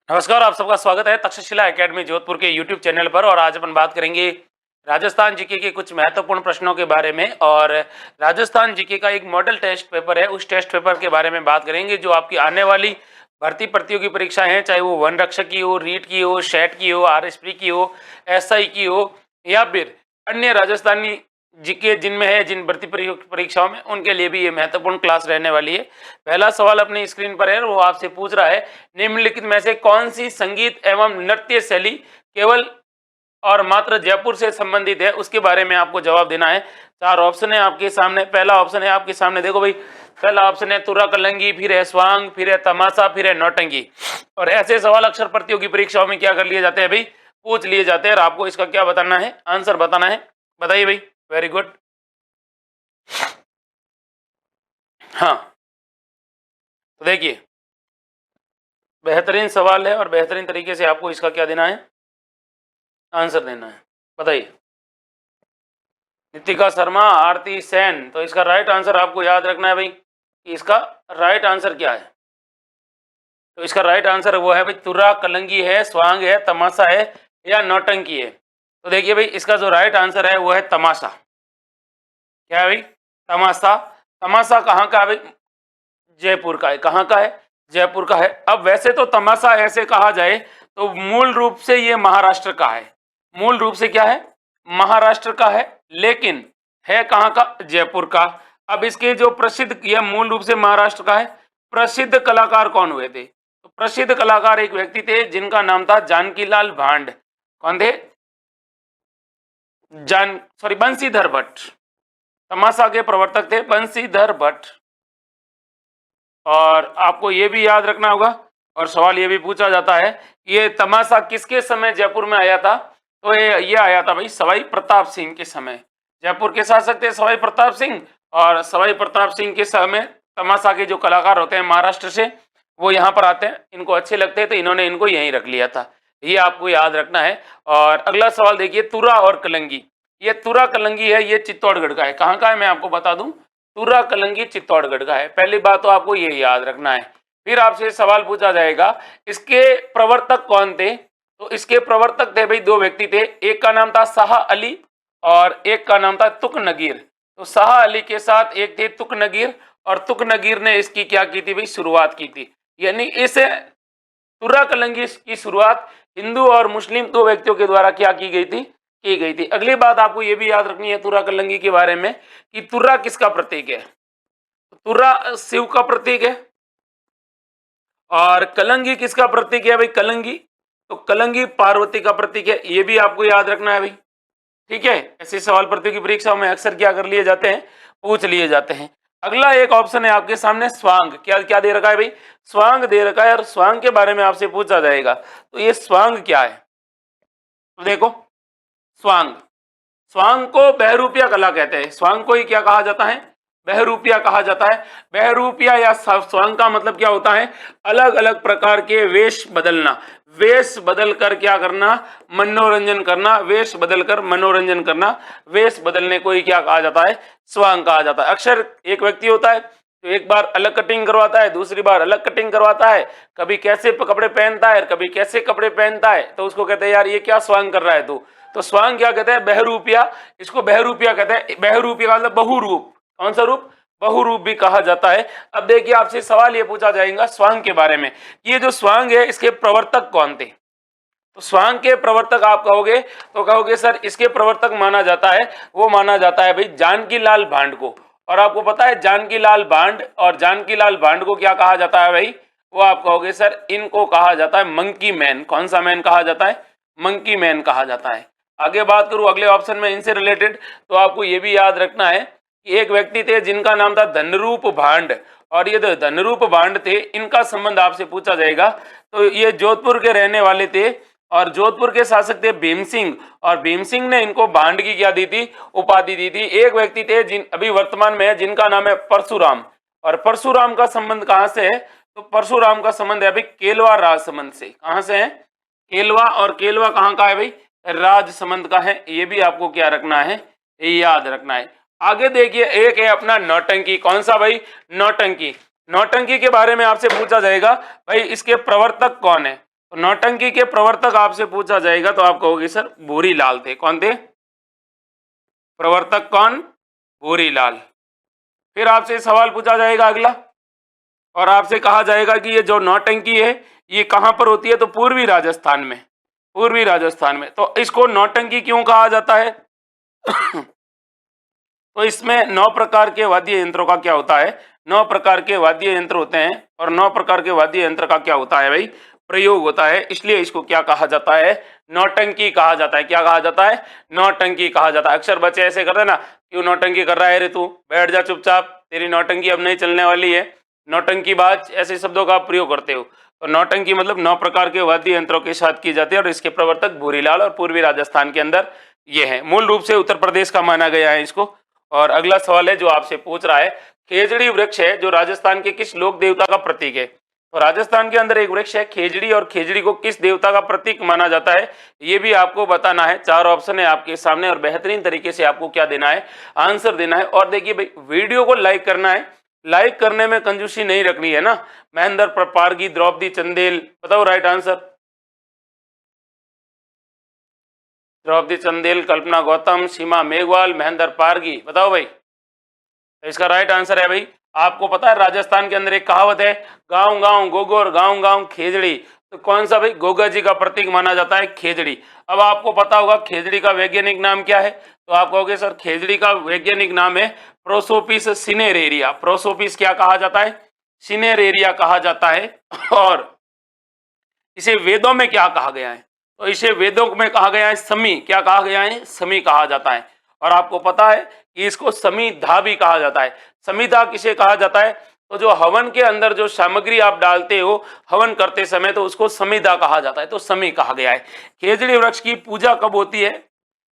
नमस्कार, आप सबका स्वागत है तक्षशिला एकेडमी जोधपुर के यूट्यूब चैनल पर। और आज अपन बात करेंगे राजस्थान जीके के कुछ महत्वपूर्ण प्रश्नों के बारे में। और राजस्थान जीके का एक मॉडल टेस्ट पेपर है, उस टेस्ट पेपर के बारे में बात करेंगे जो आपकी आने वाली भर्ती प्रतियोगी परीक्षाएं हैं, चाहे वो वन रक्षक की हो, रीट की हो, शेट की हो, आरएसपी की हो, एसआई की हो, या फिर अन्य राजस्थानी जीके जिनमें है, जिन भर्ती परीक्षाओं में, उनके लिए भी ये महत्वपूर्ण क्लास रहने वाली है। पहला सवाल अपनी स्क्रीन पर है, वो आपसे पूछ रहा है, निम्नलिखित में से कौन सी संगीत एवं नृत्य शैली केवल और मात्र जयपुर से संबंधित है, उसके बारे में आपको जवाब देना है। चार ऑप्शन है आपके सामने। पहला ऑप्शन है आपके सामने, देखो भाई, पहला ऑप्शन है तुरा कलंगी, फिर है स्वांग, फिर है तमाशा, फिर है नौटंकी। और ऐसे सवाल अक्सर प्रतियोगी परीक्षाओं में क्या कर लिए जाते हैं भाई, पूछ लिए जाते हैं। और आपको इसका क्या बताना है, आंसर बताना है। बताइए भाई। Very good. हाँ, तो देखिए, बेहतरीन सवाल है और बेहतरीन तरीके से आपको इसका क्या देना है, आंसर देना है। बताइए। नितिका शर्मा, आरती सेन। तो इसका राइट आंसर आपको याद रखना है भाई कि इसका राइट आंसर क्या है। तो इसका राइट आंसर वो है भाई, तुरा कलंगी है, स्वांग है, तमाशा है, या नौटंकी है। तो देखिए भाई, इसका जो राइट आंसर है वो है तमाशा। क्या है भाई, तमाशा। तमाशा कहाँ का है भाई, जयपुर का है। कहाँ का है, जयपुर का है। अब वैसे तो तमाशा ऐसे कहा जाए तो मूल रूप से ये महाराष्ट्र का है। मूल रूप से क्या है, महाराष्ट्र का है, लेकिन है कहाँ का, जयपुर का। अब इसके जो प्रसिद्ध, यह मूल रूप से महाराष्ट्र का है। प्रसिद्ध कलाकार कौन हुए थे, तो प्रसिद्ध कलाकार एक व्यक्ति थे जिनका नाम था जानकीलाल भांड। कौन थे, बंशीधर भट्ट। तमाशा के प्रवर्तक थे बंशीधर भट्ट। और आपको ये भी याद रखना होगा, और सवाल ये भी पूछा जाता है, ये तमाशा किसके समय जयपुर में आया था, तो ये आया था भाई सवाई प्रताप सिंह के समय। जयपुर के शासक थे सवाई प्रताप सिंह, और सवाई प्रताप सिंह के समय तमाशा के जो कलाकार होते हैं महाराष्ट्र से, वो यहाँ पर आते हैं, इनको अच्छे लगते हैं, तो इन्होंने इनको यहीं रख लिया था। ये आपको याद रखना है। और अगला सवाल देखिए, तुरा और कलंगी। ये तुरा कलंगी है, ये चित्तौड़गढ़ का है। कहाँ का है, मैं आपको बता दूं, तुरा कलंगी चित्तौड़गढ़ का है। पहली बात तो आपको ये याद रखना है। फिर आपसे सवाल पूछा जाएगा, इसके प्रवर्तक कौन थे, तो इसके प्रवर्तक थे भाई दो व्यक्ति थे। एक का नाम था शाह अली और एक का नाम था तुक नगीर। तो शाह अली के साथ एक थे तुक नगीर, और तुक नगीर ने इसकी क्या की थी भाई, शुरुआत की थी। यानी इस तुरा कलंगी की शुरुआत हिंदू और मुस्लिम दो व्यक्तियों के द्वारा क्या की गई थी, की गई थी। अगली बात आपको यह भी याद रखनी है तुरा कलंगी के बारे में कि तुरा किसका प्रतीक है, तुरा शिव का प्रतीक है। और कलंगी किसका प्रतीक है भाई, कलंगी, तो कलंगी पार्वती का प्रतीक है। ये भी आपको याद रखना है भाई, ठीक है। ऐसे सवाल प्रतियोगी परीक्षाओं में अक्सर क्या कर लिए जाते हैं, पूछ लिए जाते हैं। अगला एक ऑप्शन है आपके सामने, स्वांग। क्या क्या दे रखा है भाई, स्वांग दे रखा है, और स्वांग के बारे में आपसे पूछा जाएगा। तो ये स्वांग क्या है, तो देखो, स्वांग, स्वांग को बहरूपिया कला कहते हैं। स्वांग को ही क्या कहा जाता है, बहरूपिया कहा जाता है। बहरूपिया या स्वांग का मतलब क्या होता है, अलग अलग प्रकार के वेश बदलना। वेश बदल कर क्या करना, मनोरंजन करना। वेश बदल कर मनोरंजन करना, वेश बदलने को ही क्या कहा जाता है, स्वांग कहा जाता है। अक्सर एक व्यक्ति होता है तो एक बार अलग कटिंग करवाता है, दूसरी बार अलग कटिंग करवाता है, कभी कैसे कपड़े पहनता है, कभी कैसे कपड़े पहनता है, तो उसको कहते हैं यार ये क्या स्वांग कर रहा है तू। तो स्वांग क्या कहते हैं, बहरूपिया। इसको बहरूपिया कहते हैं। बहरूपिया का मतलब बहुरूप। कौन सा रूप, बहुरूप भी कहा जाता है। अब देखिए, आपसे सवाल ये पूछा जाएगा स्वांग के बारे में, ये जो स्वांग है इसके प्रवर्तक कौन थे। तो स्वांग के प्रवर्तक आप कहोगे तो कहोगे सर इसके प्रवर्तक माना जाता है, वो माना जाता है भाई जानकीलाल भांड को। और आपको पता है जानकीलाल भांड, और जानकीलाल भांड को क्या कहा जाता है भाई, वो आप कहोगे सर इनको कहा जाता है मंकी मैन। कौन सा मैन कहा जाता है, मंकी मैन कहा जाता है। आगे बात करूं अगले ऑप्शन में इनसे रिलेटेड, तो आपको ये भी याद रखना है कि एक व्यक्ति थे जिनका नाम था धनरूप भांड। और ये जो धनरूप भांड थे, इनका संबंध आपसे पूछा जाएगा। तो ये जोधपुर के रहने वाले थे, और जोधपुर के शासक थे भीम सिंह, और भीम सिंह ने इनको भांड की क्या दी थी, उपाधि दी थी। एक व्यक्ति थे जिन अभी वर्तमान में है, जिनका नाम है परशुराम। और परशुराम का संबंध कहां से है, तो परशुराम का संबंध है भाई केलवा राजसमंद से। कहां से है, केलवा। और केलवा कहां का है भाई, राजसमंद का है। ये भी आपको क्या रखना है, याद रखना है। आगे देखिए, एक है अपना नौटंकी। कौन सा भाई, नौटंकी। नौटंकी के बारे में आपसे पूछा जाएगा भाई इसके प्रवर्तक कौन है। तो नौटंकी के प्रवर्तक आपसे पूछा जाएगा तो आप कहोगे सर भूरीलाल थे। कौन थे? प्रवर्तक कौन? भूरीलाल। फिर आपसे सवाल पूछा जाएगा अगला, और आपसे कहा जाएगा कि ये जो नौटंकी है ये कहां पर होती है? तो पूर्वी राजस्थान में। पूर्वी राजस्थान में। तो इसको नौटंकी क्यों कहा जाता है? तो इसमें 9 प्रकार के वाद्य यंत्रों का क्या होता है? 9 प्रकार के वाद्य यंत्र होते हैं, और 9 प्रकार के वाद्य यंत्र का क्या होता है भाई? प्रयोग होता है। इसलिए इसको क्या कहा जाता है? नौटंकी कहा जाता है। क्या कहा जाता है? नौटंकी कहा जाता है। अक्सर बच्चे ऐसे करते हैं ना, क्यों नौटंकी कर रहा है रे तू, बैठ जा चुपचाप, तेरी नौटंकी अब नहीं चलने वाली है, नौटंकीबाज, ऐसे शब्दों का आप प्रयोग करते हो। तो नौटंकी मतलब 9 प्रकार के वाद्य यंत्रों के साथ की जाती है, और इसके प्रवर्तक भूरीलाल और पूर्वी राजस्थान के अंदर ये है। मूल रूप से उत्तर प्रदेश का माना गया है इसको। और अगला सवाल है जो आपसे पूछ रहा है, खेजड़ी वृक्ष है जो राजस्थान के किस लोक देवता का प्रतीक है? तो राजस्थान के अंदर एक वृक्ष है खेजड़ी, और खेजड़ी को किस देवता का प्रतीक माना जाता है, ये भी आपको बताना है। 4 ऑप्शन है आपके सामने, और बेहतरीन तरीके से आपको क्या देना है? आंसर देना है। और देखिए भाई, वीडियो को लाइक करना है, लाइक करने में कंजूसी नहीं रखनी है ना। महेंद्र पारगी, द्रौपदी चंदेल, बताओ राइट आंसर। द्रौपदी चंदेल, कल्पना गौतम, सीमा मेघवाल, महेंद्र पारगी, बताओ भाई। इसका राइट आंसर है भाई, आपको पता है राजस्थान के अंदर एक कहावत है, गांव गांव गोगोर गांव गांव खेजड़ी। तो कौन सा भाई? गोगा जी का प्रतीक माना जाता है खेजड़ी। अब आपको पता होगा खेजड़ी का वैज्ञानिक नाम क्या है? तो आप कहोगे सर खेजड़ी का वैज्ञानिक नाम है प्रोसोपिस सिनेरेरिया। प्रोसोपिस क्या कहा जाता है? सिनेरेरिया कहा जाता है। और इसे वेदों में क्या कहा गया है? तो इसे वेदों में कहा गया है समी। क्या कहा गया है? समी कहा जाता है। और आपको पता है कि इसको समीधा भी कहा जाता है। समीधा किसे कहा जाता है? तो जो हवन के अंदर जो सामग्री आप डालते हो हवन करते समय, तो उसको समीधा कहा जाता है। तो समी कहा गया है। खेजड़ी वृक्ष की पूजा कब होती है?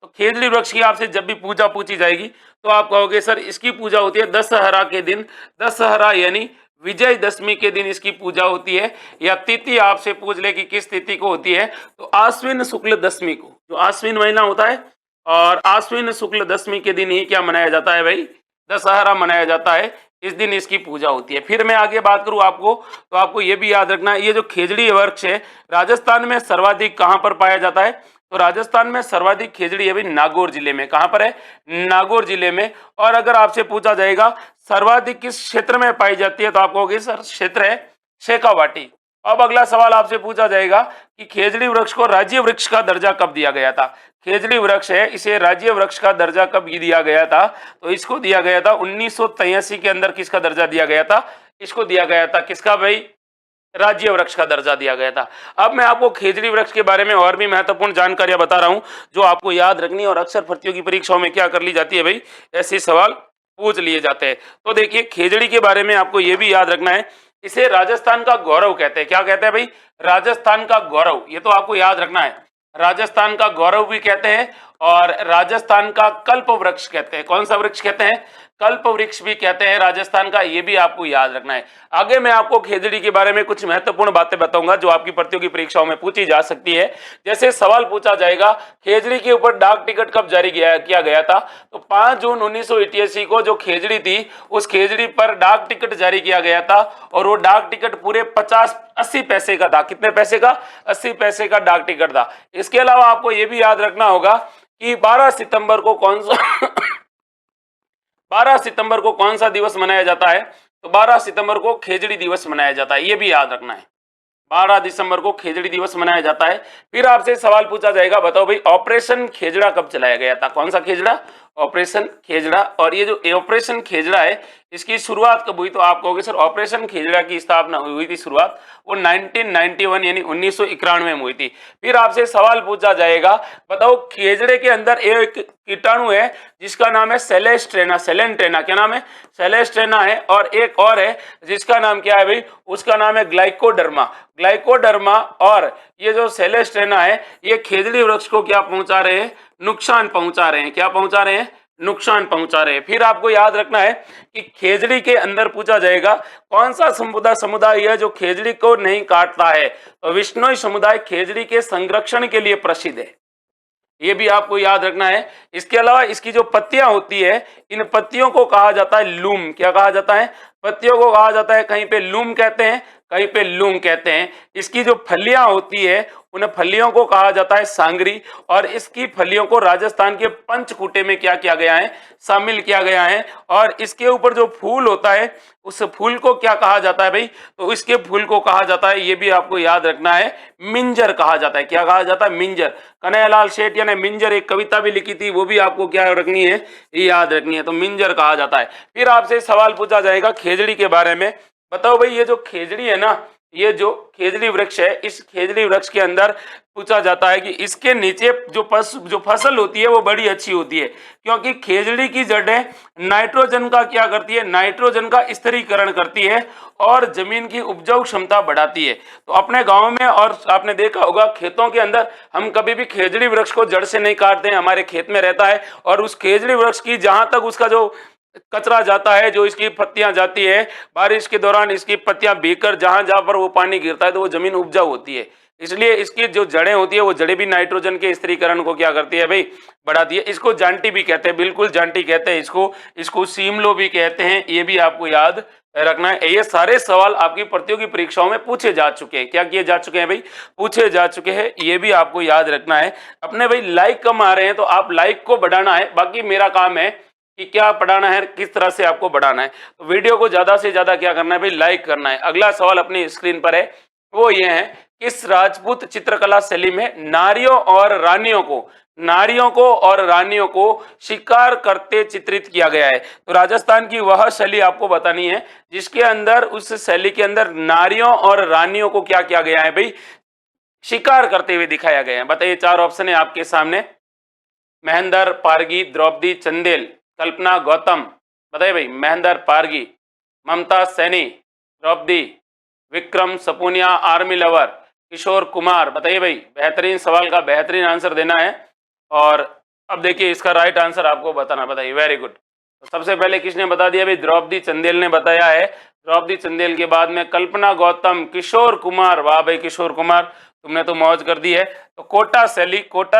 तो खेजड़ी वृक्ष की आपसे जब भी पूजा पूछी जाएगी तो आप कहोगे सर इसकी पूजा होती है दशहरा के दिन। दशहरा यानी विजयदशमी के दिन इसकी पूजा होती है। या तिथि आपसे पूछ ले कि किस तिथि को होती है, तो आश्विन शुक्ल दशमी को, जो आश्विन महीना होता है, और आश्विन शुक्ल दशमी के दिन ही क्या मनाया जाता है भाई? दशहरा मनाया जाता है। इस दिन इसकी पूजा होती है। फिर मैं आगे बात करूं आपको, तो आपको ये भी याद रखना है, ये जो खेजड़ी वृक्ष है राजस्थान में सर्वाधिक कहां पर पाया जाता है? तो राजस्थान में सर्वाधिक खेजड़ी है भाई नागौर जिले में। कहां पर है? नागौर जिले में। और अगर आपसे पूछा जाएगा सर्वाधिक किस क्षेत्र में पाई जाती है, तो आप कहोगे सर क्षेत्र है शेखावाटी। अब अगला सवाल आपसे पूछा जाएगा कि खेजड़ी वृक्ष को राज्य वृक्ष का दर्जा कब दिया गया था? खेजड़ी वृक्ष है, इसे राज्य वृक्ष का दर्जा कब दिया गया था? तो इसको दिया गया था 1983 के अंदर। किसका दर्जा दिया गया था? इसको दिया गया था किसका भाई? राज्य वृक्ष का दर्जा दिया गया था। अब मैं आपको खेजड़ी वृक्ष के बारे में और भी महत्वपूर्ण जानकारियां बता रहा हूं जो आपको याद रखनी है, और अक्सर प्रतियोगी परीक्षाओं में क्या कर ली जाती है भाई? ऐसे सवाल पूछ लिए जाते हैं। तो देखिए खेजड़ी के बारे में आपको यह भी याद रखना है, इसे राजस्थान का गौरव कहते हैं। क्या कहते हैं भाई? राजस्थान का गौरव। ये तो आपको याद रखना है, राजस्थान का गौरव भी कहते हैं, और राजस्थान का कल्प वृक्ष कहते हैं। कौन सा वृक्ष कहते हैं? कल्प वृक्ष भी कहते हैं राजस्थान का। ये भी आपको याद रखना है। आगे मैं आपको खेजड़ी के बारे में कुछ महत्वपूर्ण बातें बताऊंगा जो आपकी प्रतियोगी परीक्षाओं में पूछी जा सकती है। जैसे सवाल पूछा जाएगा खेजड़ी के ऊपर डाक टिकट कब जारी किया गया था? तो 5 जून 1988 को जो खेजड़ी थी उस खेजड़ी पर डाक टिकट जारी किया गया था, और वो डाक टिकट पूरे 80 पैसे का था। कितने पैसे का? 80 पैसे का डाक टिकट था। इसके अलावा आपको यह भी याद रखना होगा कि 12 सितंबर को कौन सा 12 सितंबर को कौन सा दिवस मनाया जाता है? तो 12 सितंबर को खेजड़ी दिवस मनाया जाता है। ये भी याद रखना है, 12 दिसंबर को खेजड़ी दिवस मनाया जाता है। फिर आपसे सवाल पूछा जाएगा, बताओ भाई ऑपरेशन खेजड़ा कब चलाया गया था? कौन सा खेजड़ा? ऑपरेशन खेजड़ा। और ये जो ऑपरेशन खेजड़ा है इसकी शुरुआत कब हुई? तो आप कहोगे सर ऑपरेशन खेजड़ा की स्थापना हुई थी, शुरुआत वो 1991 यानी 1991 में हुई थी। फिर आपसे सवाल पूछा जाएगा, बताओ खेजड़े के अंदर एक कीटाणु है जिसका नाम है सेलेस्ट्रेना। सेलेंट्रेना, क्या नाम है? सेलेस्ट्रेना है। और एक और है जिसका नाम क्या है भाई? उसका नाम है ग्लाइकोडर्मा। ग्लाइकोडर्मा और ये जो सेलेस्ट्रेना है ये खेजड़ी वृक्ष को क्या पहुंचा रहे हैं? नुकसान पहुंचा रहे हैं। क्या पहुंचा रहे हैं? नुकसान पहुंचा रहे हैं। फिर आपको याद रखना है कि खेजड़ी के अंदर पूछा जाएगा कौन सा समुदाय है जो खेजड़ी को नहीं काटता है? तो विश्नोई समुदाय खेजड़ी के संरक्षण के लिए प्रसिद्ध है। ये भी आपको याद रखना है। इसके अलावा इसकी जो पत्तियां होती है इन पत्तियों को कहा जाता है लूम। क्या कहा जाता है? पत्तियों को कहा जाता है कहीं पे लूम कहते हैं, कहीं पे लूंग कहते हैं। इसकी जो फलियां होती है उन फलियों को कहा जाता है सांगरी, और इसकी फलियों को राजस्थान के पंचकूटे में क्या किया गया है, शामिल किया गया है। और इसके ऊपर जो फूल होता है उस फूल को क्या कहा जाता है भाई, तो इसके फूल को कहा जाता है, ये भी आपको याद रखना है, मिंजर कहा जाता है। क्या कहा जाता है, मिंजर। कन्हैयालाल सेठ ने मिंजर एक कविता भी लिखी थी, वो भी आपको क्या रखनी है, ये याद रखनी है, तो मिंजर कहा जाता है। फिर आपसे सवाल पूछा जाएगा खेजड़ी के बारे में। बताओ भाई, ये जो खेजड़ी है ना, ये जो खेजड़ी वृक्ष है, इस खेजड़ी वृक्ष के अंदर पूछा जाता है कि इसके नीचे जो फसल होती है वो बड़ी अच्छी होती है, क्योंकि खेजड़ी की जड़ें नाइट्रोजन का क्या करती है, नाइट्रोजन का स्थिरीकरण करती है और जमीन की उपजाऊ क्षमता बढ़ाती है। तो अपने गांव में और आपने देखा होगा खेतों के अंदर हम कभी भी खेजड़ी वृक्ष को जड़ से नहीं काटते हैं, हमारे खेत में रहता है, और उस खेजड़ी वृक्ष की जहां तक उसका जो कचरा जाता है, जो इसकी पत्तियां जाती है, बारिश के दौरान इसकी पत्तियां भीगकर जहां जहां पर वो पानी गिरता है तो वो जमीन उपजाऊ होती है। इसलिए इसकी जो जड़ें होती है वो जड़ें भी नाइट्रोजन के स्थिरीकरण को क्या करती है भाई, बढ़ाती है। इसको जांटी भी कहते हैं, बिल्कुल जांटी कहते हैं इसको सीमलो भी कहते हैं, ये भी आपको याद रखना है। ये सारे सवाल आपकी प्रतियोगी परीक्षाओं में पूछे जा चुके हैं। क्या किए जा चुके हैं भाई, पूछे जा चुके हैं, ये भी आपको याद रखना है। अपने भाई लाइक कम आ रहे हैं तो आप लाइक को बढ़ाना है, बाकी मेरा काम है कि क्या पढ़ाना है, किस तरह से आपको बढ़ाना है। तो वीडियो को ज्यादा से ज्यादा क्या करना है भाई, लाइक करना है। अगला सवाल अपनी स्क्रीन पर है, वो ये है, किस राजपूत चित्रकला शैली में नारियों और रानियों को शिकार करते चित्रित किया गया है। तो राजस्थान की वह शैली आपको बतानी है जिसके अंदर, उस शैली के अंदर नारियों और रानियों को क्या किया गया है भाई, शिकार करते हुए दिखाया गया है। बताइए, चार ऑप्शन है आपके सामने, महेंद्र पारगी, द्रौपदी चंदेल, कल्पना गौतम। बताइए भाई, महेंद्र पारगी, ममता सैनी, द्रौपदी, विक्रम सपूनिया आर्मी लवर, किशोर कुमार। बताइए भाई, बेहतरीन सवाल का बेहतरीन आंसर देना है। और अब देखिए इसका राइट आंसर आपको बताना। बताइए, वेरी गुड। तो सबसे पहले किसने बता दिया भाई, द्रौपदी चंदेल ने बताया है। द्रौपदी चंदेल के बाद में कल्पना गौतम, किशोर कुमार। वाह भाई किशोर कुमार, तुमने तो मौज कर दी है। तो कोटा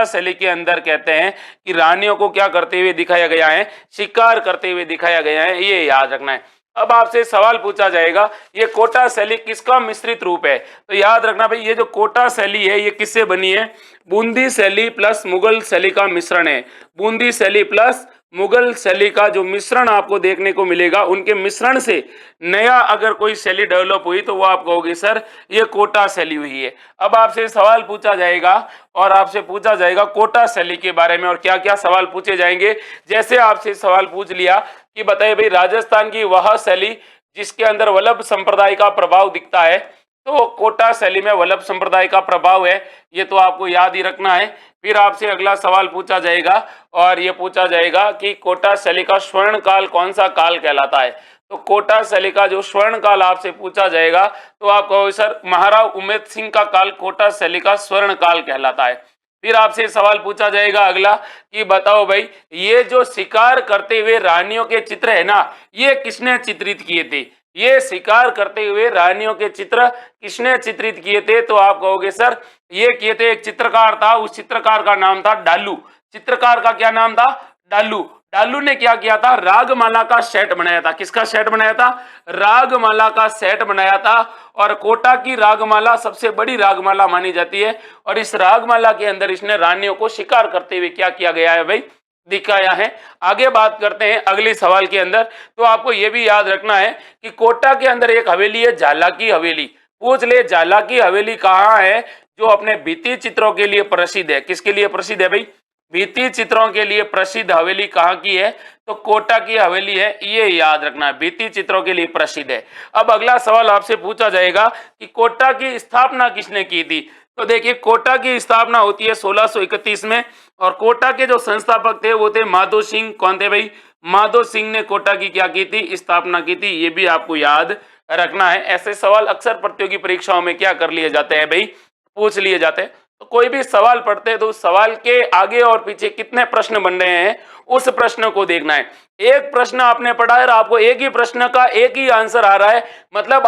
शैली के अंदर कहते हैं कि रानियों को क्या करते हुए दिखाया गया है, शिकार करते हुए दिखाया गया है, ये याद रखना है। अब आपसे सवाल पूछा जाएगा, ये कोटा शैली किसका मिश्रित रूप है। तो याद रखना भाई, ये जो कोटा शैली है ये किससे बनी है, बूंदी शैली प्लस मुगल शैली का मिश्रण है। बूंदी शैली प्लस मुगल शैली का जो मिश्रण आपको देखने को मिलेगा, उनके मिश्रण से नया अगर कोई शैली डेवलप हुई तो वो आप कहोगे सर ये कोटा शैली हुई है। अब आपसे सवाल पूछा जाएगा, और आपसे पूछा जाएगा कोटा शैली के बारे में, और क्या क्या सवाल पूछे जाएंगे। जैसे आपसे सवाल पूछ लिया कि बताइए भाई, राजस्थान की वह शैली जिसके अंदर वल्लभ संप्रदाय का प्रभाव दिखता है, तो कोटा शैली में वल्लभ संप्रदाय का प्रभाव है, ये तो आपको याद ही रखना है। फिर आपसे अगला सवाल पूछा जाएगा, और ये पूछा जाएगा कि कोटा शैली का स्वर्ण काल कौन सा काल कहलाता है। तो कोटा शैली का जो स्वर्ण काल आपसे पूछा जाएगा, तो आप कहोगे सर महाराव उमेद सिंह का काल कोटा शैली का स्वर्ण काल कहलाता है। फिर आपसे सवाल पूछा जाएगा अगला कि बताओ भाई, ये जो शिकार करते हुए रानियों के चित्र है ना, ये किसने चित्रित किए थे। ये शिकार करते हुए रानियों के चित्र किसने चित्रित किए थे। तो आप कहोगे सर ये किए थे एक चित्रकार था, उस चित्रकार का नाम था डालू। चित्रकार का क्या नाम था, डालू। डालू ने क्या किया था, रागमाला का सेट बनाया था। किसका सेट बनाया था, रागमाला का सेट बनाया था। और कोटा की रागमाला सबसे बड़ी रागमाला मानी जाती है, और इस रागमाला के अंदर इसने रानियों को शिकार करते हुए क्या किया गया है भाई, दिखाया है। आगे बात करते हैं अगले सवाल के अंदर। तो आपको यह भी याद रखना है कि कोटा के अंदर एक हवेली है, झाला की हवेली। पूछ ले झाला की हवेली कहाँ है, जो अपने भित्ति चित्रों के लिए प्रसिद्ध है। किसके लिए प्रसिद्ध है भाई, भित्ति चित्रों के लिए प्रसिद्ध हवेली कहाँ की है, तो कोटा की हवेली है, ये याद रखना है, भित्ति चित्रों के लिए प्रसिद्ध है। अब अगला सवाल आपसे पूछा जाएगा कि कोटा की स्थापना किसने की थी। तो देखिए, कोटा की स्थापना होती है 1631 में, और कोटा के जो संस्थापक थे वो थे माधो सिंह। कौन थे भाई, माधो सिंह ने कोटा की क्या की थी, स्थापना की थी। ये भी आपको याद रखना है। ऐसे सवाल अक्सर प्रतियोगी परीक्षाओं में क्या कर लिए जाते हैं भाई, पूछ लिए जाते हैं। तो कोई भी सवाल पढ़ते हैं तो उस सवाल के आगे और पीछे कितने प्रश्न बन रहे हैं, उस प्रश्न को देखना है। एक प्रश्न आपने पढ़ा है और आपको एक ही प्रश्न का एक ही आंसर आ रहा है, मतलब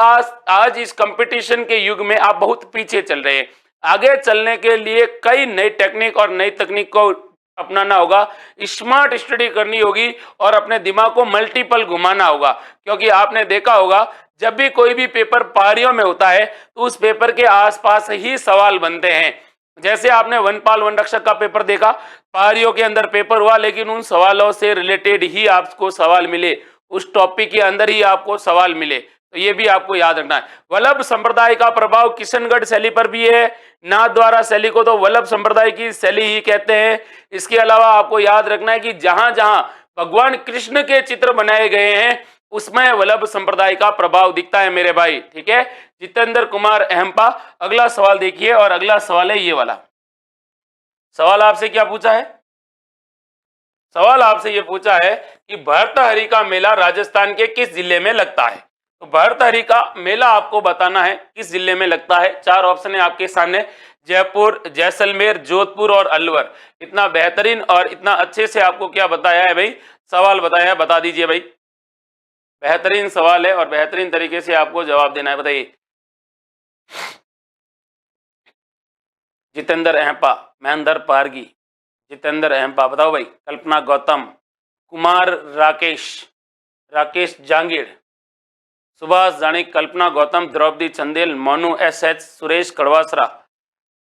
आज इस कंपटीशन के युग में आप बहुत पीछे चल रहे हैं। आगे चलने के लिए कई नई टेक्निक और नई तकनीक को अपनाना होगा, स्मार्ट स्टडी करनी होगी और अपने दिमाग को मल्टीपल घुमाना होगा। क्योंकि आपने देखा होगा जब भी कोई भी पेपर पारियों में होता है तो उस पेपर के आसपास ही सवाल बनते हैं। जैसे आपने वनपाल वन रक्षक का पेपर देखा, पारियों के अंदर पेपर हुआ लेकिन उन सवालों से रिलेटेड ही आपको सवाल मिले, उस टॉपिक के अंदर ही आपको सवाल मिले। तो ये भी आपको याद रखना है। वल्लभ संप्रदाय का प्रभाव किशनगढ़ शैली पर भी है। नाथद्वारा शैली को तो वल्लभ संप्रदाय की शैली ही कहते हैं। इसके अलावा आपको याद रखना है कि जहां जहां भगवान कृष्ण के चित्र बनाए गए हैं उसमें वल्लभ संप्रदाय का प्रभाव दिखता है मेरे भाई। ठीक है, जितेंद्र कुमार अहम्पा। अगला सवाल देखिए, और अगला सवाल है ये वाला। सवाल आपसे क्या पूछा है? सवाल आपसे ये पूछा है कि भर्तहरि का मेला राजस्थान के किस जिले में लगता है? तो भर्तहरि का मेला आपको बताना है किस जिले में लगता है। 4 ऑप्शन है आपके सामने, जयपुर, जैसलमेर, जोधपुर और अलवर। इतना बेहतरीन और इतना अच्छे से आपको क्या बताया है भाई, सवाल बताया है, बता दीजिए भाई। बेहतरीन सवाल है और बेहतरीन तरीके से आपको जवाब देना है, बताइए। जितेंद्र अहम्पा, महेंद्र पारगी, जितेंद्र अहम्पा, बताओ भाई। कल्पना गौतम, कुमार राकेश जांगीड़, सुभाष जानिक, कल्पना गौतम, द्रौपदी चंदेल, मोनू एस, सुरेश कड़वासरा,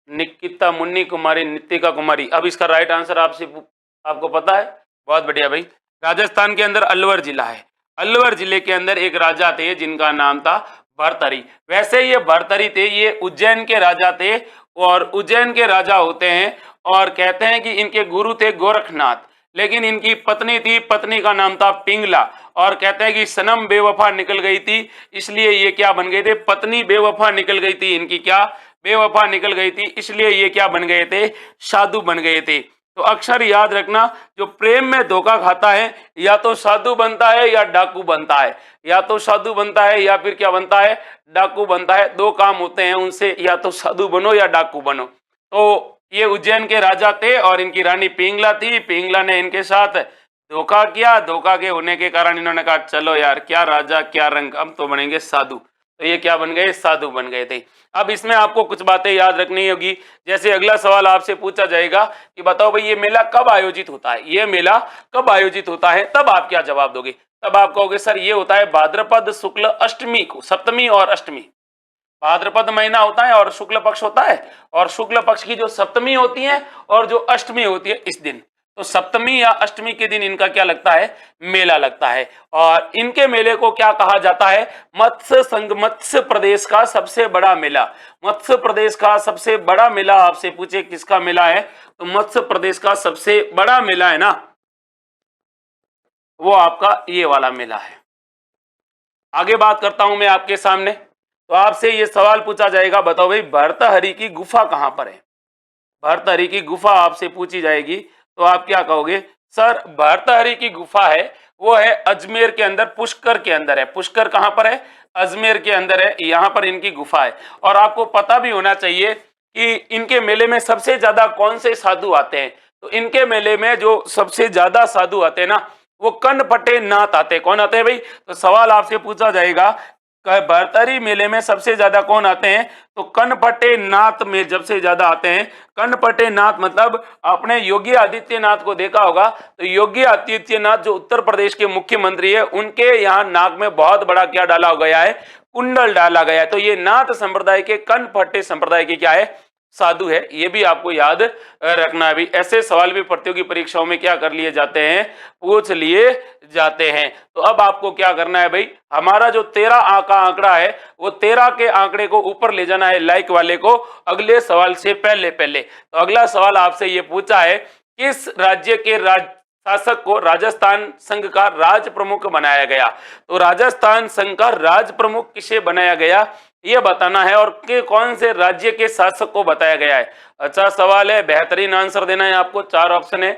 निकिता मुन्नी कुमारी, नितिका कुमारी। अब इसका राइट आंसर आपको पता है? बहुत बढ़िया भाई। राजस्थान के अंदर अलवर जिला है। अलवर जिले के अंदर एक राजा थे जिनका नाम था भर्तहरि। वैसे ये भर्तहरि थे, ये उज्जैन के राजा थे और उज्जैन के राजा होते हैं और कहते हैं कि इनके गुरु थे गोरखनाथ, लेकिन इनकी पत्नी थी, पत्नी का नाम था पिंगला, और कहते हैं कि सनम बेवफा निकल गई थी, इसलिए ये क्या बन गए थे? पत्नी बेवफा निकल गई थी इनकी, क्या बेवफा निकल गई थी, इसलिए ये क्या बन गए थे? साधु बन गए थे। तो अक्सर याद रखना, जो प्रेम में धोखा खाता है या तो साधु बनता है या डाकू बनता है, या तो साधु बनता है या फिर क्या बनता है? डाकू बनता है। 2 काम होते हैं उनसे, या तो साधु बनो या डाकू बनो। तो ये उज्जैन के राजा थे और इनकी रानी पिंगला थी। पिंगला ने इनके साथ धोखा किया, धोखा के होने के कारण इन्होंने कहा चलो यार, क्या राजा क्या रंग, हम तो बनेंगे साधु। तो ये क्या बन गए? साधु बन गए थे। अब इसमें आपको कुछ बातें याद रखनी होगी। जैसे अगला सवाल आपसे पूछा जाएगा कि बताओ भाई ये मेला कब आयोजित होता है, ये मेला कब आयोजित होता है, तब आप क्या जवाब दोगे? तब आप कहोगे सर ये होता है भाद्रपद शुक्ल अष्टमी को, सप्तमी और अष्टमी। भाद्रपद महीना होता है और शुक्ल पक्ष होता है, और शुक्ल पक्ष की जो सप्तमी होती है और जो अष्टमी होती है इस दिन, तो सप्तमी या अष्टमी के दिन इनका क्या लगता है? मेला लगता है। और इनके मेले को क्या कहा जाता है? मत्स्य संघ, मत्स्य प्रदेश का सबसे बड़ा मेला। मत्स्य प्रदेश का सबसे बड़ा मेला आपसे पूछे किसका मेला है, तो मत्स्य प्रदेश का सबसे बड़ा मेला है ना, वो आपका ये वाला मेला है। आगे बात करता हूं मैं आपके सामने। तो आपसे ये सवाल पूछा जाएगा, बताओ भाई भर्तहरि की गुफा कहां पर है? भर्तहरि की गुफा आपसे पूछी जाएगी तो आप क्या कहोगे? सर भर्तहरि की गुफा है वो है अजमेर के अंदर, पुष्कर के अंदर है। पुष्कर कहां पर है? अजमेर के अंदर है, यहां पर इनकी गुफा है। और आपको पता भी होना चाहिए कि इनके मेले में सबसे ज्यादा कौन से साधु आते हैं। तो इनके मेले में जो सबसे ज्यादा साधु आते हैं ना, वो कनपटे नाथ आते हैं। कौन आते हैं भाई? तो सवाल आपसे पूछा जाएगा भर्तहरि मेले में सबसे ज्यादा कौन आते हैं, तो कनपटे नाथ में जब से ज्यादा आते हैं। कनपटे नाथ मतलब आपने योगी आदित्यनाथ को देखा होगा, तो योगी आदित्यनाथ जो उत्तर प्रदेश के मुख्यमंत्री है, उनके यहाँ नाक में बहुत बड़ा क्या डाला गया है? कुंडल डाला गया है। तो ये नाथ संप्रदाय के, कनपटे संप्रदाय के क्या है? साधु है। ये भी आपको याद रखना है भी। ऐसे सवाल भी प्रतियोगी परीक्षाओं में क्या कर लिए जाते हैं? पूछ लिए जाते हैं। तो अब आपको क्या करना है भाई, हमारा जो 13 का आंकड़ा है वो 13 के आंकड़े को ऊपर ले जाना है, लाइक वाले को, अगले सवाल से पहले। तो अगला सवाल आपसे ये पूछा है, किस राज्य के शासक को राजस्थान संघ का राज प्रमुख बनाया गया? तो राजस्थान संघ का राज प्रमुख किसे बनाया गया ये बताना है, और के कौन से राज्य के शासक को बताया गया है। अच्छा सवाल है, बेहतरीन आंसर देना है आपको। 4 ऑप्शन है,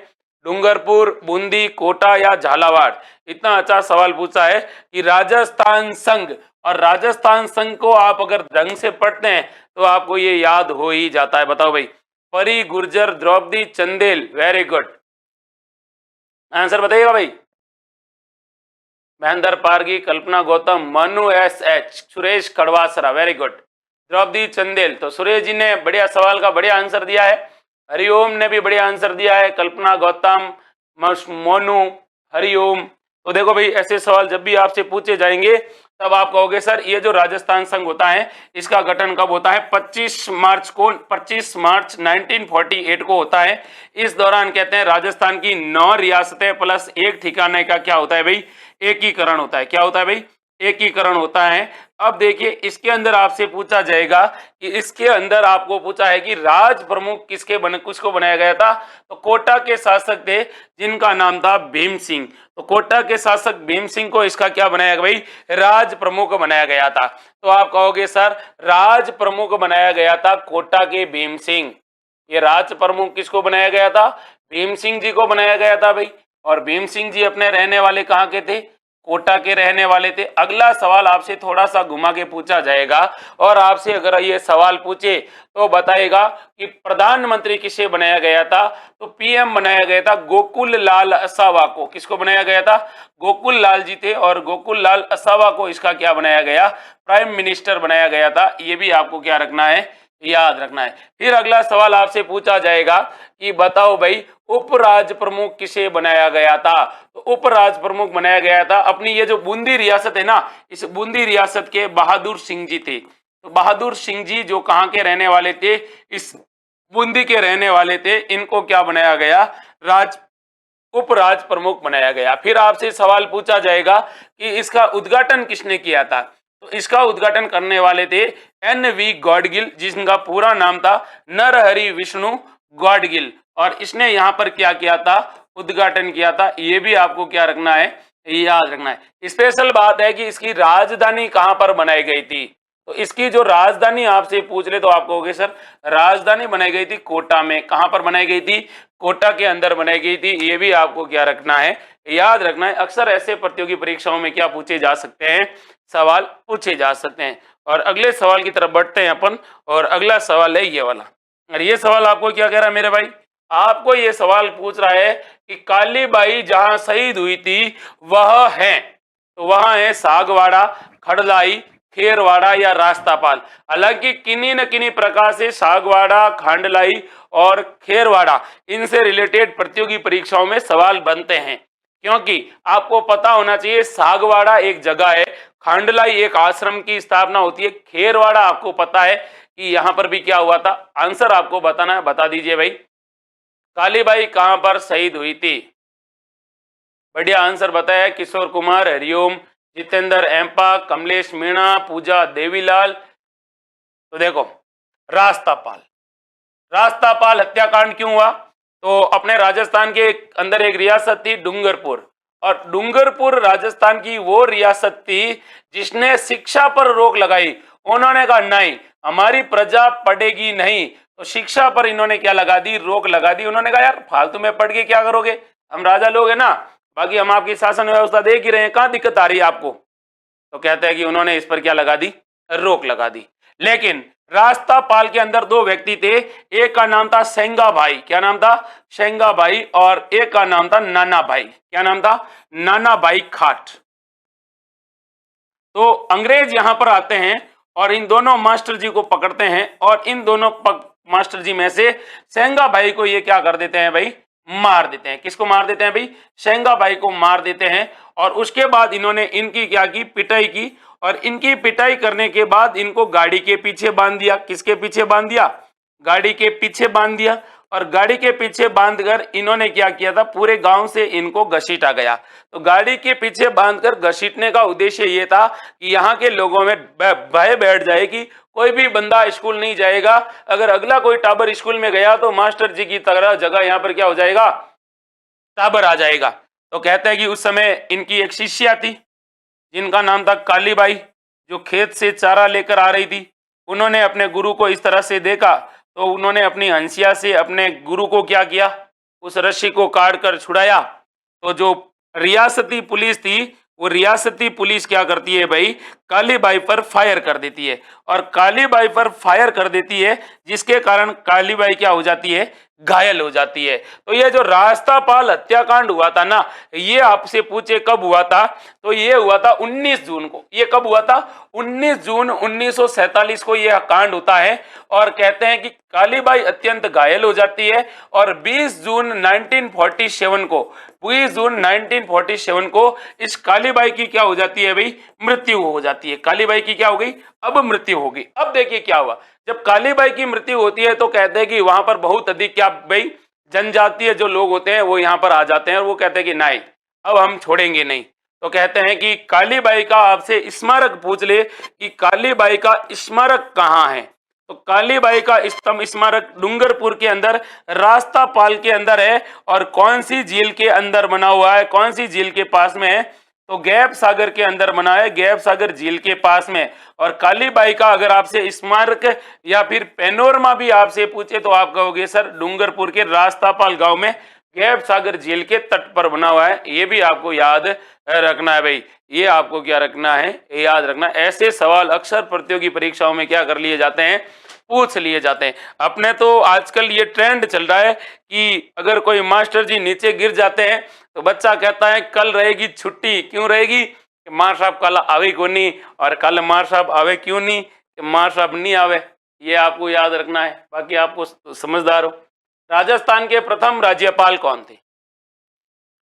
डूंगरपुर, बूंदी, कोटा या झालावाड़। इतना अच्छा सवाल पूछा है कि राजस्थान संघ, और राजस्थान संघ को आप अगर ढंग से पढ़ते हैं तो आपको ये याद हो ही जाता है। बताओ भाई, Pari, Gurjar, Draupadi, Chandel. Very good, answer बताइएगा भाई। Mahendra Pargi, Kalpana Gautam, Manu S, Suresh Kadwasara. Very good, Draupadi Chandel. तो सुरेश जी ने बढ़िया सवाल का बढ़िया आंसर दिया है। हरिओम ने भी बढ़िया आंसर दिया है, कल्पना गौतम, मोनू, हरिओम। तो देखो भाई, ऐसे सवाल जब भी आपसे पूछे जाएंगे तब आप कहोगे सर ये जो राजस्थान संघ होता है इसका गठन कब होता है? 25 मार्च 1948 को होता है। इस दौरान कहते हैं राजस्थान की 9 रियासतें प्लस एक ठिकाने का क्या होता है भाई? एकीकरण होता है। क्या होता है भाई? एकीकरण होता है। अब देखिए इसके अंदर आपसे पूछा जाएगा कि इसके अंदर आपको पूछा है कि राज प्रमुख किसको बनाया गया था? तो कोटा के शासक थे जिनका नाम था भीम सिंह। तो कोटा के शासक भीम सिंह को इसका क्या बनाया गया भाई? राज प्रमुख बनाया गया था। तो आप कहोगे सर राज प्रमुख बनाया गया था कोटा के भीम सिंह। ये राज प्रमुख किसको बनाया गया था? भीम सिंह जी को बनाया गया था भाई। और भीम सिंह जी अपने रहने वाले कहाँ के थे? कोटा के रहने वाले थे। अगला सवाल आपसे थोड़ा सा घुमा के पूछा जाएगा और आपसे अगर ये सवाल पूछे तो बताएगा कि प्रधानमंत्री किसे बनाया गया था? तो पीएम बनाया गया था गोकुल लाल असावा को। किसको बनाया गया था? गोकुल लाल जी थे और गोकुल लाल असावा को इसका क्या बनाया गया? प्राइम मिनिस्टर बनाया गया था। ये भी आपको क्या रखना है? याद रखना है। फिर अगला सवाल आपसे पूछा जाएगा कि बताओ भाई उपराज प्रमुख किसे बनाया गया था? तो उपराज प्रमुख बनाया गया था अपनी ये जो बूंदी रियासत है ना, इस बूंदी रियासत के बहादुर सिंह जी थे। तो बहादुर सिंह जी जो कहाँ के रहने वाले थे? इस बूंदी के रहने वाले थे। इनको क्या बनाया गया? उपराज प्रमुख बनाया गया। फिर आपसे सवाल पूछा जाएगा कि इसका उद्घाटन किसने किया था? तो इसका उद्घाटन करने वाले थे NV गॉडगिल, जिनका पूरा नाम था नरहरि विष्णु गॉडगिल। और इसने यहाँ पर क्या किया था? उद्घाटन किया था। ये भी आपको क्या रखना है? याद रखना है। स्पेशल बात है कि इसकी राजधानी कहाँ पर बनाई गई थी? तो इसकी जो राजधानी आपसे पूछ ले तो आप कहोगे सर राजधानी बनाई गई थी कोटा में। कहाँ पर बनाई गई थी? कोटा के अंदर बनाई गई थी। ये भी आपको क्या रखना है? याद रखना है। अक्सर ऐसे प्रतियोगी परीक्षाओं में क्या पूछे जा सकते हैं? सवाल पूछे जा सकते हैं। और अगले सवाल की तरफ बढ़ते हैं अपन। और अगला सवाल है ये वाला। और ये सवाल आपको क्या कह रहा है मेरे भाई? आपको ये सवाल पूछ रहा है कि कालीबाई जहां शहीद हुई थी वह है, तो वहां है सागवाड़ा, खड़लाई, खेरवाड़ा या रास्तापाल। हालांकि किन्हीं न किन्हीं प्रकार से सागवाड़ा, खांडलाई और खेरवाड़ा इनसे रिलेटेड प्रतियोगी परीक्षाओं में सवाल बनते हैं, क्योंकि आपको पता होना चाहिए सागवाड़ा एक जगह है, खांडलाई एक आश्रम की स्थापना होती है, खेरवाड़ा आपको पता है कि यहां पर भी क्या हुआ था। आंसर आपको बताना है, बता दीजिए भाई। कालीबाई कहां पर शहीद हुई थी? बढ़िया आंसर बताया किशोर कुमार, हरिओम, जितेंद्र एम्पा, कमलेश मीणा, पूजा देवीलाल। तो देखो रास्तापाल। रास्तापाल हत्याकांड क्यों हुआ? तो अपने राजस्थान के अंदर एक रियासत थी डूंगरपुर, और डूंगरपुर राजस्थान की वो रियासत थी जिसने शिक्षा पर रोक लगाई। उन्होंने कहा नहीं, हमारी प्रजा पढ़ेगी नहीं, तो शिक्षा पर इन्होंने क्या लगा दी? रोक लगा दी। उन्होंने कहा यार फालतू में पढ़ के क्या करोगे, हम राजा लोग हैं ना, बाकी हम आपकी शासन व्यवस्था देख ही रहे हैं, कहाँ दिक्कत आ रही है आपको? तो कहते हैं कि उन्होंने इस पर क्या लगा दी? रोक लगा दी। लेकिन रास्तापाल के अंदर दो व्यक्ति थे, एक का नाम था सेंगा भाई। क्या नाम था? सेंगा भाई। और एक का नाम था नाना भाई। क्या नाम था? नाना भाई खाट। तो अंग्रेज यहां पर आते हैं और इन दोनों मास्टर जी को पकड़ते हैं, और इन दोनों मास्टर जी में से सेंगा भाई को ये क्या कर देते हैं भाई? मार देते हैं। किसको मार देते हैं भाई? सेंगा भाई को मार देते हैं। और उसके बाद इन्होंने इनकी क्या की? पिटाई की। और इनकी पिटाई करने के बाद इनको गाड़ी के पीछे बांध दिया। किसके पीछे बांध दिया? गाड़ी के पीछे बांध दिया। और गाड़ी के पीछे बांधकर इन्होंने क्या किया था? पूरे गांव से इनको घसीटा गया। तो गाड़ी के पीछे बांधकर घसीटने का उद्देश्य ये था कि यहाँ के लोगों में भय बैठ जाए कि कोई भी बंदा स्कूल नहीं जाएगा, अगर अगला कोई टाबर स्कूल में गया तो मास्टर जी की तरह जगह यहाँ पर क्या हो जाएगा? टाबर आ जाएगा। तो कहते हैं कि उस समय इनकी एक शिष्या थी जिनका नाम था कालीबाई, जो खेत से चारा लेकर आ रही थी। उन्होंने अपने गुरु को इस तरह से देखा तो उन्होंने अपनी हंसिया से अपने गुरु को क्या किया? उस रस्सी को काट कर छुड़ाया। तो जो रियासती पुलिस थी, वो रियासती पुलिस क्या करती है भाई? कालीबाई पर फायर कर देती है। और कालीबाई पर फायर कर देती है, जिसके कारण कालीबाई क्या हो जाती है? घायल हो जाती है। तो ये जो रास्तापाल हत्याकांड हुआ था ना, ये आपसे पूछे कब हुआ था, तो ये हुआ था 19 जून को। ये कब हुआ था? 19 जून 1947 को ये कांड होता है। और कहते हैं कि कालीबाई अत्यंत घायल हो जाती है और 20 जून 1947 को इस कालीबाई की क्या हो जाती है भाई? मृत्यु हो जाती है। कालीबाई की क्या हो गई? अब मृत्यु होगी। अब देखिए क्या हुआ, जब कालीबाई की मृत्यु होती है तो कहते हैं कि वहां पर बहुत अधिक क्या भाई जनजातीय जो लोग होते हैं वो यहाँ पर आ जाते हैं और वो कहते हैं कि नहीं, अब हम छोड़ेंगे नहीं। तो कहते हैं कि कालीबाई का आपसे स्मारक पूछ ले कि कालीबाई का स्मारक कहाँ है, तो कालीबाई का स्तंभ स्मारक डूंगरपुर के अंदर रास्तापाल के अंदर है। और कौन सी झील के अंदर बना हुआ है? कौन सी झील के पास में है? तो गैप सागर के अंदर बना है, गैप सागर झील के पास में। और कालीबाई का अगर आपसे स्मारक या फिर पेनोरमा भी आपसे पूछे तो आप कहोगे सर डूंगरपुर के रास्तापाल गांव में गैप सागर झील के तट पर बना हुआ है। ये भी आपको याद रखना है भाई, ये आपको क्या रखना है? याद रखना। ऐसे सवाल अक्सर प्रतियोगी परीक्षाओं में क्या कर लिए जाते हैं? पूछ लिए जाते हैं। अपने तो आजकल ये ट्रेंड चल रहा है कि अगर कोई मास्टर जी नीचे गिर जाते हैं तो बच्चा कहता है कल रहेगी छुट्टी। क्यों रहेगी? मार साहब कल आवे क्यों नहीं, और कल मार साहब आवे क्यों नहीं, मार साहब नहीं आवे। ये आपको याद रखना है, बाकी आपको समझदार हो। राजस्थान के प्रथम राज्यपाल कौन थे?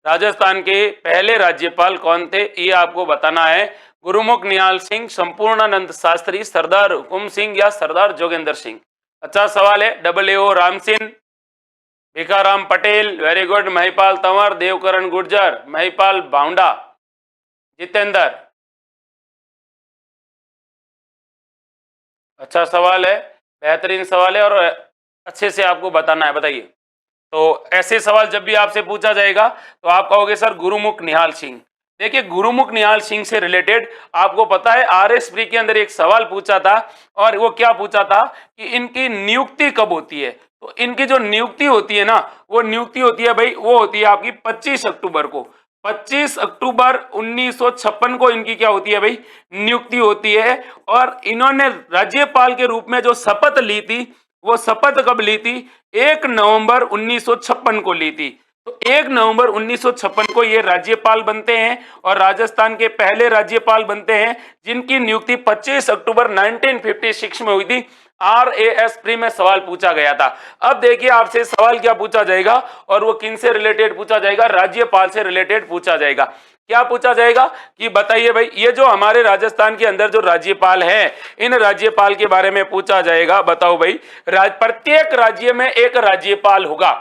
राजस्थान के पहले राज्यपाल कौन थे ये आपको बताना है। गुरुमुख निहाल सिंह, संपूर्णानंद शास्त्री, सरदार हुकुम सिंह या सरदार जोगेंद्र सिंह? अच्छा सवाल है। AO Ramsingh, Bhikharam Patel, very good, Mahipal Tanwar, Devkaran Gurjar, Mahipal Bhawanda, Jitendra? अच्छा सवाल है, बेहतरीन सवाल है और अच्छे से आपको बताना है। बताइए, तो ऐसे सवाल जब भी आपसे पूछा जाएगा तो आप कहोगे सर गुरुमुख निहाल सिंह। देखिए गुरुमुख निहाल सिंह से रिलेटेड आपको पता है RS प्री के अंदर एक सवाल पूछा था, और वो क्या पूछा था कि इनकी नियुक्ति कब होती है। तो इनकी जो नियुक्ति होती है ना, वो नियुक्ति होती है भाई, वो होती है आपकी 25 अक्टूबर को। 25 अक्टूबर 1956 को इनकी क्या होती है भाई? नियुक्ति होती है। और इन्होंने राज्यपाल के रूप में जो शपथ ली थी, वो शपथ कब ली थी? 1 नवंबर 1956 को ली थी। तो 1 नवंबर 1956 को ये राज्यपाल बनते हैं और राजस्थान के पहले राज्यपाल बनते हैं जिनकी नियुक्ति 25 अक्टूबर 1956 में हुई थी। RAS प्री में सवाल पूछा गया था। अब देखिए आपसे सवाल क्या पूछा जाएगा, और वो किन से रिलेटेड पूछा जाएगा? राज्यपाल से रिलेटेड पूछा जाएगा। क्या पूछा जाएगा कि बताइए भाई, ये जो हमारे राजस्थान के अंदर जो राज्यपाल है, इन राज्यपाल के बारे में पूछा जाएगा। बताओ भाई, प्रत्येक राज्य में एक राज्यपाल होगा,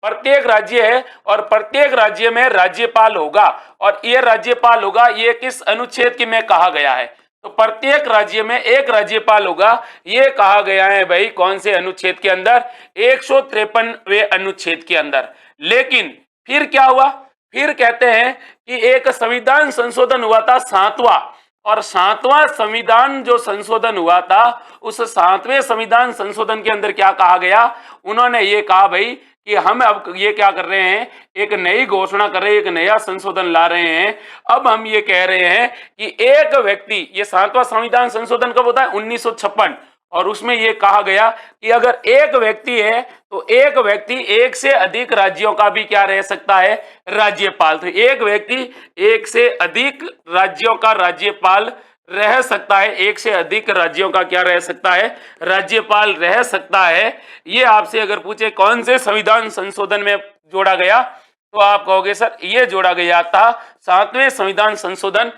प्रत्येक राज्य है और प्रत्येक राज्य में राज्यपाल होगा। और ये राज्यपाल होगा, ये किस अनुच्छेद की में कहा गया है? तो प्रत्येक राज्य में एक राज्यपाल होगा, ये कहा गया है भाई कौन से अनुच्छेद के अंदर? 153वें अनुच्छेद के अंदर। लेकिन फिर क्या हुआ? फिर कहते हैं कि एक संविधान संशोधन हुआ था 7वां, और 7वां संविधान जो संशोधन हुआ था, उस 7वें संविधान संशोधन के अंदर क्या कहा गया? उन्होंने ये कहा भाई कि हम अब ये क्या कर रहे हैं, एक नई घोषणा कर रहे हैं, एक नया संशोधन ला रहे हैं। अब हम ये कह रहे हैं कि एक व्यक्ति, ये 7वां संविधान संशोधन कब होता है? 1956। और उसमें ये कहा गया कि अगर एक व्यक्ति है तो एक व्यक्ति एक से अधिक राज्यों का भी क्या रह सकता है? राज्यपाल। तो एक व्यक्ति एक से अधिक राज्यों का राज्यपाल रह सकता है, एक से अधिक राज्यों का क्या रह सकता है? राज्यपाल रह सकता है। ये आपसे अगर पूछे कौन से संविधान संशोधन में जोड़ा गया, तो आप कहोगे सर ये जोड़ा गया था 7वें संविधान संशोधन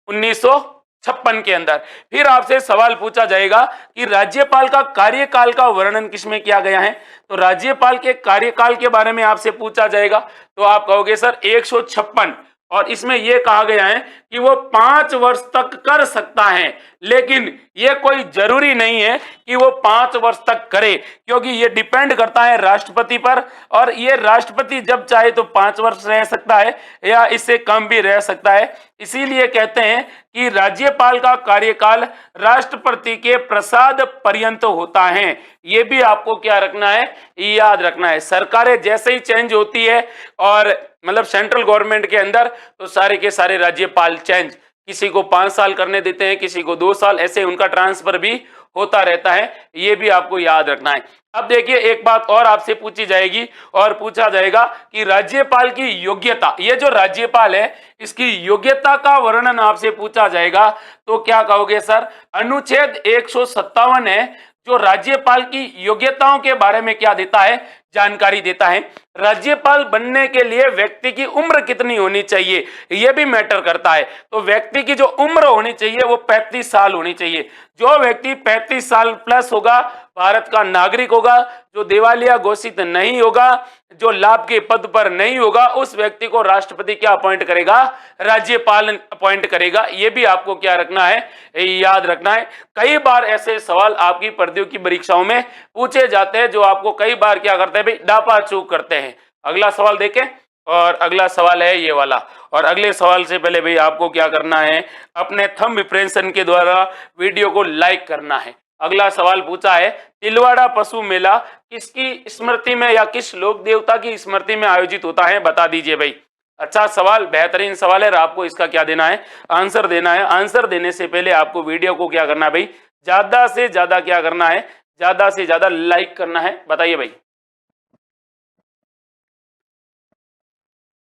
1956 के अंदर। फिर आपसे सवाल पूछा जाएगा कि राज्यपाल का कार्यकाल का वर्णन किसमें किया गया है? तो राज्यपाल के कार्यकाल के बारे में आपसे पूछा जाएगा, तो आप कहोगे सर 156। और इसमें यह कहा गया है कि वो 5 वर्ष तक कर सकता है, लेकिन ये कोई जरूरी नहीं है कि वो 5 वर्ष तक करे, क्योंकि ये डिपेंड करता है राष्ट्रपति पर। और ये राष्ट्रपति जब चाहे तो 5 वर्ष रह सकता है या इससे कम भी रह सकता है। इसीलिए कहते हैं कि राज्यपाल का कार्यकाल राष्ट्रपति के प्रसाद पर्यंत होता है। ये भी आपको क्या रखना है? याद रखना है। सरकारें जैसे ही चेंज होती है, और मतलब सेंट्रल गवर्नमेंट के अंदर, तो सारे के सारे राज्यपाल चेंज, किसी को 5 साल करने देते हैं, किसी को 2 साल, ऐसे उनका ट्रांसफर भी होता रहता है, ये भी आपको याद रखना है। अब देखिए एक बात और आपसे पूछी जाएगी और पूछा जाएगा कि राज्यपाल की योग्यता, ये जो राज्यपाल है इसकी योग्यता का वर्णन आपसे पूछा जाएगा तो क्या कहोगे सर? अनुच्छेद 157 है जो राज्यपाल की योग्यताओं के बारे में क्या देता है? जानकारी देता है। राज्यपाल बनने के लिए व्यक्ति की उम्र कितनी होनी चाहिए यह भी मैटर करता है। तो व्यक्ति की जो उम्र होनी चाहिए वो 35 साल होनी चाहिए। जो व्यक्ति 35 साल प्लस होगा भारत का नागरिक होगा, जो दिवालिया घोषित नहीं होगा, जो लाभ के पद पर नहीं होगा, उस व्यक्ति को राष्ट्रपति क्या अपॉइंट करेगा? राज्यपाल अपॉइंट करेगा। यह भी आपको क्या रखना है? याद रखना है। कई बार ऐसे सवाल आपकी प्रतियोगी परीक्षाओं में पूछे जाते हैं जो आपको कई बार क्या करते हैं भाई? डापा चूक करते हैं। अगला सवाल देखें और अगला सवाल है ये वाला। और अगले सवाल से पहले भाई आपको क्या करना है? अपने थंब इंप्रेशन के द्वारा वीडियो को लाइक करना है। अगला सवाल पूछा है तिलवाड़ा पशु मेला किसकी स्मृति में या किस लोक देवता की स्मृति में आयोजित होता है? बता दीजिए भाई। अच्छा सवाल, बेहतरीन सवाल है और आपको इसका क्या देना है? आंसर देना है। आंसर देने से पहले आपको वीडियो को क्या करना है भाई? ज्यादा से ज्यादा क्या करना है? ज्यादा से ज्यादा लाइक करना है। बताइए भाई।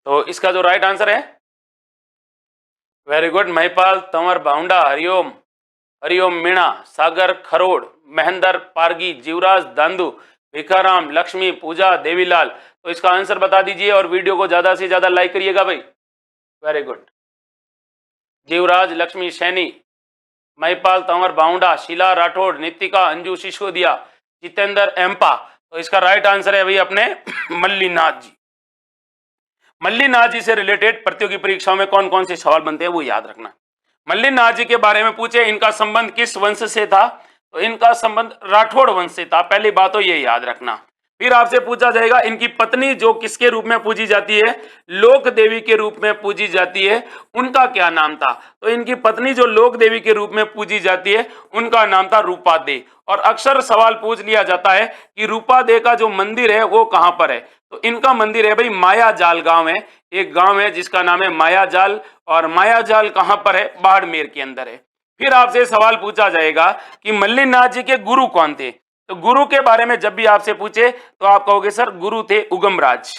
तो इसका जो राइट आंसर है, वेरी गुड, महिपाल तंवर भाउंडा, हरिओम, हरिओम मीणा, सागर खरोड़, महेंद्र पारगी, जीवराज दांदू, भिखाराम, लक्ष्मी, पूजा, देवीलाल। तो इसका आंसर बता दीजिए और वीडियो को ज्यादा से ज्यादा लाइक करिएगा भाई। वेरी गुड, जीवराज लक्ष्मी सैनी, महिपाल तंवर भाउंडा, शीला राठौड़, नितिका, अंजू सिसोदिया, जितेंद्र एम्पा। तो इसका राइट आंसर है भाई अपने मल्लीनाथ जी। मल्लीनाथ जी से रिलेटेड प्रतियोगी परीक्षाओं में कौन कौन से सवाल बनते हैं वो याद रखना। मल्लीनाथ जी के बारे में पूछे इनका संबंध किस वंश से था? तो इनका संबंध राठौड़ वंश से था। पहली बात तो ये याद रखना। फिर आपसे पूछा जाएगा इनकी पत्नी जो किसके रूप में पूजी जाती है? लोक देवी के रूप में पूजी जाती है, उनका क्या नाम था? तो इनकी पत्नी जो लोक देवी के रूप में पूजी जाती है उनका नाम था रूपा दे। और अक्सर सवाल पूछ लिया जाता है कि रूपा दे का जो मंदिर है वो कहां पर है? तो इनका मंदिर है भाई मायाजाल गांव है। एक गांव है जिसका नाम है मायाजाल, और मायाजाल कहां पर है? बाड़मेर के अंदर है। फिर आपसे सवाल पूछा जाएगा कि मल्लीनाथ जी के गुरु कौन थे? तो गुरु के बारे में जब भी आपसे पूछे तो आप कहोगे सर गुरु थे उगमराज।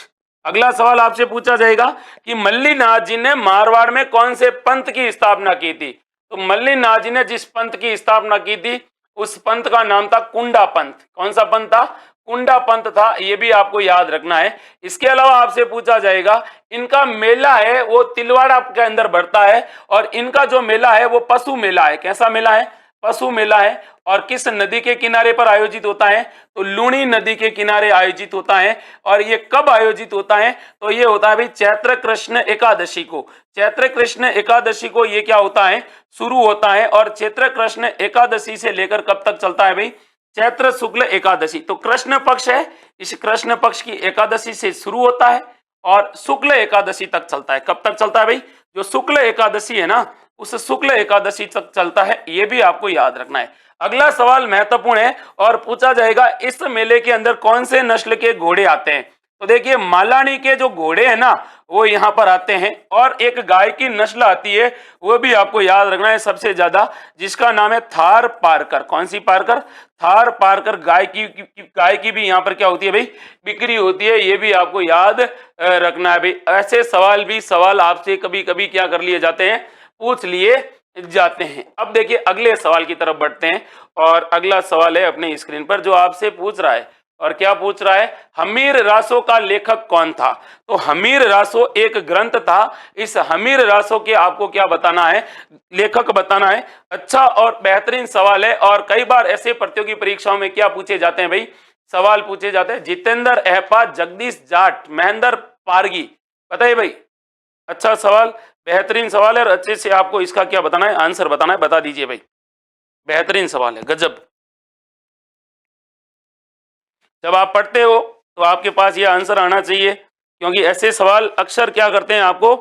अगला सवाल आपसे पूछा जाएगा कि मल्लीनाथ जी ने मारवाड़ में कौन से पंथ की स्थापना की थी? तो मल्लीनाथ जी ने जिस पंथ की स्थापना की थी उस पंथ का नाम था कुंडा पंथ। कौन सा पंथ था? कुंडा पंथ था। ये भी आपको याद रखना है। इसके अलावा आपसे पूछा जाएगा इनका मेला है वो तिलवाड़ा के अंदर बढ़ता है, और इनका जो मेला है वो पशु मेला है। कैसा मेला है? पशु मेला है। और किस नदी के किनारे पर आयोजित होता है? तो लूणी नदी के किनारे आयोजित होता है। और ये कब आयोजित होता है? तो ये होता है भाई चैत्र कृष्ण एकादशी को। चैत्र कृष्ण एकादशी को ये क्या होता है? शुरू होता है। और चैत्र कृष्ण एकादशी से लेकर कब तक चलता है भाई? चैत्र शुक्ल एकादशी। तो कृष्ण पक्ष है, इस कृष्ण पक्ष की एकादशी से शुरू होता है और शुक्ल एकादशी तक चलता है। कब तक चलता है भाई? जो शुक्ल एकादशी है ना उस शुक्ल एकादशी तक चलता है। ये भी आपको याद रखना है। अगला सवाल महत्वपूर्ण है और पूछा जाएगा इस मेले के अंदर कौन से नस्ल के घोड़े आते हैं? तो देखिए मालानी के जो घोड़े हैं ना वो यहाँ पर आते हैं, और एक गाय की नस्ल आती है वो भी आपको याद रखना है सबसे ज्यादा, जिसका नाम है थार पारकर। कौन सी पारकर? थार पारकर गाय की भी यहाँ पर क्या होती है भाई? बिक्री होती है। ये भी आपको याद रखना है भाई। ऐसे सवाल आपसे कभी कभी क्या कर लिए जाते हैं? पूछ लिए जाते हैं। अब देखिए अगले सवाल की तरफ बढ़ते हैं और अगला सवाल है अपने स्क्रीन पर जो आपसे पूछ रहा है। और क्या पूछ रहा है? हमीर रासो का लेखक कौन था? तो हमीर रासो एक ग्रंथ था। इस हमीर रासो के आपको क्या बताना है? लेखक बताना है। अच्छा और बेहतरीन सवाल है। और कई बार ऐसे प्रतियोगी परीक्षाओं में क्या पूछे जाते हैं भाई? सवाल पूछे जाते हैं जितेंद्र एहपा, जगदीश जाट, महेंद्र पारगी। बताइए भाई। अच्छा सवाल, बेहतरीन सवाल है और अच्छे से आपको इसका क्या बताना है? आंसर बताना है। बता दीजिए भाई। बेहतरीन सवाल है, गजब। जब आप पढ़ते हो तो आपके पास ये आंसर आना चाहिए, क्योंकि ऐसे सवाल अक्सर क्या करते हैं? आपको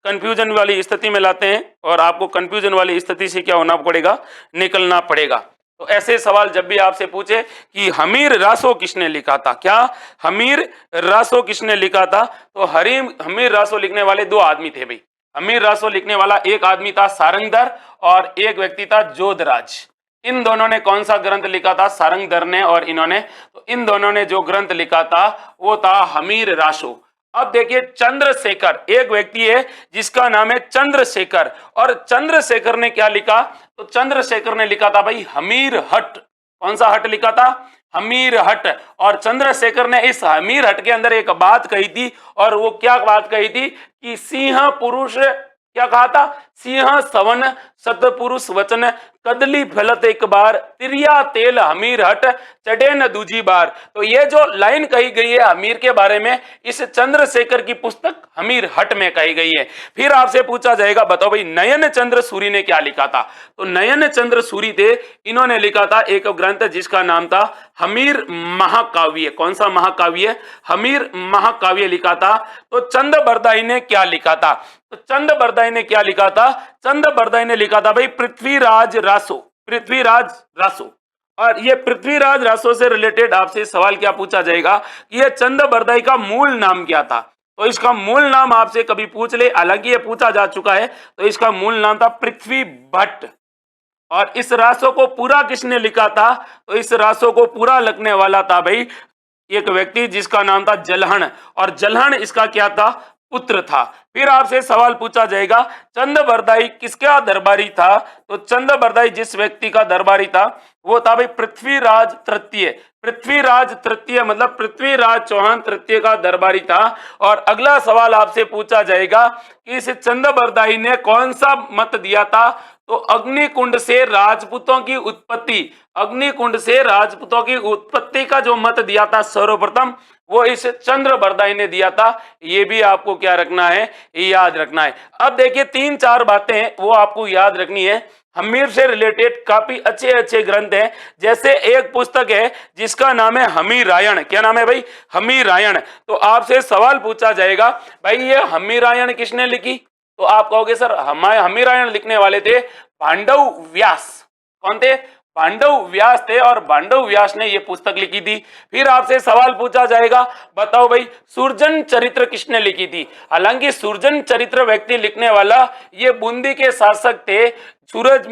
कंफ्यूजन वाली स्थिति में लाते हैं और आपको कंफ्यूजन वाली स्थिति से क्या होना पड़ेगा? निकलना पड़ेगा। तो ऐसे सवाल जब भी आपसे पूछे कि हमीर रासो किसने लिखा था, क्या हमीर रासो किसने लिखा था? तो हमीर रासो लिखने वाले दो आदमी थे भाई। हमीर रासो लिखने वाला एक आदमी था सारंगधर और एक व्यक्ति था जोधराज। इन दोनों ने कौन सा ग्रंथ लिखा था, सारंगधर ने और इन्होंने, तो इन दोनों ने जो ग्रंथ लिखा था वो था हमीर रासो। अब देखिए चंद्रशेखर, एक व्यक्ति है जिसका नाम है चंद्रशेखर, और चंद्रशेखर ने क्या लिखा, तो चंद्रशेखर ने लिखा था भाई हमीर हट। कौन सा हट लिखा था, हमीर हट। और चंद्रशेखर ने इस हमीर हट के अंदर एक बात कही थी, और वो क्या बात कही थी कि सिंह पुरुष, क्या कहा था, सिंह सवन सतपुरुष वचन कदली फलत एक बार तिरिया तेल हमीर हट चढ़े न दूजी बार। तो ये जो लाइन कही गई है हमीर के बारे में, इस चंद्रशेखर की पुस्तक हमीर हट में कही गई है। फिर आपसे पूछा जाएगा बताओ भाई नयन चंद्र सूरी ने क्या लिखा था, तो नयन चंद्र सूरी थे, इन्होंने लिखा था एक ग्रंथ जिसका नाम था हमीर महाकाव्य। कौन सा महाकाव्य, हमीर महाकाव्य लिखा था। तो चंद बरदाई ने क्या लिखा था, तो चंद बरदाई ने क्या लिखा था, चंद बरदाई ने लिखा था भाई पृथ्वीराज रासो, पृथ्वीराज रासो। और ये पृथ्वीराज रासो से रिलेटेड आपसे सवाल क्या पूछा जाएगा कि ये चंद बरदाई का मूल नाम क्या था, तो इसका मूल नाम आपसे कभी पूछ ले, हालांकि ये पूछा जा चुका है, तो इसका मूल नाम था पृथ्वी भट्ट। और इस रासो को पूरा किसने लिखा था, तो इस रासो को पूरा लिखने वाला था भाई एक व्यक्ति जिसका नाम था जलहन, और जलहन इसका क्या था, पुत्र था। फिर आपसे सवाल पूछा जाएगा चंद बरदाई किसका दरबारी था, तो चंद बरदाई जिस व्यक्ति का दरबारी था वो था भाई पृथ्वीराज तृतीय। पृथ्वीराज तृतीय मतलब पृथ्वीराज चौहान तृतीय का दरबारी था। और अगला सवाल आपसे पूछा जाएगा कि इस चंद बरदाई ने कौन सा मत दिया था, तो अग्निकुंड से राजपूतों की उत्पत्ति, अग्निकुंड से राजपूतों की उत्पत्ति का जो मत दिया था सर्वप्रथम, वो इस चंद्र बरदाई ने दिया था। ये भी आपको क्या रखना है, याद रखना है। अब देखिए 3-4 बातें वो आपको याद रखनी है। हमीर से रिलेटेड काफी अच्छे अच्छे ग्रंथ हैं, जैसे एक पुस्तक है जिसका नाम है हमीर रायण। क्या नाम है भाई, हमीर रायण। तो आपसे सवाल पूछा जाएगा भाई ये हमीर रायण किसने लिखी, तो आप कहोगे सर हमारे हमीर रायण लिखने वाले थे पांडव व्यास। कौन थे, पांडव व्यास थे, और पांडव व्यास ने ये पुस्तक लिखी थी। फिर आपसे सवाल पूछा जाएगा बताओ भाई सुरजन चरित्र किसने लिखी थी, हालांकि सुरजन चरित्र व्यक्ति लिखने वाला ये बूंदी के शासक थे सूरज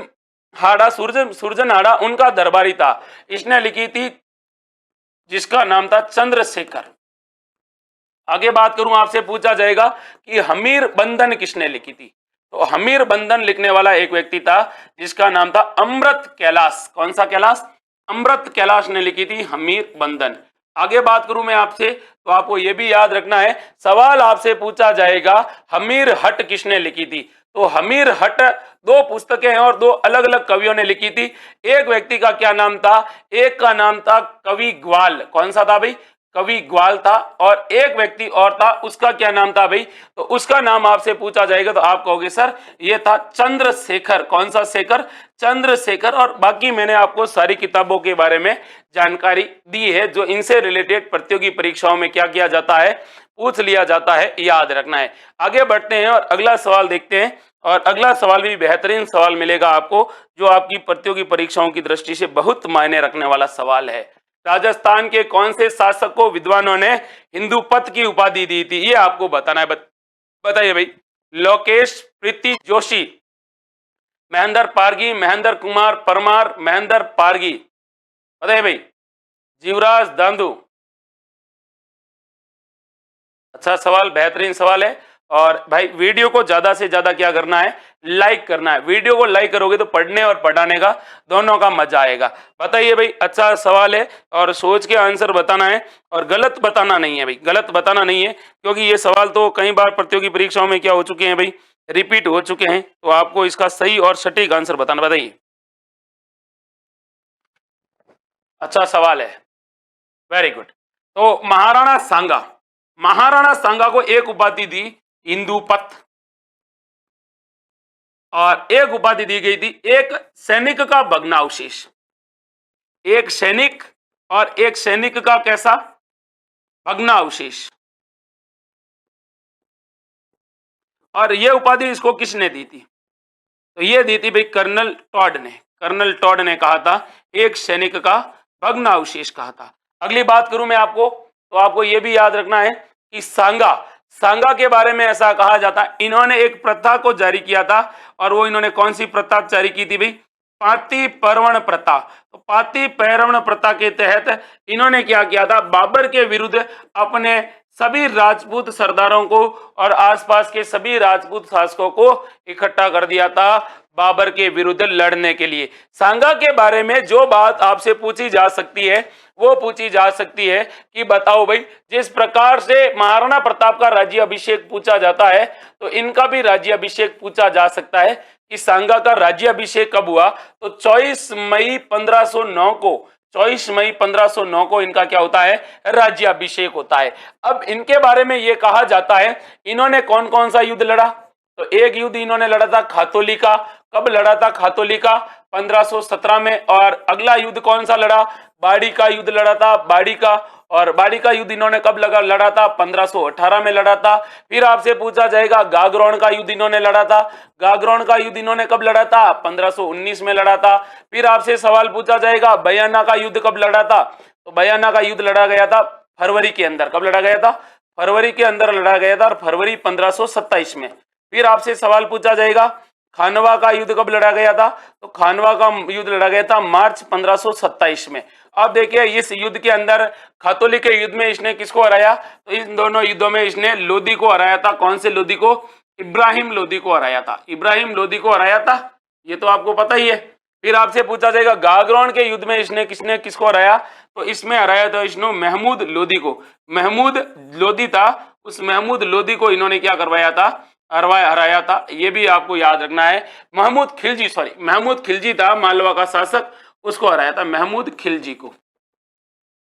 हाड़ा, सुरजन हाड़ा उनका दरबारी था, इसने लिखी थी जिसका नाम था चंद्रशेखर। आगे बात करूं आपसे पूछा जाएगा कि हमीर बंधन किसने लिखी थी, तो हमीर बंधन लिखने वाला एक व्यक्ति था जिसका नाम था अमृत कैलाश। कौन सा कैलाश, अमृत कैलाश ने लिखी थी हमीर बंधन। आगे बात करूं मैं आपसे, तो आपको यह भी याद रखना है, सवाल आपसे पूछा जाएगा हमीर हट किसने लिखी थी, तो हमीर हट 2 पुस्तकें हैं और 2 अलग अलग कवियों ने लिखी थी। एक व्यक्ति का क्या नाम था, एक का नाम था कवि ग्वाल। कौन सा था भाई, कवि ग्वाल था। और एक व्यक्ति और था, उसका क्या नाम था भाई, तो उसका नाम आपसे पूछा जाएगा तो आप कहोगे सर ये था चंद्रशेखर। कौन सा शेखर, चंद्रशेखर। और बाकी मैंने आपको सारी किताबों के बारे में जानकारी दी है जो इनसे रिलेटेड प्रतियोगी परीक्षाओं में क्या किया जाता है, पूछ लिया जाता है, याद रखना है। आगे बढ़ते हैं और अगला सवाल देखते हैं, और अगला सवाल भी बेहतरीन सवाल मिलेगा आपको जो आपकी प्रतियोगी परीक्षाओं की दृष्टि से बहुत मायने रखने वाला सवाल है। राजस्थान के कौन से शासक को विद्वानों ने हिंदू पथ की उपाधि दी थी, ये आपको बताना है। बताइए भाई, लोकेश प्रीति जोशी, महेंद्र पारगी, महेंद्र कुमार परमार, महेंद्र पारगी। बताइए भाई, जीवराज दांदू। अच्छा सवाल, बेहतरीन सवाल है। और भाई वीडियो को ज्यादा से ज्यादा क्या करना है, लाइक करना है। वीडियो को लाइक करोगे तो पढ़ने और पढ़ाने का दोनों का मजा आएगा। बताइए भाई, अच्छा सवाल है और सोच के आंसर बताना है, और गलत बताना नहीं है भाई, गलत बताना नहीं है, क्योंकि ये सवाल तो कई बार प्रतियोगी परीक्षाओं में क्या हो चुके हैं भाई, रिपीट हो चुके हैं। तो आपको इसका सही और सटीक आंसर बताना। बताइए, अच्छा सवाल है, वेरी गुड। तो महाराणा सांगा, महाराणा सांगा को एक उपाधि दी हिंदू पथ, और एक उपाधि दी गई थी एक सैनिक का भग्नावशेष। एक सैनिक और एक सैनिक का कैसा, भग्नावशेष। और यह उपाधि इसको किसने दी थी, तो यह दी थी भाई कर्नल टॉड ने। कर्नल टॉड ने कहा था एक सैनिक का भग्नावशेष कहा था। अगली बात करूं मैं आपको, तो आपको यह भी याद रखना है कि सांगा, सांगा के बारे में ऐसा कहा जाता है इन्होंने एक प्रथा को जारी किया था, और वो इन्होंने कौन सी प्रथा जारी की थी भाई, पाती परवण प्रथा। तो पाती परवण प्रथा के तहत इन्होंने क्या किया था, बाबर के विरुद्ध अपने सभी राजपूत सरदारों को और आसपास के सभी राजपूत शासकों को इकट्ठा कर दिया था बाबर के विरुद्ध लड़ने के लिए। सांगा के बारे में जो बात आपसे पूछी जा सकती है वो पूछी जा सकती है कि बताओ भाई, जिस प्रकार से महाराणा प्रताप का राज्य अभिषेक पूछा जाता है तो इनका भी राज्य अभिषेक पूछा जा सकता है कि सांगा का राज्य अभिषेक कब हुआ। तो 24 मई 1509 को 24 मई 1509 को इनका क्या होता है, राज्याभिषेक होता है। अब इनके बारे में यह कहा जाता है इन्होंने कौन कौन सा युद्ध लड़ा। तो एक युद्ध इन्होंने लड़ा था खातोली का। कब लड़ा था खातोली का, 1517 में। और अगला युद्ध कौन सा लड़ा, बाड़ी का युद्ध लड़ा था, बाड़ी का। और बाड़ी का युद्ध इन्होंने कब लड़ा था, 1518 में लड़ा था। फिर आपसे पूछा जाएगा गागरोन का युद्ध इन्होंने लड़ा था। गागरोन का युद्ध इन्होंने कब लड़ा था, 1519 में लड़ा था। फिर आपसे सवाल पूछा जाएगा बयाना का युद्ध कब लड़ा था। तो बयाना का युद्ध लड़ा गया था फरवरी के अंदर। कब लड़ा गया था, फरवरी के अंदर लड़ा गया था, और फरवरी 1527 में। फिर आपसे सवाल पूछा जाएगा खानवा का युद्ध कब लड़ा गया था। तो खानवा का युद्ध लड़ा गया था मार्च 1527 में। अब देखिए इस युद्ध के अंदर खातोली के युद्ध में इसने किसको हराया, तो इन दोनों युद्धों में इसने लोदी को हराया था। कौन से लोदी को, इब्राहिम लोदी को हराया था। इब्राहिम लोदी को हराया था, ये तो आपको पता ही है। फिर आपसे पूछा जाएगा गागरोन के युद्ध में इसने किसको हराया। तो इसमें हराया था इसने महमूद लोदी को। महमूद लोदी था, उस महमूद लोदी को इन्होंने क्या करवाया था, हराया था। ये भी आपको याद रखना है। महमूद खिलजी था मालवा का शासक, उसको हराया था महमूद खिलजी को।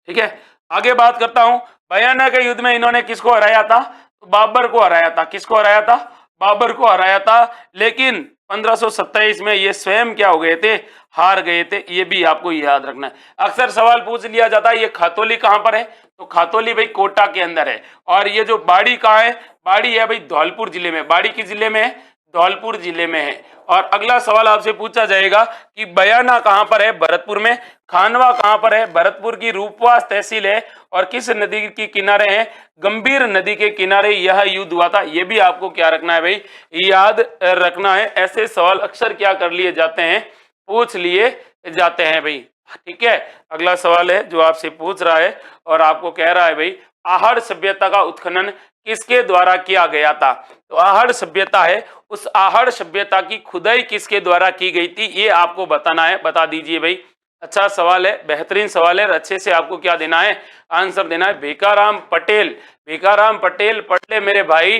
ठीक है, आगे बात करता हूं। बयाना के युद्ध में इन्होंने किसको हराया था, तो बाबर को हराया था। किसको हराया था, बाबर को हराया था। लेकिन 1527 में ये स्वयं क्या हो गए थे, हार गए थे। ये भी आपको याद रखना है। अक्सर सवाल पूछ लिया जाता है ये खातोली कहां पर है। तो खातोली भाई कोटा के अंदर है। और ये जो बाड़ी कहाँ है, बाड़ी है भाई धौलपुर जिले में। बाड़ी किस जिले में है, धौलपुर जिले में है। और अगला सवाल आपसे पूछा जाएगा कि बयाना कहां पर है, भरतपुर में। खानवा कहां पर है, भरतपुर की रूपवास तहसील है। और किस नदी के किनारे है, गंभीर नदी के किनारे यह युद्ध हुआ था। यह भी आपको क्या रखना है भाई, याद रखना है। ऐसे सवाल अक्सर क्या कर लिए जाते हैं, पूछ लिए जाते हैं भाई। ठीक है, अगला सवाल है जो आपसे पूछ रहा है और आपको कह रहा है भाई आहड़ सभ्यता का उत्खनन किसके द्वारा किया गया था। तो आहड़ सभ्यता है, उस आहड़ सभ्यता की खुदाई किसके द्वारा की गई थी, ये आपको बताना है। बता दीजिए भाई। अच्छा सवाल है, बेहतरीन सवाल है। अच्छे से आपको क्या देना है, आंसर देना है। भिकाराम पटेल, भिकाराम पटेल पढ़ ले मेरे भाई।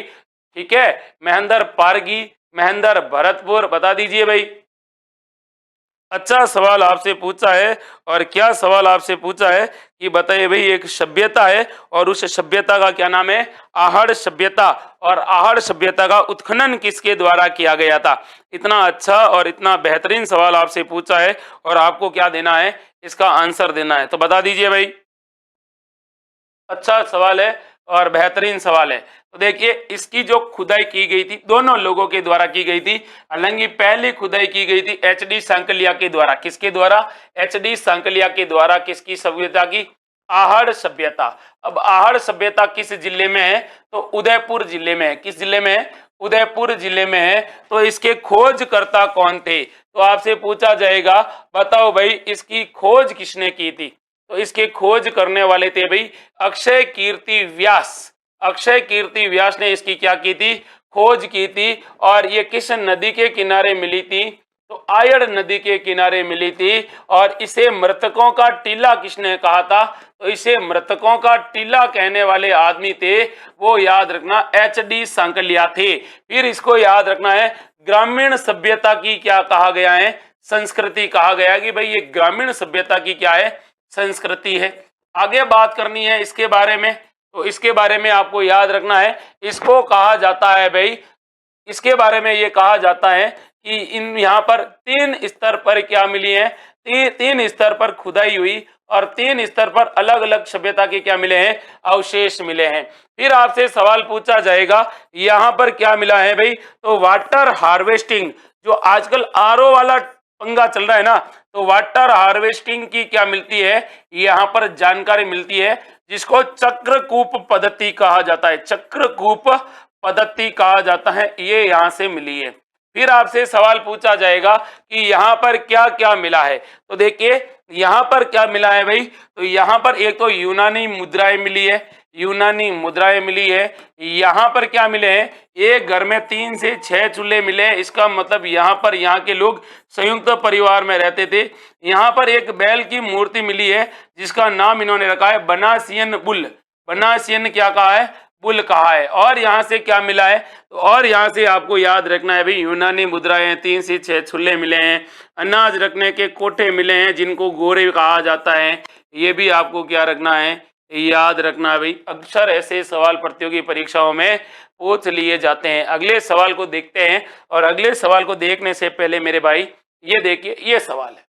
ठीक है, महेंद्र पारगी, महेंद्र भरतपुर। बता दीजिए भाई। अच्छा सवाल आपसे पूछा है। और क्या सवाल आपसे पूछा है कि बताइए भाई, एक सभ्यता है और उस सभ्यता का क्या नाम है, आहड़ सभ्यता। और आहड़ सभ्यता का उत्खनन किसके द्वारा किया गया था। इतना अच्छा और इतना बेहतरीन सवाल आपसे पूछा है और आपको क्या देना है, इसका आंसर देना है। तो बता दीजिए भाई। अच्छा सवाल है और बेहतरीन सवाल है। तो देखिए इसकी जो खुदाई की गई थी दोनों लोगों के द्वारा की गई थी। हालांकि पहली खुदाई की गई थी एच.डी. सांकलिया के द्वारा। किसके द्वारा, एच.डी. सांकलिया के द्वारा। किसकी सभ्यता की, आहड़ सभ्यता। अब आहड़ सभ्यता किस जिले में है, तो उदयपुर जिले में है। किस जिले में है, उदयपुर जिले में है। तो इसके खोजकर्ता कौन थे, तो आपसे पूछा जाएगा बताओ भाई इसकी खोज किसने की थी। तो इसके खोज करने वाले थे भाई अक्षय कीर्ति व्यास। अक्षय कीर्ति व्यास ने इसकी क्या की थी, खोज की थी। और ये किस नदी के किनारे मिली थी, तो आयड़ नदी के किनारे मिली थी। और इसे मृतकों का टीला किसने कहा था, तो इसे मृतकों का टीला कहने वाले आदमी थे, वो याद रखना एच.डी. सांकलिया थे। फिर इसको याद रखना है ग्रामीण सभ्यता की क्या कहा गया है, संस्कृति कहा गया कि भाई ये ग्रामीण सभ्यता की क्या है, संस्कृति है। आगे बात करनी है इसके बारे में। तो इसके बारे में आपको याद रखना है, इसको कहा जाता है भाई, इसके बारे में ये कहा जाता है कि इन यहाँ पर 3 स्तर पर क्या मिली है, 3 स्तर पर खुदाई हुई और 3 स्तर पर अलग अलग सभ्यता के क्या मिले हैं, अवशेष मिले हैं। फिर आपसे सवाल पूछा जाएगा यहाँ पर क्या मिला है भाई, तो वाटर हार्वेस्टिंग। जो आजकल आरओ वाला पंगा चल रहा है ना, तो वाटर हार्वेस्टिंग की क्या मिलती है, यहाँ पर जानकारी मिलती है, जिसको चक्रकूप पद्धति कहा जाता है। चक्रकूप पद्धति कहा जाता है, ये यहाँ से मिली है। फिर आपसे सवाल पूछा जाएगा कि यहाँ पर क्या क्या मिला है। तो देखिए यहाँ पर क्या मिला है भाई, तो यहाँ पर एक तो यूनानी मुद्राएं मिली है, यूनानी मुद्राएं मिली है। यहाँ पर क्या मिले हैं, एक घर में 3 से 6 चूल्हे मिले हैं। इसका मतलब यहाँ पर यहाँ के लोग संयुक्त परिवार में रहते थे। यहाँ पर एक बैल की मूर्ति मिली है जिसका नाम इन्होंने रखा है बनासियन बुल। बनासियन क्या कहा है, बुल कहा है। और यहाँ से क्या मिला है, तो और यहाँ से आपको याद रखना है भाई, यूनानी मुद्राएं 3 से 6 चूल्हे मिले हैं, अनाज रखने के कोठे मिले हैं जिनको गोरे कहा जाता है। ये भी आपको क्या रखना है, याद रखना है भाई। अक्सर ऐसे सवाल प्रतियोगी परीक्षाओं में पूछ लिए जाते हैं। अगले सवाल को देखते हैं, और अगले सवाल को देखने से पहले मेरे भाई ये देखिए, ये सवाल है,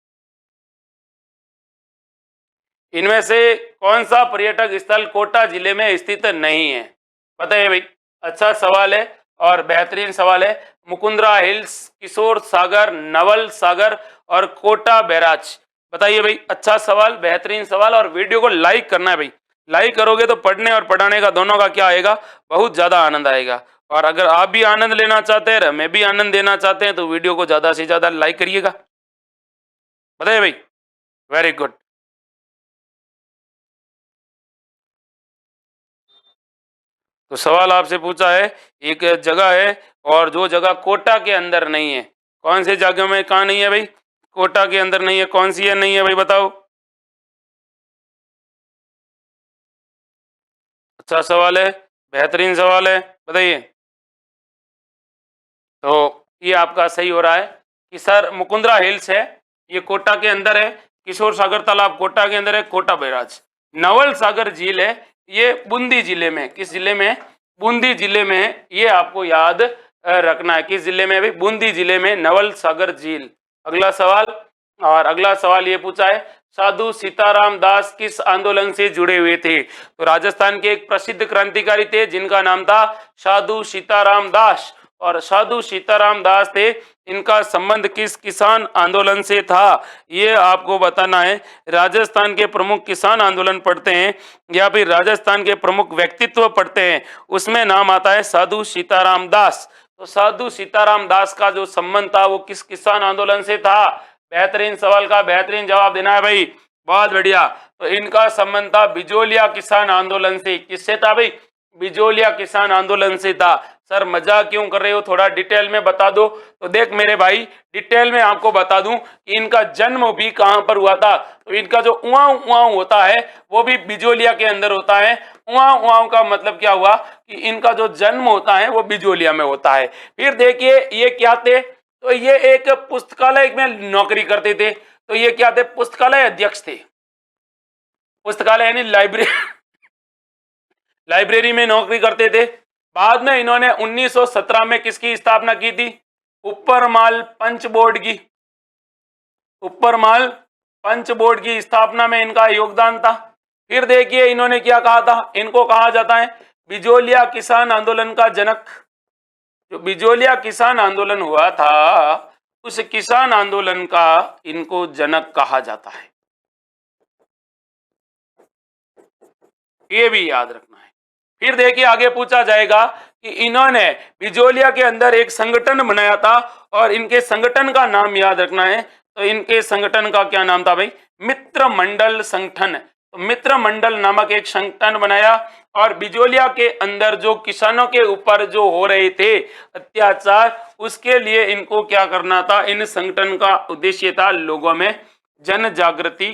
इनमें से कौन सा पर्यटक स्थल कोटा जिले में स्थित नहीं है, बताइए भाई। अच्छा सवाल है और बेहतरीन सवाल है। मुकुंदरा हिल्स, किशोर सागर, नवल सागर और कोटा बैराज, बताइए भाई। अच्छा सवाल, बेहतरीन सवाल, और वीडियो को लाइक करना है भाई। लाइक करोगे तो पढ़ने और पढ़ाने का दोनों का क्या आएगा, बहुत ज्यादा आनंद आएगा। और अगर आप भी आनंद लेना चाहते हैं, मैं भी आनंद देना चाहते हैं, तो वीडियो को ज्यादा से ज्यादा लाइक करिएगा, बताइए भाई। Very good. तो सवाल आपसे पूछा है, एक जगह है और जो जगह कोटा के अंदर नहीं है, कौन सी जगह में कहाँ नहीं है भाई, कोटा के अंदर नहीं है, कौन सी है नहीं है भाई, बताओ। अच्छा सवाल है, बेहतरीन सवाल है, बताइए। तो ये आपका सही हो रहा है कि सर मुकुंदरा हिल्स है, ये कोटा के अंदर है। किशोर सागर तालाब कोटा के अंदर है, कोटा बैराज। नवल सागर झील है, ये बूंदी जिले में, किस जिले में है, बूंदी जिले में है। ये आपको याद रखना है, किस जिले में है भाई, बूंदी जिले में नवल सागर झील। अगला सवाल, और अगला सवाल ये पूछा है, साधु सीताराम दास किस आंदोलन से जुड़े हुए थे। तो राजस्थान के एक प्रसिद्ध क्रांतिकारी थे जिनका नाम था साधु सीताराम दास, और साधु सीताराम दास थे, इनका संबंध किस किसान आंदोलन से था, ये आपको बताना है। राजस्थान के प्रमुख किसान आंदोलन पढ़ते हैं या फिर राजस्थान के प्रमुख व्यक्तित्व पढ़ते हैं, उसमें नाम आता है साधु सीताराम दास। तो साधु सीताराम दास का जो संबंध था वो किस किसान आंदोलन से था, बेहतरीन सवाल का बेहतरीन जवाब देना है भाई, बहुत बढ़िया। तो इनका संबंध था बिजोलिया किसान आंदोलन से, किससे था भाई, बिजोलिया किसान आंदोलन से था। सर मजाक क्यों कर रहे हो, थोड़ा डिटेल में बता दो। तो देख मेरे भाई, डिटेल में आपको बता दूं कि इनका जन्म भी कहां पर हुआ था। तो इनका जो उआऊ उआऊ होता है वो भी बिजोलिया के अंदर होता है। उआऊ उआऊ का मतलब क्या हुआ कि इनका जो जन्म होता है वो बिजोलिया में होता है। फिर देखिए ये क्या थे, तो ये एक पुस्तकालय में नौकरी करते थे। तो ये क्या थे, पुस्तकालय अध्यक्ष थे। पुस्तकालय यानी लाइब्रेरी, लाइब्रेरी में नौकरी करते थे। बाद में इन्होंने 1917 में किसकी स्थापना की थी, ऊपरमाल पंच बोर्ड की, ऊपरमाल पंच बोर्ड की स्थापना में इनका योगदान था। फिर देखिए इन्होंने क्या कहा था, इनको कहा जाता है बिजोलिया किसान आंदोलन का जनक। जो बिजोलिया किसान आंदोलन हुआ था उस किसान आंदोलन का इनको जनक कहा जाता है, ये भी याद रखना है। फिर देखिए आगे पूछा जाएगा कि इन्होंने बिजोलिया के अंदर एक संगठन बनाया था और इनके संगठन का नाम याद रखना है। तो इनके संगठन का क्या नाम था भाई, मित्र मंडल संगठन। तो मित्र मंडल नामक एक संगठन बनाया और बिजोलिया के अंदर जो किसानों के ऊपर जो हो रहे थे अत्याचार, उसके लिए इनको क्या करना था, इन संगठन का उद्देश्य था लोगों में जन जागृति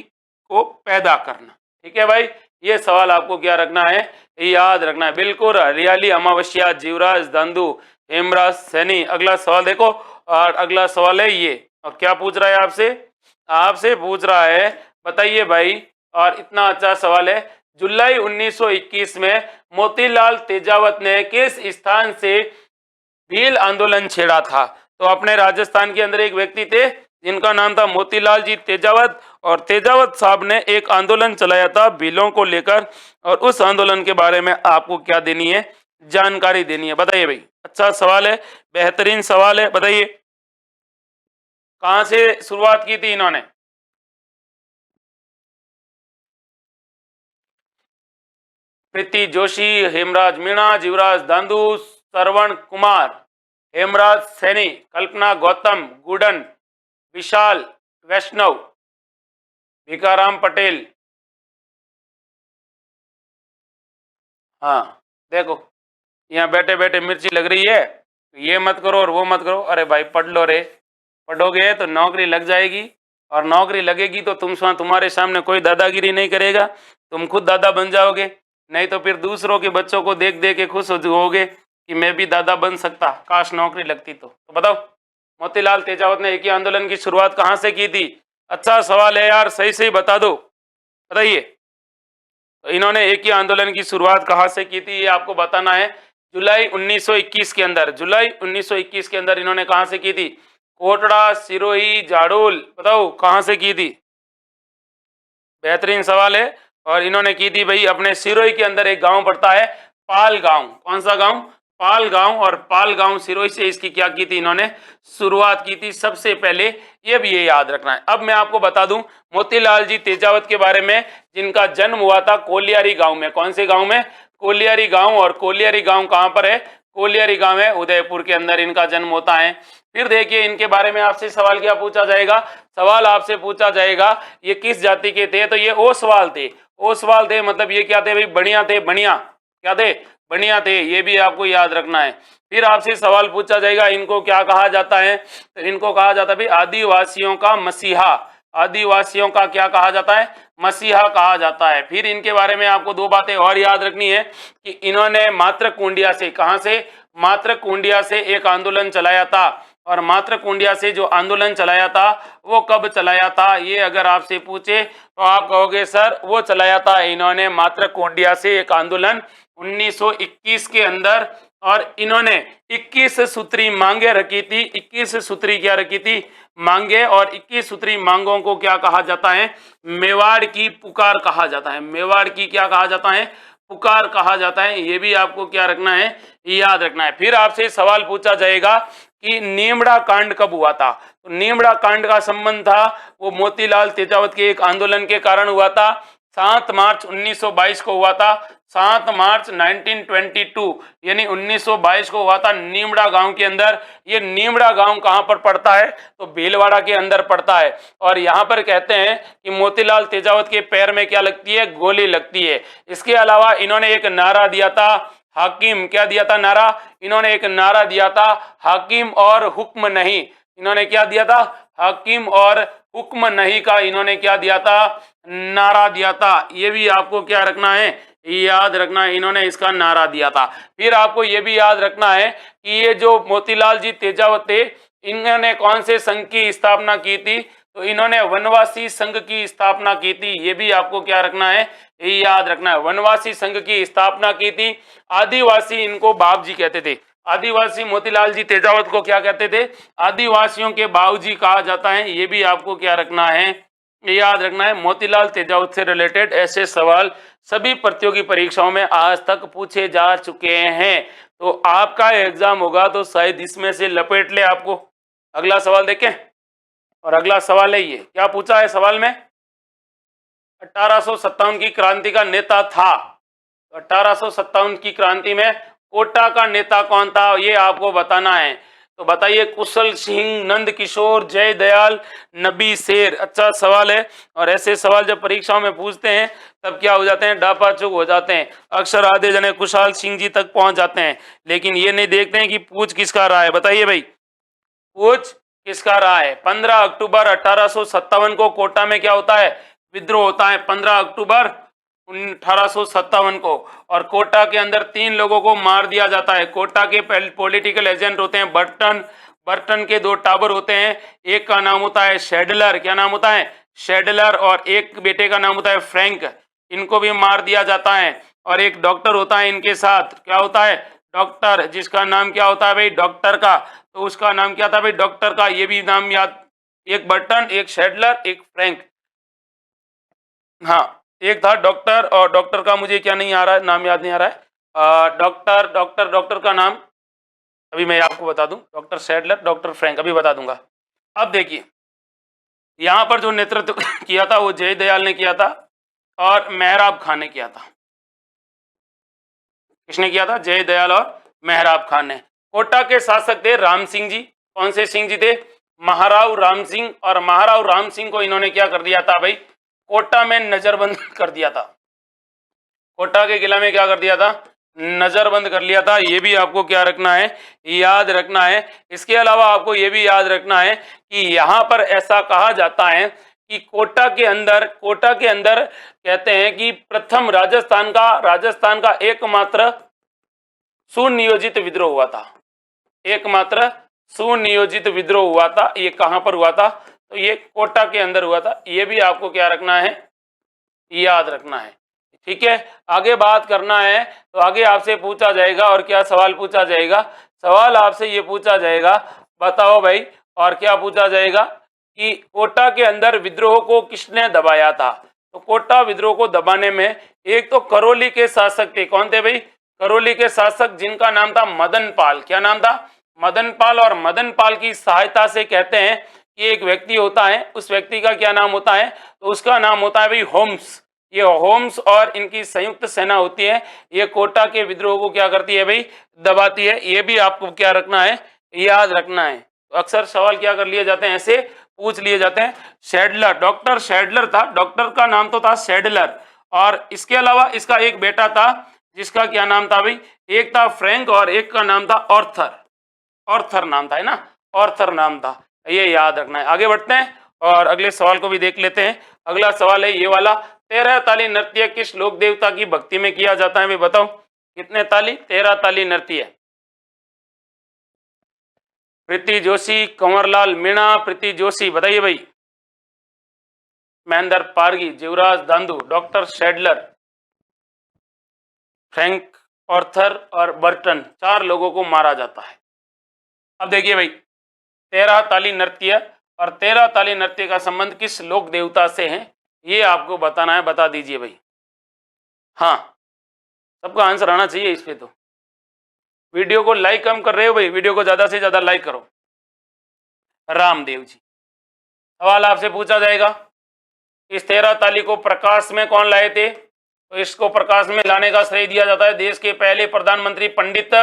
को पैदा करना। ठीक है भाई, ये सवाल आपको क्या रखना है, याद रखना है बिल्कुल। हरियाली अमावस्या, जीवराज दांदू, हेमराज सैनी। अगला सवाल देखो, और अगला सवाल है ये, और क्या पूछ रहा है आपसे, आपसे पूछ रहा है, बताइए भाई। और इतना अच्छा सवाल है, जुलाई 1921 में मोतीलाल तेजावत ने किस स्थान से भील आंदोलन छेड़ा था। तो अपने राजस्थान के अंदर एक व्यक्ति थे जिनका नाम था मोतीलाल जी तेजावत, और तेजावत साहब ने एक आंदोलन चलाया था भीलों को लेकर, और उस आंदोलन के बारे में आपको क्या देनी है, जानकारी देनी है, बताइए भाई। अच्छा सवाल है, बेहतरीन सवाल है, बताइए। कहां से शुरुआत की थी इन्होंने, प्रीति जोशी, हेमराज मीणा, जीवराज दांदू, श्रवण कुमार, हेमराज सैनी, कल्पना गौतम, गुडन, विशाल वैष्णव, भिकाराम पटेल। हाँ देखो, यहाँ बैठे बैठे मिर्ची लग रही है, ये मत करो और वो मत करो। अरे भाई पढ़ लो रे, पढ़ोगे तो नौकरी लग जाएगी, और नौकरी लगेगी तो तुम्हारे सामने कोई दादागिरी नहीं करेगा, तुम खुद दादा बन जाओगे। नहीं तो फिर दूसरों के बच्चों को देख देख के खुश होगे कि मैं भी दादा बन सकता, काश नौकरी लगती तो बताओ, मोतीलाल तेजावत ने एक ही आंदोलन की शुरुआत कहाँ से की थी? अच्छा सवाल है यार, सही सही बता दो, बताइए। तो इन्होंने एक ही आंदोलन की शुरुआत कहाँ से की थी, ये आपको बताना है। जुलाई 1921 के अंदर, जुलाई 1921 के अंदर इन्होंने कहाँ से की थी? कोटड़ा, सिरोही, जाडोल, बताओ कहाँ से की थी? बेहतरीन सवाल है। और इन्होंने की थी भाई अपने सिरोही के अंदर, एक गांव पड़ता है पाल गांव। कौन सा गांव? पाल गांव। और पाल गांव सिरोही से इसकी क्या की थी इन्होंने? शुरुआत की थी सबसे पहले, ये भी ये याद रखना है। अब मैं आपको बता दूं मोतीलाल जी तेजावत के बारे में, जिनका जन्म हुआ था कोलियारी गांव में। कौन से गांव में? कोलियारी गांव। और कोलियारी गांव कहां पर है? कोलियारी गांव है उदयपुर के अंदर इनका जन्म होता है। फिर देखिए इनके बारे में आपसे सवाल क्या पूछा जाएगा? सवाल आपसे पूछा जाएगा ये किस जाति के थे, तो ये ओसवाल थे। ओसवाल थे मतलब ये क्या थे भाई? बढ़िया थे, बढ़िया। क्या थे? बढ़िया थे, ये भी आपको याद रखना है। फिर आपसे सवाल पूछा जाएगा इनको क्या कहा जाता है, तो इनको कहा जाता है भाई आदिवासियों का मसीहा। आदिवासियों का क्या कहा जाता है? मसीहा कहा जाता है। फिर इनके बारे में आपको दो बातें और याद रखनी है कि इन्होंने मात्र कुंडिया से, कहां से? मात्र कुंडिया से एक आंदोलन चलाया था। और मात्र कुंडिया से जो आंदोलन चलाया था वो कब चलाया था, ये अगर आपसे पूछे तो आप कहोगे सर वो चलाया था इन्होंने मात्र कुंडिया से एक आंदोलन 1921 के अंदर। और इन्होंने 21 सूत्री मांगे रखी थी। 21 सूत्री क्या रखी थी? मांगे। और 21 सूत्री मांगों को क्या कहा जाता है? मेवाड़ की पुकार कहा जाता है। मेवाड़ की क्या कहा जाता है? पुकार कहा जाता है। ये भी आपको क्या रखना है? याद रखना है। फिर आपसे सवाल पूछा जाएगा कि नीमड़ा कांड कब हुआ था, तो नीमड़ा कांड का संबंध था वो मोतीलाल तेजावत के एक आंदोलन के कारण हुआ था। 7 मार्च 1922 को हुआ था। 7 मार्च 1922 यानी 1922 को हुआ था नीमड़ा गांव के अंदर। ये नीमड़ा गांव कहां पर पड़ता है? तो भीलवाड़ा के अंदर पड़ता है। और यहां पर कहते हैं कि मोतीलाल तेजावत के पैर में क्या लगती है? गोली लगती है। इसके अलावा इन्होंने एक नारा दिया था हाकिम। क्या दिया था नारा? इन्होंने एक नारा दिया था हाकिम और हुक्म नहीं। इन्होंने क्या दिया था? हाकिम और हुक्म नहीं का इन्होंने क्या दिया था? नारा दिया था। ये भी आपको क्या रखना है? याद रखना है, इन्होंने इसका नारा दिया था। फिर आपको ये भी याद रखना है कि ये जो मोतीलाल जी तेजावत थे इन्होंने कौन से संघ की स्थापना की थी? तो इन्होंने वनवासी संघ की स्थापना की थी। ये भी आपको क्या रखना है? याद रखना है, वनवासी संघ की स्थापना की थी। आदिवासी इनको बाप जी कहते थे। आदिवासी मोतीलाल जी तेजावत को क्या कहते थे? आदिवासियों के बाबूजी कहा जाता है। ये भी आपको क्या रखना है? याद रखना है। मोतीलाल तेजावत से रिलेटेड ऐसे सवाल सभी प्रतियोगी परीक्षाओं में आज तक पूछे जा चुके हैं। तो आपका एग्जाम होगा तो शायद इसमें से लपेट ले आपको। अगला सवाल देखें। और अगला सवाल है ये, क्या पूछा है सवाल में? 1857 की क्रांति का नेता था। 1857 की क्रांति में कोटा का नेता कौन था, ये आपको बताना है। तो बताइए, कुशल सिंह, नंद किशोर, जय दयाल, नबी शेर। अच्छा सवाल है। और ऐसे सवाल जब परीक्षाओं में पूछते हैं तब क्या हो जाते हैं? डापाचूक हो जाते हैं। अक्सर आधे जने कुशल सिंह जी तक पहुंच जाते हैं, लेकिन ये नहीं देखते हैं कि पूछ किसका रहा है। बताइए भाई, पूछ किसका रहा है? 15 अक्टूबर 1857 को कोटा में क्या होता है? विद्रोह होता है 15 अक्टूबर 1857 को। और कोटा के अंदर 3 लोगों को मार दिया जाता है। कोटा के पॉलिटिकल एजेंट होते हैं बर्टन। बर्टन के 2 टावर होते हैं, एक का नाम होता है शेडलर। क्या नाम होता है? शेडलर। और एक बेटे का नाम होता है फ्रैंक। इनको भी मार दिया जाता है। और एक डॉक्टर होता है इनके साथ। क्या होता है? डॉक्टर, जिसका नाम क्या होता है भाई? डॉक्टर का। तो उसका नाम क्या था भाई? डॉक्टर का। ये भी नाम याद, एक बर्टन, एक शेडलर, एक फ्रैंक। हाँ, एक था डॉक्टर, और डॉक्टर का मुझे क्या नहीं आ रहा है, नाम याद नहीं आ रहा है। डॉक्टर का नाम अभी मैं आपको बता दूं। डॉक्टर शेडलर, डॉक्टर फ्रैंक अभी बता दूंगा। अब देखिए, यहाँ पर जो नेतृत्व किया था वो जय दयाल ने किया था और मेहराब खान ने किया था। किसने किया था? जय दयाल और मेहराब खान ने। कोटा के शासक थे राम सिंह जी। कौन से सिंह जी थे? महाराव राम सिंह। और महाराव राम सिंह को इन्होंने क्या कर दिया था भाई? कोटा में नजरबंद कर दिया था। कोटा के किला में क्या कर दिया था? नजरबंद कर लिया था। ये भी आपको क्या रखना है? याद रखना है। इसके अलावा आपको ये भी याद रखना है कि यहाँ पर ऐसा कहा जाता है कि कोटा के अंदर कहते हैं कि प्रथम राजस्थान का एकमात्र सुनियोजित विद्रोह हुआ था। एकमात्र सुनियोजित विद्रोह हुआ था। ये कहां पर हुआ था? तो ये कोटा के अंदर हुआ था। ये भी आपको क्या रखना है? याद रखना है। ठीक है, आगे बात करना है तो आगे आपसे पूछा जाएगा। और क्या सवाल पूछा जाएगा? सवाल आपसे ये पूछा जाएगा, बताओ भाई, और क्या पूछा जाएगा कि कोटा के अंदर विद्रोह को किसने दबाया था? तो कोटा विद्रोह को दबाने में एक तो करौली के शासक थे। कौन थे भाई? करौली के शासक, जिनका नाम था मदन पाल। क्या नाम था? मदन पाल। और मदन पाल की सहायता से कहते हैं कि एक व्यक्ति होता है, उस व्यक्ति का क्या नाम होता है? तो उसका नाम होता है भाई होम्स। ये होम्स और इनकी संयुक्त सेना होती है, ये कोटा के विद्रोह को क्या करती है भाई? दबाती है। ये भी आपको क्या रखना है? याद रखना है। तो अक्सर सवाल क्या कर लिए जाते हैं? ऐसे पूछ लिए जाते हैं। शेडलर, डॉक्टर शेडलर था। डॉक्टर का नाम तो था शेडलर। और इसके अलावा इसका एक बेटा था, जिसका क्या नाम था भाई? एक था फ्रैंक और एक का नाम था ऑर्थर। ऑर्थर नाम था, है ना? ऑर्थर नाम था। ये याद रखना है। आगे बढ़ते हैं और अगले सवाल को भी देख लेते हैं। अगला सवाल है ये वाला, 13 ताली नृत्य किस लोक देवता की भक्ति में किया जाता है? भाई बताओ, कितने ताली? 13 ताली नृत्य। प्रीति जोशी, कंवरलाल मीणा, प्रीति जोशी, बताइए भाई। Mahendra Pargi, Jeevraj Dandu, doctor Shedler, Frank Arthur और बर्टन, 4 लोगों को मारा जाता है। अब देखिए भाई, 13 ताली नृत्य और 13 ताली नृत्य का संबंध किस लोक देवता से है, ये आपको बताना है। बता दीजिए भाई। हाँ, सबका आंसर आना चाहिए इस पे। तो वीडियो को लाइक कम कर रहे हो भाई, वीडियो को ज्यादा से ज्यादा लाइक करो। रामदेव जी। सवाल आपसे पूछा जाएगा, इस 13 ताली को प्रकाश में कौन लाए थे? तो इसको प्रकाश में लाने का श्रेय दिया जाता है देश के पहले प्रधानमंत्री पंडित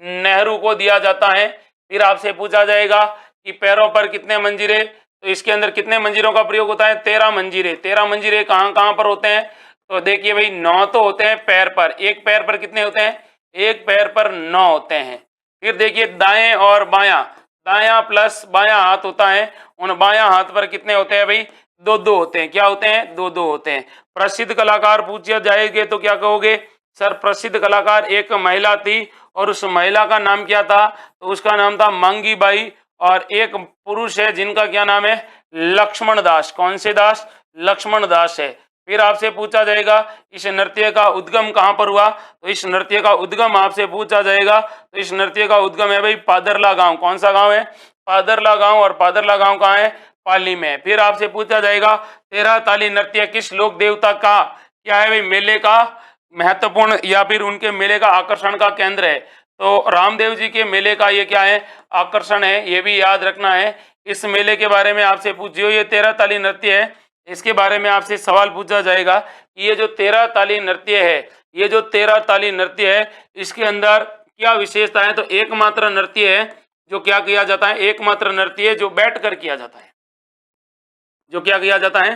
नेहरू को दिया जाता है। फिर आपसे पूछा जाएगा कि पैरों पर कितने मंजीरे? तो इसके अंदर कितने मंजीरों का प्रयोग होता है? 13 मंजीरे। 13 मंजीरे कहाँ कहाँ पर होते हैं? तो देखिए भाई, 9 तो होते हैं पैर पर। एक पैर पर कितने होते हैं? एक पैर पर 9 होते हैं। फिर देखिए दाएं और बायां, दायां प्लस बायां हाथ होता है, उन बायां हाथ पर कितने होते हैं भाई? 2-2 होते हैं। क्या होते हैं? 2-2 होते हैं। प्रसिद्ध कलाकार पूछा जाएगा तो क्या कहोगे? सर, प्रसिद्ध कलाकार एक महिला थी और उस महिला का नाम क्या था? तो उसका नाम था मांगी बाई। और एक पुरुष है जिनका क्या नाम है? लक्ष्मण दास। कौन से दास? लक्ष्मण दास है। फिर आपसे पूछा जाएगा इस नृत्य का उद्गम कहाँ पर हुआ? तो इस नृत्य का उद्गम आपसे पूछा जाएगा। तो इस नृत्य का उद्गम है भाई पादरला गांव। कौन सा गांव है? पादरला गांव। और पादरला गांव कहाँ है? पाली में। फिर आपसे पूछा जाएगा 13 ताली नृत्य किस लोक देवता का क्या है भाई? मेले का महत्वपूर्ण या फिर उनके मेले का आकर्षण का केंद्र है। तो रामदेव जी के मेले का ये क्या है? आकर्षण है। ये भी याद रखना है। इस मेले के बारे में आपसे पूछिए। ये 13 ताली नृत्य है, इसके बारे में आपसे सवाल पूछा जाएगा कि ये जो 13 ताली नृत्य है, ये जो 13 ताली नृत्य है, इसके अंदर क्या विशेषता है? तो एकमात्र नृत्य है जो क्या किया जाता है? एकमात्र नृत्य जो बैठ कर किया जाता है। जो क्या किया जाता है?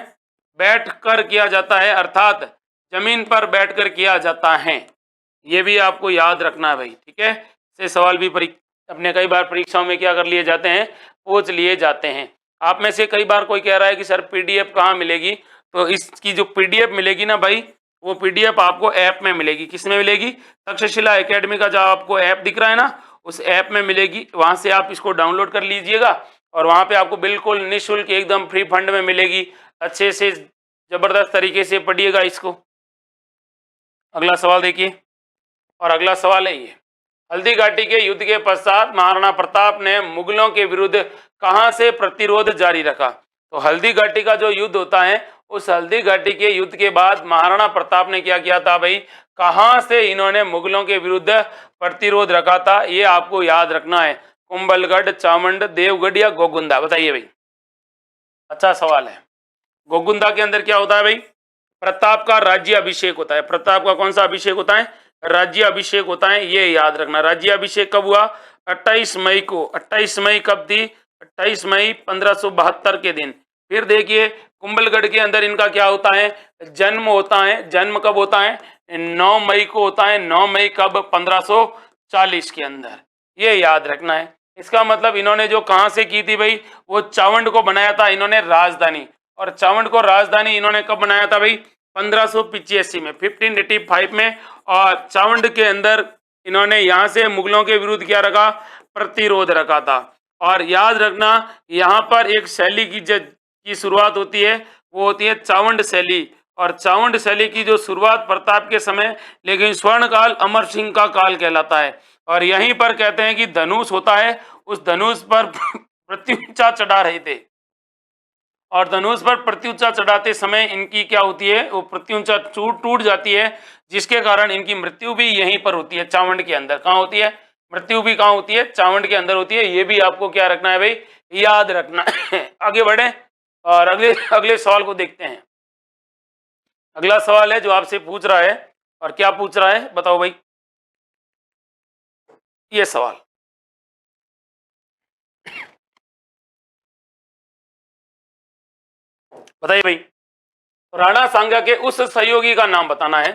बैठ कर किया जाता है, अर्थात जमीन पर बैठकर किया जाता है। ये भी आपको याद रखना है भाई। ठीक है, से सवाल भी अपने कई बार परीक्षाओं में क्या कर लिए जाते हैं? पूछ लिए जाते हैं। आप में से कई बार कोई कह रहा है कि सर पीडीएफ कहाँ मिलेगी? तो इसकी जो पीडीएफ मिलेगी ना भाई, वो पीडीएफ आपको ऐप में मिलेगी। किस में मिलेगी? तक्षशिला एकेडमी का जो आपको ऐप दिख रहा है ना, उस ऐप में मिलेगी। वहां से आप इसको डाउनलोड कर लीजिएगा और वहां पे आपको बिल्कुल निःशुल्क एकदम फ्री फंड में मिलेगी। अच्छे से जबरदस्त तरीके से पढ़िएगा इसको। अगला सवाल देखिए, और अगला सवाल है ये, हल्दी घाटी के युद्ध के पश्चात महाराणा प्रताप ने मुगलों के विरुद्ध कहां से प्रतिरोध जारी रखा? तो हल्दी घाटी का जो युद्ध होता है, उस हल्दी घाटी के युद्ध के बाद महाराणा प्रताप ने क्या किया था भाई? कहां से इन्होंने मुगलों के विरुद्ध प्रतिरोध रखा था? ये आपको याद रखना है। कुंभलगढ़, चामुंड, देवगढ़ या गोगुंदा? बताइए भाई। अच्छा सवाल है। गोगुंदा के अंदर क्या होता है भाई? प्रताप का राज्य अभिषेक होता है। प्रताप का कौन सा अभिषेक होता है? राज्य अभिषेक होता है। ये याद रखना। राज्य अभिषेक कब हुआ? 28 मई को, 28 मई कब थी? 28 मई 1572 के दिन। फिर देखिए कुंभलगढ़ के अंदर इनका क्या होता है? जन्म होता है। जन्म कब होता है? 9 मई को होता है। 9 मई कब? 1540 के अंदर। ये याद रखना है। इसका मतलब इन्होंने जो कहां से की थी भाई? वो चावंड को बनाया था इन्होंने राजधानी, और चावंड को राजधानी इन्होंने कब बनाया था भाई? 1585 में, 1585 में। और चावंड के अंदर इन्होंने यहां से मुगलों के विरुद्ध क्या रखा? प्रतिरोध रखा था। और याद रखना यहाँ पर एक शैली की शुरुआत होती है, वो होती है चावंड शैली। और चावंड शैली की जो शुरुआत प्रताप के समय, लेकिन स्वर्ण काल अमर सिंह का काल कहलाता है। और यहीं पर कहते हैं कि धनुष होता है, उस धनुष पर प्रत्युच्चा चढ़ा रहे थे, और धनुष पर प्रत्युच्चा चढ़ाते समय इनकी क्या होती है? वो प्रत्युच्चा टूट जाती है, जिसके कारण इनकी मृत्यु भी यहीं पर होती है, चावंड के अंदर। कहाँ होती है मृत्यु? भी कहाँ होती है? चावंड के अंदर होती है। ये भी आपको क्या रखना है भाई? याद रखना है। आगे बढ़े और अगले अगले सवाल को देखते हैं। अगला सवाल है जो आपसे पूछ रहा है, और क्या पूछ रहा है बताओ भाई? ये सवाल बताइए भाई। राणा सांगा के उस सहयोगी का नाम बताना है।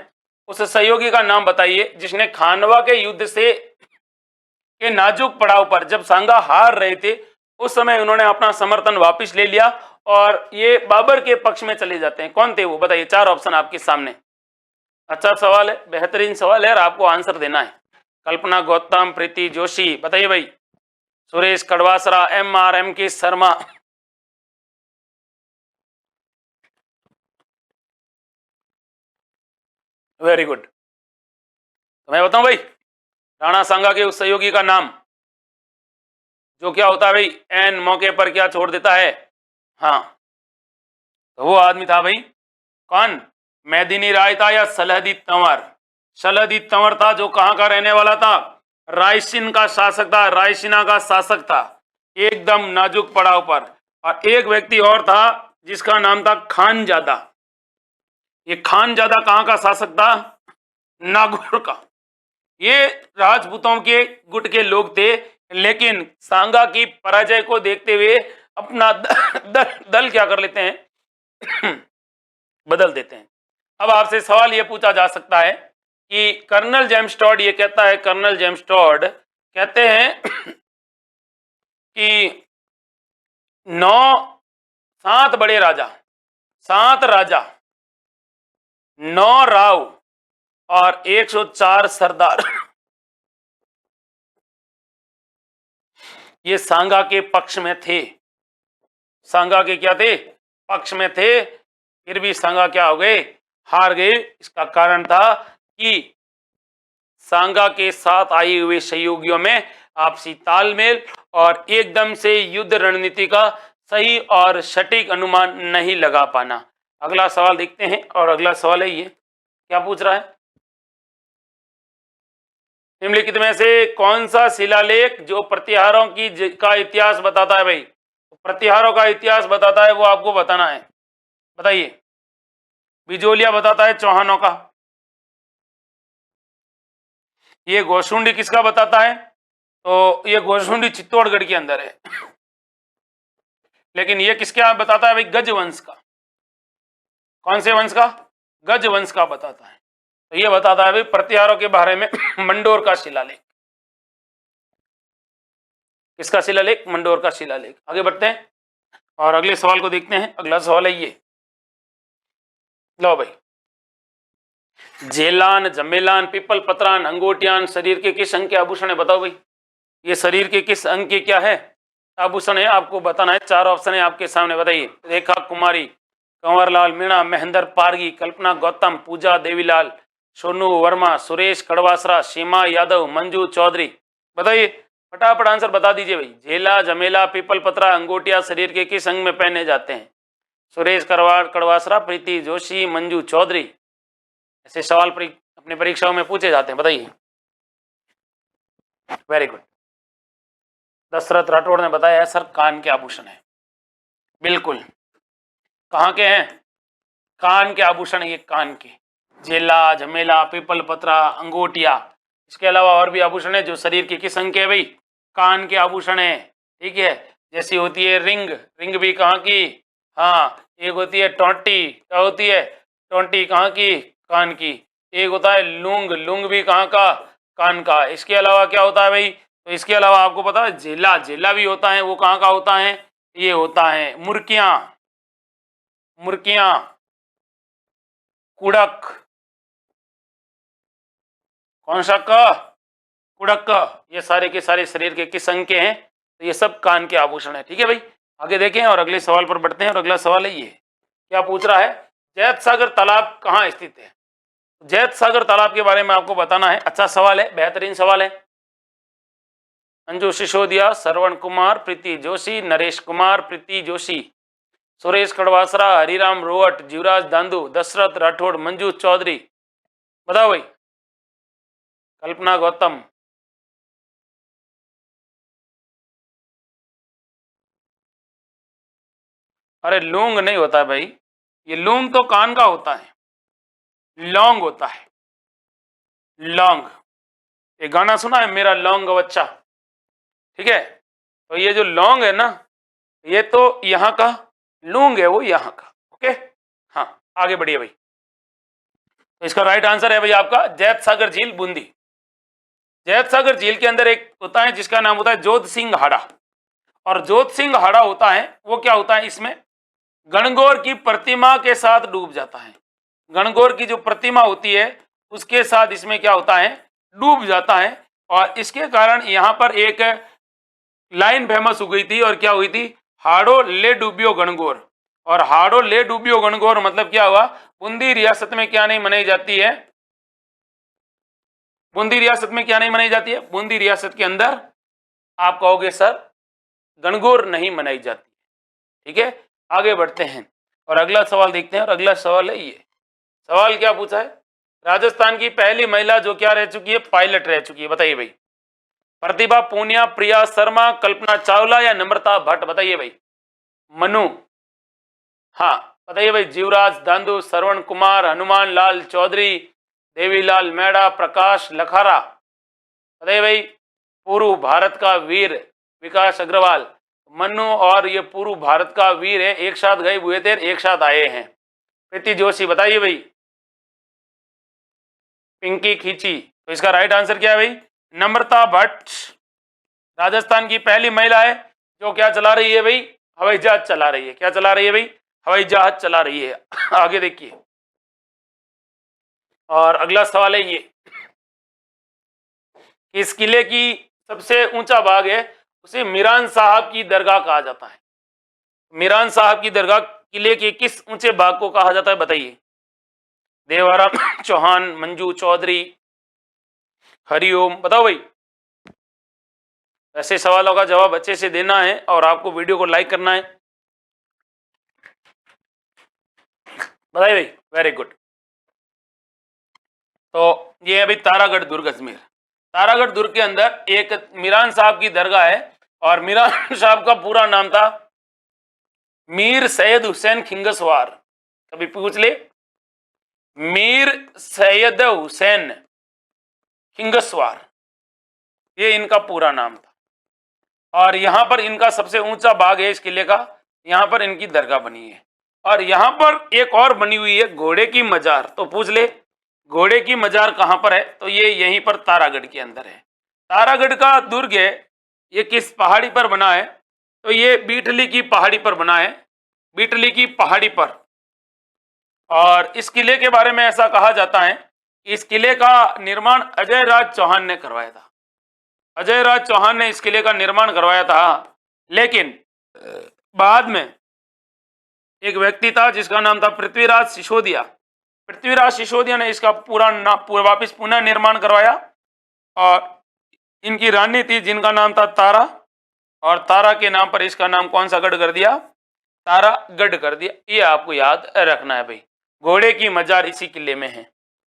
उस सहयोगी का नाम बताइए जिसने खानवा के युद्ध से के नाजुक पड़ाव पर, जब सांगा हार रहे थे, उस समय उन्होंने अपना समर्थन वापस ले लिया और ये बाबर के पक्ष में चले जाते हैं। कौन थे वो? बताइए। 4 ऑप्शन आपके सामने। अच्छा सवाल है, बेहतरीन सवाल है, और आपको आंसर देना है। कल्पना गौतम, प्रीति जोशी, बताइए भाई। सुरेश कड़वासरा, एम के शर्मा। Very good. तो मैं बताऊं भाई, राणा सांगा के उस सहयोगी का नाम, जो क्या होता है भाई? एन मौके पर क्या छोड़ देता है? हाँ, तो वो आदमी था भाई कौन? मेदिनी राय था या सलहदी तंवर? सलहदी तंवर था, जो कहां का रहने वाला था? रायसीन का शासक था, रायसीना का शासक था, एकदम नाजुक पड़ाव पर। और एक व्यक्ति और था जिसका नाम था खानजादा। ये खानजादा कहां का शासक था? नागौर का। ये राजपूतों के गुट के लोग थे, लेकिन सांगा की पराजय को देखते हुए अपना दल क्या कर लेते हैं? बदल देते हैं। अब आपसे सवाल यह पूछा जा सकता है कि कर्नल जेम्स टॉड ये कहता है, कर्नल जेम्स टॉड कहते हैं कि 7 बड़े राजा, 7 राजा, 9 राव और 104 सरदार ये सांगा के पक्ष में थे। सांगा के क्या थे? पक्ष में थे। फिर भी सांगा क्या हो गए? हार गए। इसका कारण था कि सांगा के साथ आए हुए सहयोगियों में आपसी तालमेल और एकदम से युद्ध रणनीति का सही और सटीक अनुमान नहीं लगा पाना। अगला सवाल देखते हैं, और अगला सवाल है ये, क्या पूछ रहा है? निम्नलिखित में से कौन सा शिलालेख जो प्रतिहारों का इतिहास बताता है भाई? प्रतिहारों का इतिहास बताता है, वो आपको बताना है। बताइए। बिजोलिया बताता है चौहानों का। ये गोशुंडी किसका बताता है? तो ये गोशुंडी चित्तौड़गढ़ के अंदर है। लेकिन ये किसके बताता है भाई? गज वंश का। कौन से वंश का? गज वंश का बताता है। तो ये बताता है भाई प्रतिहारों के बारे में मंडोर का शिलालेख। किसका शिलालेख? मंडोर का शिलालेख। आगे बढ़ते हैं और अगले सवाल को देखते हैं। अगला सवाल है ये, लो भाई। झेलान, जमेलान, पीपल पत्रान, अंगोटियान शरीर के किस अंग के आभूषण है? बताओ भाई, ये शरीर के किस अंग के क्या है? आभूषण है, आपको बताना है। 4 ऑप्शन है आपके सामने, बताइए। रेखा कुमारी, कंवरलाल मीणा, महेंद्र पारगी, कल्पना गौतम, पूजा देवीलाल, सोनू वर्मा, सुरेश कड़वासरा, सीमा यादव, मंजू चौधरी। बताइए, फटाफट आंसर बता दीजिए भाई। झेला, जमेला, पीपल पत्रा, अंगोटिया शरीर के किस अंग में पहने जाते हैं? सुरेश कड़वासरा, प्रीति जोशी, मंजू चौधरी। ऐसे सवाल अपने परीक्षाओं में पूछे जाते हैं, बताइए। Very good. दशरथ राठौड़ ने बताया है सर, कान के आभूषण है। बिल्कुल। कहाँ के हैं? कान के आभूषण, ये कान के। झेला, झमेला, पीपल पत्रा, अंगोटिया। इसके अलावा और भी आभूषण है जो शरीर के किस अंग के है भाई? कान के आभूषण है, ठीक है। जैसी होती है रिंग, रिंग भी कहाँ की, हाँ। एक होती है टोंटी, क्या होती है, टोंटी कहाँ की, कान की। एक होता है लूंग, लूंग भी कहाँ का, कान का। इसके अलावा क्या होता है भाई, तो इसके अलावा आपको पता है झेला, झेला भी होता है, वो कहाँ का होता है, ये होता है मुर्कियां, मुर्कियां, कुड़क, कौन सा क, कुड़क क। ये सारे के सारे शरीर के किस अंग के हैं, तो ये सब कान के आभूषण है, ठीक है भाई। आगे देखें और अगले सवाल पर बढ़ते हैं। और अगला सवाल है ये, क्या पूछ रहा है, जैत सागर तालाब कहाँ स्थित है। जैत सागर तालाब के बारे में आपको बताना है। अच्छा सवाल है, बेहतरीन सवाल है। अंजू सिसोदिया, श्रवण कुमार, प्रीति जोशी, नरेश कुमार, प्रीति जोशी, सुरेश कड़वासरा, हरिराम रोहट, जीवराज दांदू, दशरथ राठौड़, मंजू चौधरी। बताओ भाई। कल्पना गौतम, अरे लूंग नहीं होता है भाई, ये लूंग तो कान का होता है, लौंग होता है, लौंग। ये गाना सुना है, मेरा लौंग बच्चा, ठीक है। तो ये जो लौंग है ना, ये तो यहाँ का, लूंग है वो यहाँ का, ओके। हाँ आगे बढ़िए भाई। तो इसका राइट आंसर है भाई आपका जैत सागर झील, बूंदी। जैत सागर झील के अंदर एक होता है जिसका नाम होता है जोध सिंह हाड़ा। और जोध सिंह हाड़ा होता है, वो क्या होता है, इसमें गणगौर की प्रतिमा के साथ डूब जाता है। गणगौर की जो प्रतिमा होती है उसके साथ इसमें क्या होता है, डूब जाता है। और इसके कारण यहाँ पर एक लाइन फेमस हो गई थी, और क्या हुई थी, हाड़ो ले डूबियो गणगौर। और हाड़ो ले डूबियो गणगौर मतलब क्या हुआ, बूंदी रियासत में क्या नहीं मनाई जाती है, बूंदी रियासत में क्या नहीं मनाई जाती है, बूंदी रियासत के अंदर आप कहोगे सर गणगौर नहीं मनाई जाती, ठीक है। आगे बढ़ते हैं और अगला सवाल देखते हैं। और अगला सवाल है ये, सवाल क्या पूछा है, राजस्थान की पहली महिला जो क्या रह चुकी है, पायलट रह चुकी है, बताइए भाई। प्रतिभा पूनिया, प्रिया शर्मा, कल्पना चावला या नम्रता भट्ट, बताइए भाई। मनु, हाँ बताइए भाई। जीवराज दांदू, श्रवण कुमार, हनुमान लाल चौधरी, देवीलाल मेड़ा, प्रकाश लखारा, बताइए भाई। पूर्व भारत का वीर विकास अग्रवाल, मनु और ये पूर्व भारत का वीर है, एक साथ गए हुए थे, एक साथ आए हैं। प्रीति जोशी, बताइए भाई। पिंकी खींची, तो इसका राइट आंसर क्या है भाई, नम्रता भट्ट। राजस्थान की पहली महिला है जो क्या चला रही है भाई, हवाई जहाज चला रही है। क्या चला रही है भाई, हवाई जहाज चला रही है। आगे देखिए और अगला सवाल है ये, इस किले की सबसे ऊंचा भाग है उसे मीरान साहब की दरगाह कहा जाता है। मीरान साहब की दरगाह किले के किस ऊंचे भाग को कहा जाता है, बताइए। देवाराम चौहान, मंजू चौधरी, हरिओम, बताओ भाई। ऐसे सवालों का जवाब अच्छे से देना है और आपको वीडियो को लाइक करना है, बताइए भाई। Very good. तो ये है भाई तारागढ़ दुर्ग अजमेर। तारागढ़ दुर्ग के अंदर एक मीरान साहब की दरगाह है, और मीरान साहब का पूरा नाम था मीर सैयद हुसैन खिंगसवार। कभी पूछ ले, मीर सैयद हुसैन खिंगसवार, ये इनका पूरा नाम था। और यहां पर इनका सबसे ऊंचा बाग है इस किले का, यहां पर इनकी दरगाह बनी है। और यहां पर एक और बनी हुई है घोड़े की मजार। तो पूछ ले घोड़े की मजार कहां पर है, तो ये यहीं पर तारागढ़ के अंदर है। तारागढ़ का दुर्ग है, ये किस पहाड़ी पर बना है, तो ये बीटली की पहाड़ी पर बना है, बीटली की पहाड़ी पर। और इस किले के बारे में ऐसा कहा जाता है कि इस किले का निर्माण अजय राज चौहान ने करवाया था। अजय राज चौहान ने इस किले का निर्माण करवाया था, लेकिन बाद में एक व्यक्ति था जिसका नाम था पृथ्वीराज सिसोदिया। पृथ्वीराज सिसोदिया ने इसका वापिस पुनः निर्माण करवाया। और इनकी रानी थी जिनका नाम था तारा, और तारा के नाम पर इसका नाम कौन सा गढ़ कर दिया, तारागढ़ कर दिया। ये आपको याद रखना है भाई। घोड़े की मजार इसी किले में है।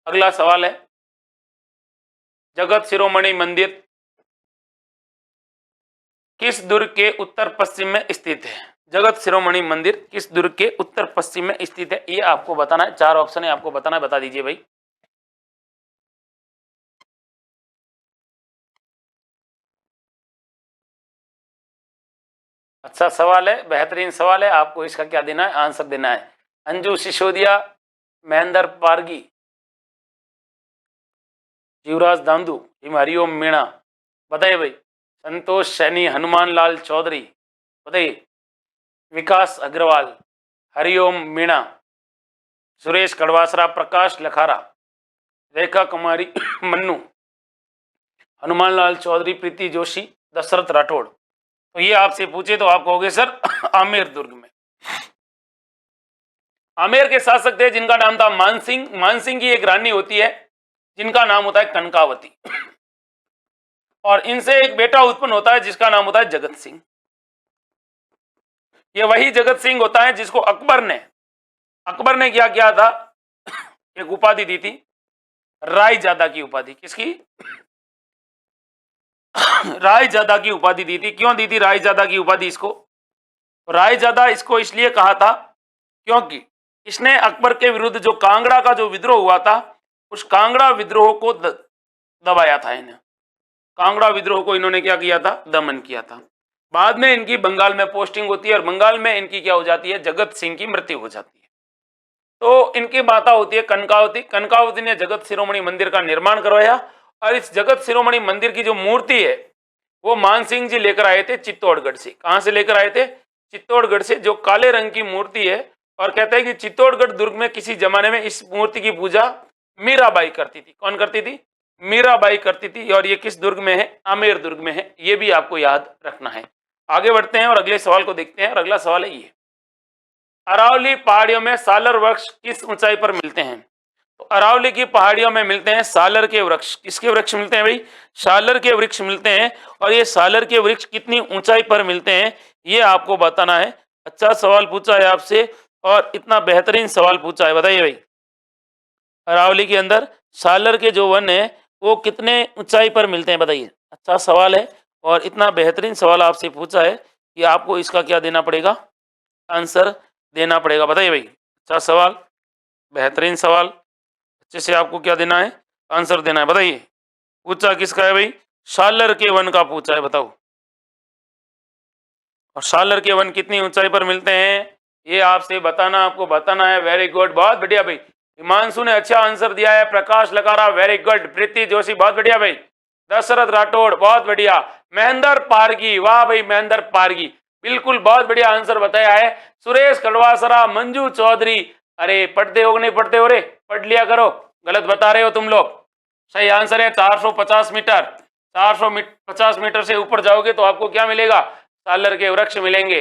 अगला सवाल है, जगत शिरोमणि मंदिर किस दुर्ग के उत्तर पश्चिम में स्थित है। जगत शिरोमणि मंदिर किस दुर्ग के उत्तर पश्चिम में स्थित है, ये आपको बताना है। 4 ऑप्शन है, आपको बताना है, बता दीजिए भाई। अच्छा सवाल है, बेहतरीन सवाल है। आपको इसका क्या देना है, आंसर देना है। अंजू सिसोदिया, महेंद्र पारगी, जीवराज दांदू, हरिओम मीणा, बताइए भाई। संतोष सैनी, हनुमान लाल चौधरी, बताइए। विकास अग्रवाल, हरिओम मीणा, सुरेश कड़वासरा, प्रकाश लखारा, रेखा कुमारी मन्नू, हनुमान लाल चौधरी, प्रीति जोशी, दशरथ राठौड़। तो ये आपसे पूछे तो आप कहोगे सर आमेर दुर्ग में। आमेर के शासक थे जिनका नाम था मानसिंह। मानसिंह की एक रानी होती है जिनका नाम होता है कनकावती, और इनसे एक बेटा उत्पन्न होता है जिसका नाम होता है जगत सिंह। ये वही जगत सिंह होता है जिसको अकबर ने क्या किया था, एक उपाधि दी थी, रायजादा की उपाधि। किसकी? रायजादा की उपाधि दी थी। क्यों दी थी रायजादा की उपाधि इसको? रायजादा इसको इसलिए कहा था क्योंकि इसने अकबर के विरुद्ध जो कांगड़ा का जो विद्रोह हुआ था, उस कांगड़ा विद्रोह को दबाया था। इन्हें कांगड़ा विद्रोह को इन्होंने क्या किया था, दमन किया था। बाद में इनकी बंगाल में पोस्टिंग होती है और बंगाल में इनकी क्या हो जाती है, जगत सिंह की मृत्यु हो जाती है। तो इनकी माता होती है कनकावती। कनकावती ने जगत शिरोमणि मंदिर का निर्माण करवाया, और इस जगत शिरोमणि मंदिर की जो मूर्ति है वो मानसिंह जी लेकर आए थे चित्तौड़गढ़ से। कहां से लेकर आए थे? चित्तौड़गढ़ से, जो काले रंग की मूर्ति है। और कहते हैं कि चित्तौड़गढ़ दुर्ग में किसी जमाने में इस मूर्ति की पूजा मीराबाई करती थी। कौन करती थी? मीराबाई करती थी। और ये किस दुर्ग में है? आमेर दुर्ग में है। ये भी आपको याद रखना है। आगे बढ़ते हैं और अगले सवाल को देखते हैं। और अगला सवाल है ये, अरावली पहाड़ियों में सालर वृक्ष किस ऊंचाई पर मिलते हैं? तो अरावली की पहाड़ियों में मिलते हैं सालर के वृक्ष। किसके वृक्ष मिलते हैं भाई? सालर के वृक्ष मिलते हैं। और ये सालर के वृक्ष कितनी ऊंचाई पर मिलते हैं, ये आपको बताना है। अच्छा सवाल पूछा है आपसे, और इतना बेहतरीन सवाल पूछा है, बताइए भाई। अरावली के अंदर सालर के जो वन है वो कितने ऊंचाई पर मिलते हैं, बताइए। अच्छा सवाल है, और इतना बेहतरीन सवाल आपसे पूछा है कि आपको इसका क्या देना पड़ेगा, आंसर देना पड़ेगा। बताइए भाई। अच्छा सवाल, बेहतरीन सवाल, अच्छे से आपको क्या देना है, आंसर देना है। बताइए पूछा किसका है भाई? सालर के वन का पूछा है, बताओ। और सालर के वन कितनी ऊंचाई पर मिलते हैं, ये आपसे बताना, आपको बताना है। वेरी गुड, बहुत बढ़िया भाई। हिमांशु ने अच्छा आंसर दिया है। प्रकाश लगारा, वेरी गुड। प्रीति जोशी, बहुत बढ़िया भाई। दशरथ राठौड़, बहुत बढ़िया। महेंद्र पारगी, वाह भाई, महेंद्र पारगी, बिल्कुल बहुत बढ़िया आंसर बताया है। सुरेश कड़वासरा, मंजू चौधरी, अरे पढ़ते हो नहीं पढ़ते हो रे, पढ़ लिया करो, गलत बता रहे हो तुम लोग। सही आंसर है 450 मीटर। 450 मीटर से ऊपर जाओगे तो आपको क्या मिलेगा? सालर के वृक्ष मिलेंगे।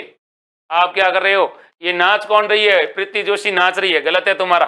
आप क्या कर रहे हो? ये नाच कौन रही है? प्रीति जोशी नाच रही है, गलत है तुम्हारा।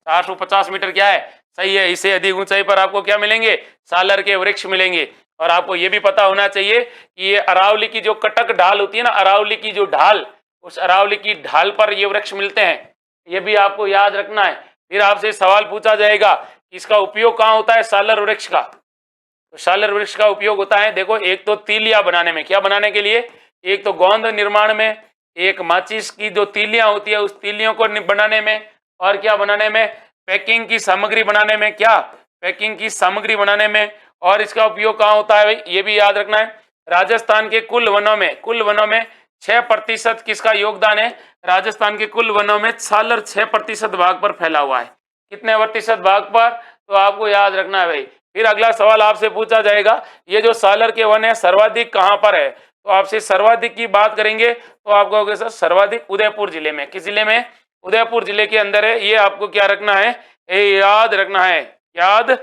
450 मीटर क्या है? सही है। इससे अधिक ऊंचाई पर आपको क्या मिलेंगे? सालर के वृक्ष मिलेंगे। और आपको ये भी पता होना चाहिए कि ये अरावली की जो कटक ढाल होती है ना, अरावली की जो ढाल, उस अरावली की ढाल पर ये वृक्ष मिलते हैं। ये भी आपको याद रखना है। फिर आपसे सवाल पूछा जाएगा इसका उपयोग कहाँ होता है, सालर वृक्ष का। तो सालर वृक्ष का उपयोग होता है, देखो, एक तो तीलियां बनाने में। क्या बनाने के लिए? एक तो गोंद निर्माण में, एक माचिस की जो तीलियां होती है उस तीलियों को बनाने में, और क्या बनाने में? पैकिंग की सामग्री बनाने में। क्या? पैकिंग की सामग्री बनाने में। और इसका उपयोग कहाँ होता है भाई, ये भी याद रखना है। राजस्थान के कुल वनों में 6% किसका योगदान है? राजस्थान के कुल वनों में सालर 6% भाग पर फैला हुआ है। कितने प्रतिशत भाग पर? तो आपको याद रखना है भाई। फिर अगला सवाल आपसे पूछा जाएगा, ये जो सालर के वन है सर्वाधिक कहां पर है? तो आपसे सर्वाधिक की बात करेंगे तो आप कहोगे सर सर्वाधिक उदयपुर जिले में। किस जिले में? उदयपुर जिले के अंदर है। ये आपको क्या रखना है, ये याद रखना है, याद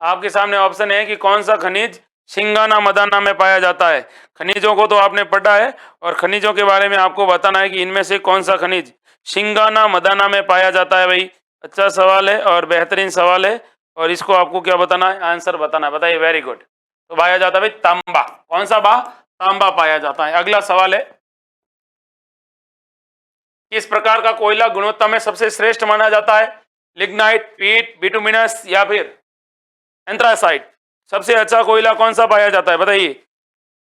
आपके सामने ऑप्शन है कि कौन सा खनिज सिंगाना मदाना में पाया जाता है। खनिजों को तो आपने पढ़ा है और खनिजों के बारे में आपको बताना है कि इनमें से कौन सा खनिज सिंगाना मदाना में पाया जाता है भाई। अच्छा सवाल है और बेहतरीन सवाल है और इसको आपको क्या बताना है, आंसर बताना है। बताइए, वेरी गुड। तो पाया जाता है भाई तांबा। कौन सा बा? तांबा पाया जाता है। अगला सवाल है, किस प्रकार का कोयला गुणवत्ता में सबसे श्रेष्ठ माना जाता है? लिग्नाइट, पीट, बिटुमिनस या फिर एंथ्रासाइट? सबसे अच्छा कोयला कौन सा पाया जाता है, बताइए।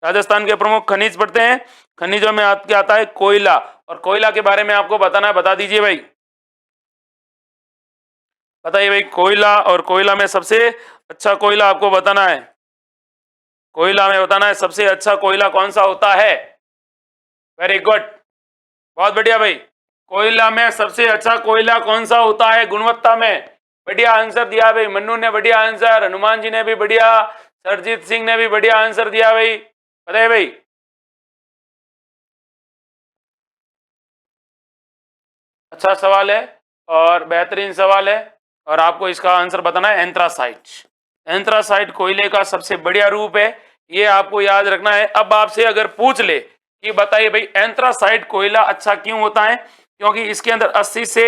राजस्थान के प्रमुख खनिज पढ़ते हैं। खनिजों में क्या आता है? कोयला। और कोयला के बारे में आपको बताना है, बता दीजिए भाई। बताइए भाई, कोयला और कोयला में सबसे अच्छा कोयला आपको बताना है। कोयला में बताना है सबसे अच्छा कोयला कौन सा होता है। वेरी गुड, बहुत बढ़िया भाई। कोयला में सबसे अच्छा कोयला कौन सा होता है गुणवत्ता में? बढ़िया आंसर दिया भाई। मन्नू ने बढ़िया आंसर, हनुमान जी ने भी बढ़िया, सरजीत सिंह ने भी बढ़िया आंसर दिया भाई। बताइए भाई। अच्छा सवाल है और बेहतरीन सवाल है और आपको इसका आंसर बताना है एंथ्रासाइट। एंथ्रासाइट कोयले का सबसे बढ़िया रूप है, ये आपको याद रखना है। अब आपसे अगर पूछ ले कि बताइए भाई एंथ्रासाइट कोयला अच्छा क्यों होता है, क्योंकि इसके अंदर 80 से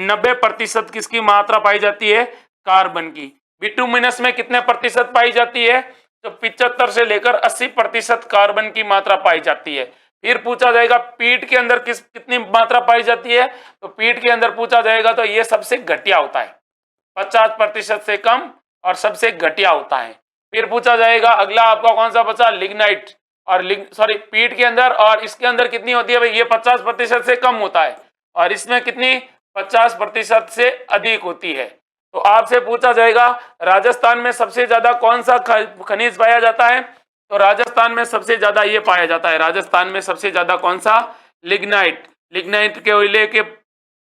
90% किसकी मात्रा पाई जाती है? कार्बन की। बिटुमिनस में कितने प्रतिशत पाई जाती है? तो 75 से लेकर 80% कार्बन की मात्रा पाई जाती है। फिर पूछा जाएगा पीट के अंदर कितनी मात्रा पाई जाती है? तो पीट के अंदर पूछा जाएगा तो ये सबसे घटिया होता है, 50% से कम और सबसे घटिया होता है। फिर पूछा जाएगा अगला आपका कौन सा बचा? लिग्नाइट। और सॉरी, पीट के अंदर और इसके अंदर कितनी होती है भाई? ये 50% से कम होता है और इसमें कितनी? 50% से अधिक होती है। तो आपसे पूछा जाएगा राजस्थान में सबसे ज्यादा कौन सा खनिज पाया जाता है? तो राजस्थान में सबसे ज्यादा ये पाया जाता है। राजस्थान में सबसे ज्यादा कौन सा? लिग्नाइट। लिग्नाइट के कोयले के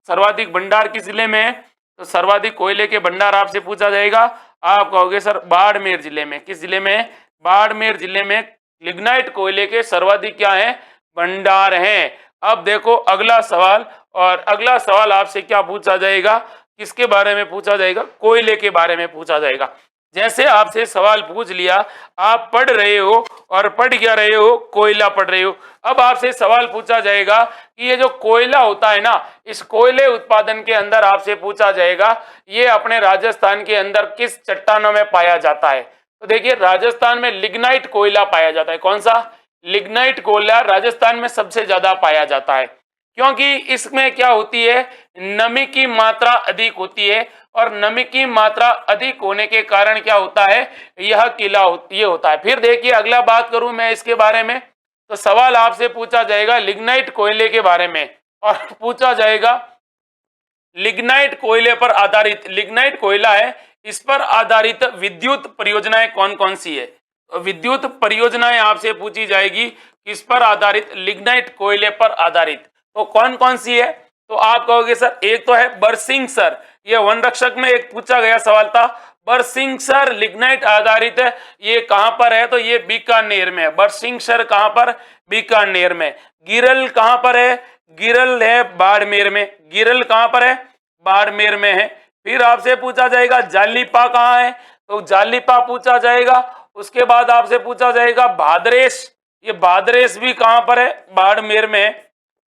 सर्वाधिक भंडार किस जिले में है? तो सर्वाधिक कोयले के भंडार आपसे पूछा जाएगा, आप कहोगे सर बाड़मेर जिले में। किस जिले में? बाड़मेर जिले में लिग्नाइट कोयले के सर्वाधिक क्या है? भंडार हैं। अब देखो अगला सवाल, और अगला सवाल आपसे क्या पूछा जाएगा? किसके बारे में पूछा जाएगा? कोयले के बारे में पूछा जाएगा। जैसे आपसे सवाल पूछ लिया, आप पढ़ रहे हो और पढ़ क्या रहे हो? कोयला पढ़ रहे हो। अब आपसे सवाल पूछा जाएगा कि ये जो कोयला होता है ना, इस कोयले उत्पादन के अंदर आपसे पूछा जाएगा ये अपने राजस्थान के अंदर किस चट्टानों में पाया जाता है? तो देखिए राजस्थान में लिग्नाइट कोयला पाया जाता है। कौन सा? लिग्नाइट कोयला राजस्थान में सबसे ज्यादा पाया जाता है, क्योंकि इसमें क्या होती है? नमी की मात्रा अधिक होती है और नमी की मात्रा अधिक होने के कारण क्या होता है? यह किला ये होता है। फिर देखिए अगला बात करूं मैं इसके बारे में, तो सवाल आपसे पूछा जाएगा लिग्नाइट कोयले के बारे में और पूछा जाएगा लिग्नाइट कोयले पर आधारित, लिग्नाइट कोयला है, इस पर आधारित विद्युत परियोजनाएं कौन कौन सी है? विद्युत परियोजनाएं आपसे पूछी जाएगी किस पर आधारित? लिग्नाइट कोयले पर आधारित। तो कौन कौन सी है? तो आप कहोगे सर एक तो है बरसिंह सर, ये वन रक्षक में एक पूछा गया सवाल था। बरसिंह सर लिग्नाइट आधारित है, ये कहां पर है? तो ये बीकानेर में है। बरसिंह सर कहां पर? बीकानेर में। गिरल कहां पर है? गिरल है बाड़मेर में। गिरल कहां पर है? बाड़मेर में है। फिर आपसे पूछा जाएगा जालीपा कहां है? तो जालीपा पूछा जाएगा। उसके बाद आपसे पूछा जाएगा भादरेश, ये भादरेश भी कहां पर है? बाड़मेर में है।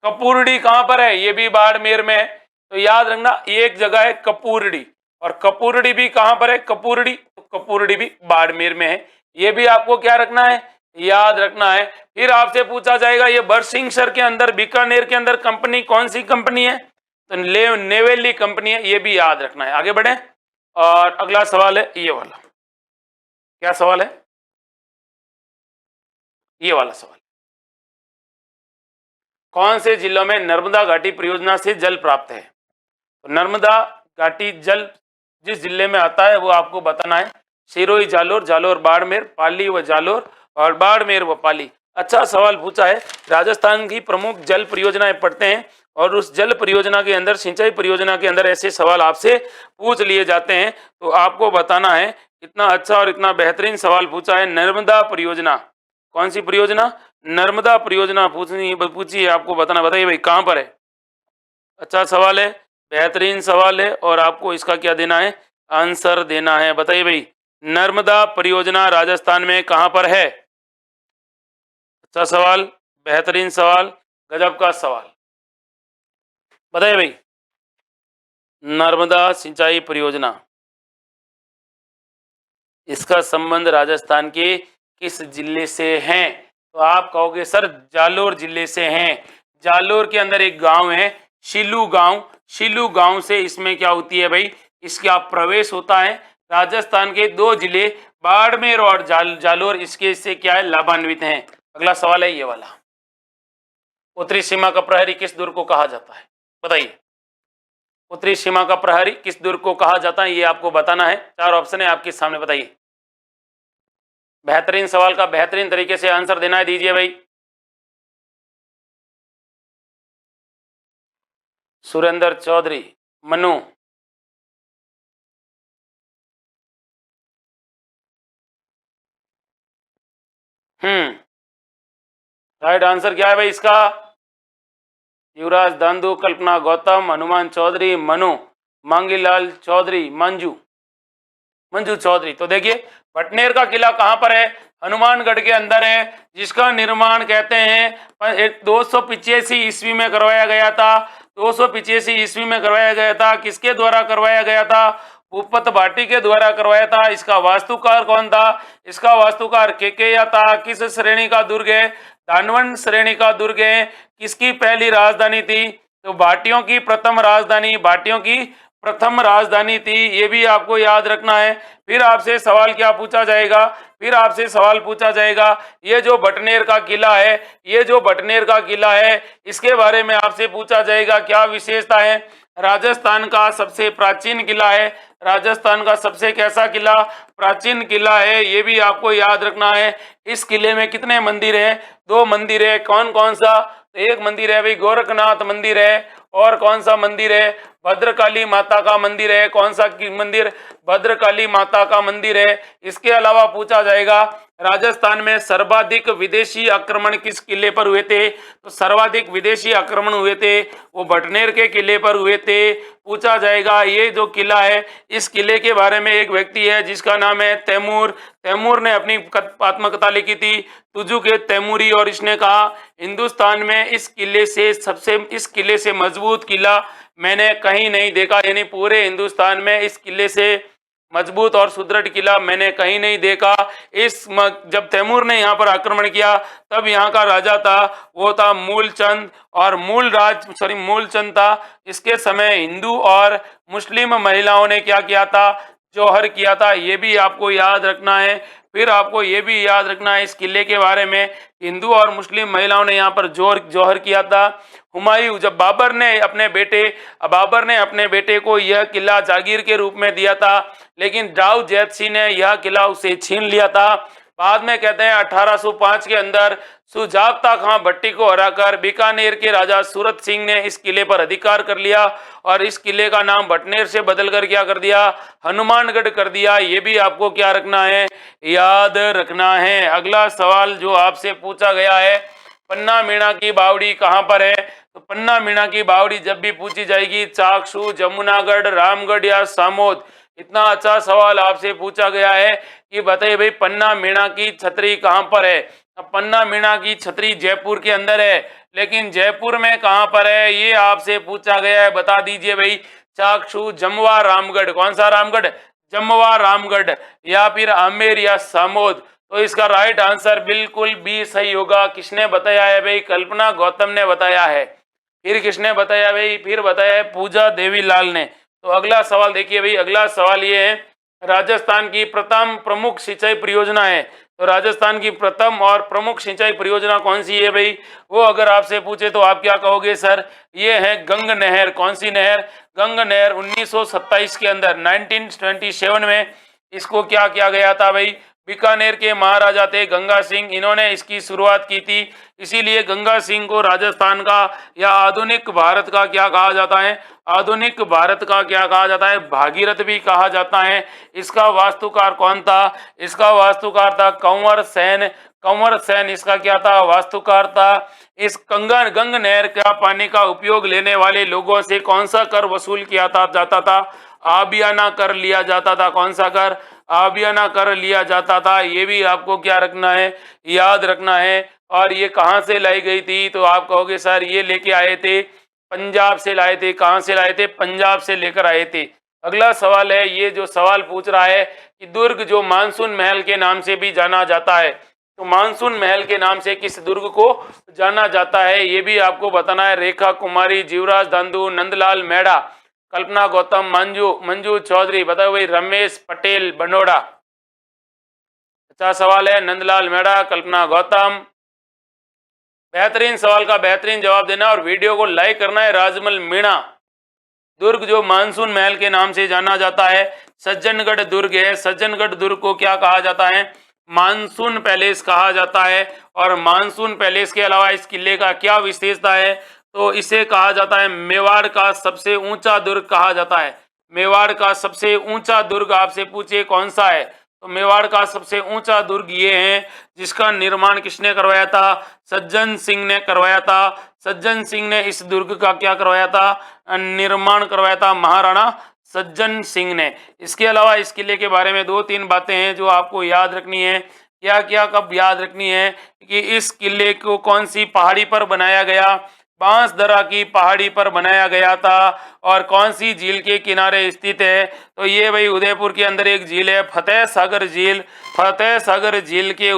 कपूरड़ी कहां पर है? ये भी बाड़मेर में है। तो याद रखना एक जगह है कपूरड़ी, और कपूरड़ी भी कहां पर है? कपूरड़ी, तो कपूरड़ी भी बाड़मेर में है। ये भी आपको क्या रखना है? याद रखना है। फिर आपसे पूछा जाएगा ये बरसिंहसर के अंदर बीकानेर के अंदर कंपनी कौन सी कंपनी है? तो नेवेली कंपनी है, ये भी याद रखना है। आगे बढ़े और अगला सवाल है ये वाला। क्या सवाल है? ये वाला सवाल, कौन से जिलों में नर्मदा घाटी परियोजना से जल प्राप्त है? तो नर्मदा घाटी जल जिस जिले में आता है वो आपको बताना है। सिरोही, जालोर, जालोर बाड़मेर, पाली व जालोर, और बाड़मेर व पाली। अच्छा सवाल पूछा है। राजस्थान की प्रमुख जल परियोजनाएं पढ़ते हैं और उस जल परियोजना के अंदर, सिंचाई परियोजना के अंदर ऐसे सवाल आपसे पूछ लिए जाते हैं, तो आपको बताना है। इतना अच्छा और इतना बेहतरीन सवाल पूछा है। नर्मदा परियोजना, कौन सी परियोजना? नर्मदा परियोजना पूछी है, आपको बताना। बताइए भाई कहां पर है? अच्छा सवाल है, बेहतरीन सवाल है और आपको इसका क्या देना है? आंसर देना है। बताइए भाई नर्मदा परियोजना राजस्थान में कहां पर है? अच्छा सवाल, बेहतरीन सवाल, गजब का सवाल। बताइए भाई, नर्मदा सिंचाई परियोजना, इसका संबंध राजस्थान के किस जिले से है? तो आप कहोगे सर जालोर जिले से हैं। जालोर के अंदर एक गांव है शिलू गांव, शिलू गांव से इसमें क्या होती है भाई, इसका प्रवेश होता है। राजस्थान के दो जिले बाड़मेर और जालोर इसके से क्या है, लाभान्वित हैं। अगला सवाल है ये वाला, उत्तरी सीमा का प्रहरी किस दुर्ग को कहा जाता है? बताइए, उत्तरी सीमा का प्रहरी किस दुर्ग को कहा जाता है, ये आपको बताना है। चार ऑप्शन है आपके सामने, बताइए। बेहतरीन सवाल का बेहतरीन तरीके से आंसर देना है, दीजिए भाई। सुरेंद्र चौधरी, मनु, राइट आंसर क्या है भाई इसका? युवराज दांदू, कल्पना गौतम, हनुमान चौधरी, मनु, मांगीलाल चौधरी, मंजू चौधरी। तो देखिए भटनेर का किला कहां पर है? हनुमानगढ़ के अंदर है, जिसका निर्माण कहते हैं 285 ईस्वी में करवाया गया था। 285 ईस्वी में करवाया गया था। किसके द्वारा करवाया गया था? भूपत भाटी के द्वारा करवाया था। इसका वास्तुकार कौन था? इसका वास्तुकार केकेया था। किस श्रेणी का दुर्ग है? धानवंत श्रेणी का दुर्ग है। किसकी पहली राजधानी थी? तो भाटियों की प्रथम राजधानी, भाटियों की प्रथम राजधानी थी। ये भी आपको याद रखना है। फिर आपसे सवाल क्या पूछा जाएगा? फिर आपसे सवाल पूछा जाएगा, ये जो भटनेर का किला है, ये जो भटनेर का किला है, इसके बारे में आपसे पूछा जाएगा क्या विशेषता है? राजस्थान का सबसे प्राचीन किला है। राजस्थान का सबसे कैसा किला? प्राचीन किला है। ये भी आपको याद रखना है। इस किले में कितने मंदिर हैं? 2 मंदिर है। कौन कौन सा? एक मंदिर है भाई गोरखनाथ मंदिर है, और कौन सा मंदिर है? भद्रकाली माता का मंदिर है। कौन सा मंदिर? भद्रकाली माता का मंदिर है। इसके अलावा पूछा जाएगा राजस्थान में सर्वाधिक विदेशी आक्रमण किस किले पर हुए थे? तो सर्वाधिक विदेशी आक्रमण हुए थे वो भटनेर के किले पर हुए थे। पूछा जाएगा ये जो किला है, इस किले के बारे में एक व्यक्ति है जिसका नाम है तैमूर। तैमूर ने अपनी आत्मकथा लिखी थी तुजू के तैमूरी, और इसने कहा हिंदुस्तान में इस किले से मजबूत किला मैंने कहीं नहीं देखा, यानी पूरे हिंदुस्तान में इस किले से मजबूत और सुदृढ़ किला मैंने कहीं नहीं देखा। जब तैमूर ने यहाँ पर आक्रमण किया तब यहाँ का राजा था वो था मूलचंद, और मूलचंद था। इसके समय हिंदू और मुस्लिम महिलाओं ने क्या किया था? जौहर किया था। ये भी आपको याद रखना है। फिर आपको ये भी याद रखना है इस किले के बारे में, हिंदू और मुस्लिम महिलाओं ने यहाँ पर जौहर किया था। हुमायूं, जब बाबर ने अपने बेटे को यह किला जागीर के रूप में दिया था, लेकिन जाऊ जैत सिंह ने यह किला उसे छीन लिया था। बाद में कहते हैं 1805 के अंदर सुजाता खां भट्टी को हराकर बीकानेर के राजा सूरत सिंह ने इस किले पर अधिकार कर लिया, और इस किले का नाम भटनेर से बदलकर क्या कर दिया? हनुमानगढ़ कर दिया। ये भी आपको क्या रखना है? याद रखना है। अगला सवाल जो आपसे पूछा गया है, पन्ना मीणा की बावड़ी कहाँ पर है? तो पन्ना मीणा की बावड़ी जब भी पूछी जाएगी चाकसू, जमुनागढ़, रामगढ़ या सामोद, इतना अच्छा सवाल आपसे पूछा गया है कि बताइए भाई पन्ना मीणा की छतरी कहाँ पर है? अब पन्ना मीणा की छतरी जयपुर के अंदर है, लेकिन जयपुर में कहाँ पर है ये आपसे पूछा गया है। बता दीजिए भाई, चाकसू, जमवा, रामगढ़, कौन सा रामगढ़? जमवा रामगढ़, या फिर आमेर या सामोद। तो इसका राइट आंसर बिल्कुल बी सही होगा। किसने बताया है भाई? कल्पना गौतम ने बताया है। फिर किसने बताया भाई? फिर बताया है पूजा देवी लाल ने। तो अगला सवाल देखिए भाई, अगला सवाल ये है, राजस्थान की प्रथम प्रमुख सिंचाई परियोजना है। तो राजस्थान की प्रथम और प्रमुख सिंचाई परियोजना कौन सी है भाई? वो अगर आपसे पूछे तो आप क्या कहोगे? सर ये है गंग नहर। कौन सी नहर? गंग नहर। 1927 के अंदर 1927 में इसको क्या किया गया था भाई? बीकानेर के महाराजा थे गंगा सिंह, इन्होंने इसकी शुरुआत की थी। इसीलिए गंगा सिंह को राजस्थान का या आधुनिक भारत का क्या कहा जाता है? आधुनिक भारत का क्या कहा जाता है? भागीरथ भी कहा जाता है। इसका वास्तुकार कौन था? इसका वास्तुकार था कंवर सेन। कंवर सेन इसका क्या था? वास्तुकार था। इस गंग नहर का पानी का उपयोग लेने वाले लोगों से कौन सा कर वसूल किया जाता था? आबियाना कर लिया जाता था। कौन सा कर? आबियाना कर लिया जाता था। ये भी आपको क्या रखना है, याद रखना है। और ये कहाँ से लाई गई थी, तो आप कहोगे सर ये लेके आए थे पंजाब से लाए थे। कहाँ से लाए थे, पंजाब से लेकर आए थे। अगला सवाल है, ये जो सवाल पूछ रहा है कि दुर्ग जो मानसून महल के नाम से भी जाना जाता है, तो मानसून महल के नाम से किस दुर्ग को जाना जाता है, ये भी आपको बताना है। रेखा कुमारी, जीवराज धांधु, नंदलाल मेहड़ा, कल्पना गौतम, मंजू मंजू चौधरी, बताओ भाई। रमेश पटेल बनोड़ा। अच्छा सवाल है, नंदलाल मेहड़ा, कल्पना गौतम। बेहतरीन सवाल का बेहतरीन जवाब देना और वीडियो को लाइक करना है। राजमल मीणा, दुर्ग जो मानसून महल के नाम से जाना जाता है, सज्जनगढ़ दुर्ग है। सज्जनगढ़ दुर्ग को क्या कहा जाता है, मानसून पैलेस कहा जाता है। और मानसून पैलेस के अलावा इस किले का क्या विशेषता है, तो इसे कहा जाता है मेवाड़ का सबसे ऊंचा दुर्ग कहा जाता है। मेवाड़ का सबसे ऊंचा दुर्ग आपसे पूछे कौन सा है, तो मेवाड़ का सबसे ऊंचा दुर्ग ये है, जिसका निर्माण किसने करवाया था, सज्जन सिंह ने करवाया था। सज्जन सिंह ने इस दुर्ग का क्या करवाया था, निर्माण करवाया था, महाराणा सज्जन सिंह ने। इसके अलावा इस किले के बारे में दो तीन बातें हैं जो आपको याद रखनी है। क्या क्या कब याद रखनी है, कि इस किले को कौन सी पहाड़ी पर बनाया गया, बांसदरा की पहाड़ी पर बनाया गया था। और कौन सी झील के किनारे स्थित है, तो ये भाई उदयपुर के अंदर एक झील है, फतेह सागर झील। फतेह सागर झील के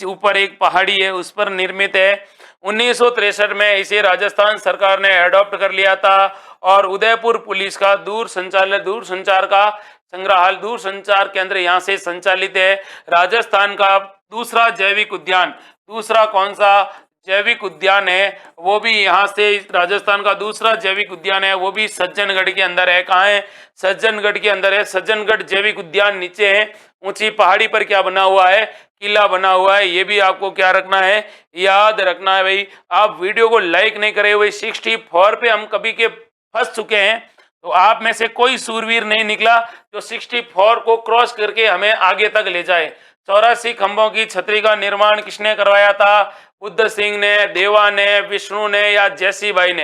ऊपर एक पहाड़ी है, उस पर निर्मित है। 1963 में इसे राजस्थान सरकार ने अडॉप्ट कर लिया था। और उदयपुर पुलिस का दूरसंचार का संग्रहालय, दूरसंचार केंद्र यहाँ से संचालित है। राजस्थान का दूसरा जैविक उद्यान, दूसरा कौन सा जैविक उद्यान है, वो भी यहाँ से, राजस्थान का दूसरा जैविक उद्यान है, वो भी सज्जनगढ़ के अंदर है। कहाँ है, सज्जनगढ़ के अंदर है। सज्जनगढ़ जैविक उद्यान नीचे है, ऊंची पहाड़ी पर क्या बना हुआ है, किला बना हुआ है। ये भी आपको क्या रखना है, याद रखना है भाई। आप वीडियो को लाइक नहीं करे हुए, 64 पे हम कभी के फंस चुके हैं, तो आप में से कोई सूरवीर नहीं निकला जो 64 को क्रॉस करके हमें आगे तक ले जाए। 84 खंभों की छतरी का निर्माण किसने करवाया था, बुद्ध सिंह ने, देवा ने, विष्णु ने या जैसी भाई ने,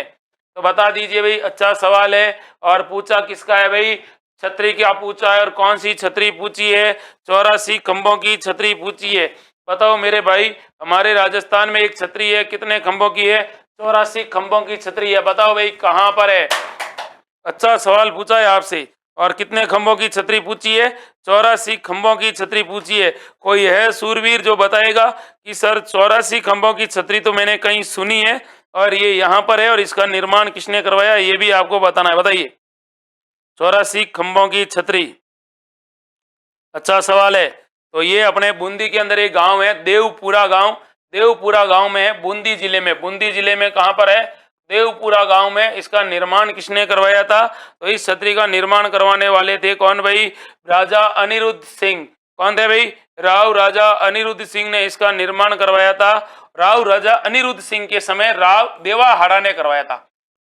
तो बता दीजिए भाई। अच्छा सवाल है, और पूछा किसका है भाई, छतरी क्या पूछा है और कौन सी छतरी पूछी है, 84 खंभों की छतरी पूछी है। बताओ मेरे भाई, हमारे राजस्थान में एक छतरी है, कितने खंभों की है, 84 खंभों की छतरी है। बताओ भाई कहाँ पर है। अच्छा सवाल पूछा है आपसे, और कितने खंभों की छतरी पूछी है, 84 खंभों की छतरी पूछी है। कोई है सूरवीर जो बताएगा कि सर 84 खंभों की छतरी तो मैंने कहीं सुनी है, और ये यहाँ पर है, और इसका निर्माण किसने करवाया, ये भी आपको बताना है। बताइए, 84 खंभों की छतरी। अच्छा सवाल है। तो ये अपने बूंदी के अंदर एक गांव है, देवपुरा गांव। देवपुरा गांव में है, बूंदी जिले में। बूंदी जिले में कहाँ पर है, देवपुरा गांव में। इसका निर्माण किसने करवाया था, तो इस छतरी का निर्माण करवाने वाले थे कौन भाई, राजा अनिरुद्ध सिंह। कौन थे भाई, राव राजा अनिरुद्ध सिंह ने इसका निर्माण करवाया था। राव राजा अनिरुद्ध सिंह के समय राव देवाहाड़ा ने करवाया था।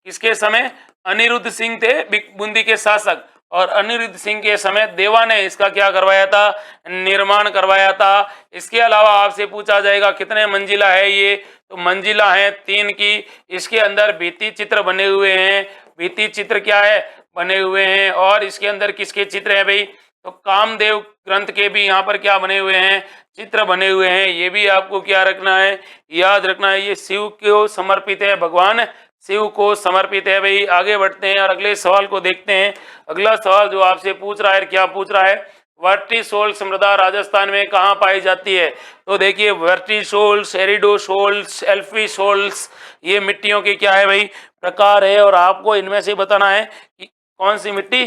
किसके समय, अनिरुद्ध सिंह थे बूंदी के शासक, और अनिरुद्ध सिंह के समय देवा ने इसका क्या करवाया था, निर्माण करवाया था। इसके अलावा आपसे पूछा जाएगा कितने मंजिला है ये, तो मंजिला है 3 की। इसके अंदर भित्ति चित्र बने हुए हैं। भित्ति चित्र क्या है, बने हुए हैं। और इसके अंदर किसके चित्र है भाई, तो कामदेव ग्रंथ के भी यहाँ पर क्या बने हुए हैं, चित्र बने हुए हैं। ये भी आपको क्या रखना है, याद रखना है। ये शिव को समर्पित है, भगवान शिव को समर्पित है भाई। आगे बढ़ते हैं और अगले सवाल को देखते हैं। अगला सवाल जो आपसे पूछ रहा है, क्या पूछ रहा है, वर्टिसोल्स मृदा राजस्थान में कहाँ पाई जाती है, तो देखिए वर्टिसोल्स, एरिडोसोल्स, एल्फीसोल्स, ये मिट्टियों के क्या है भाई, प्रकार है। और आपको इनमें से बताना है कि कौन सी मिट्टी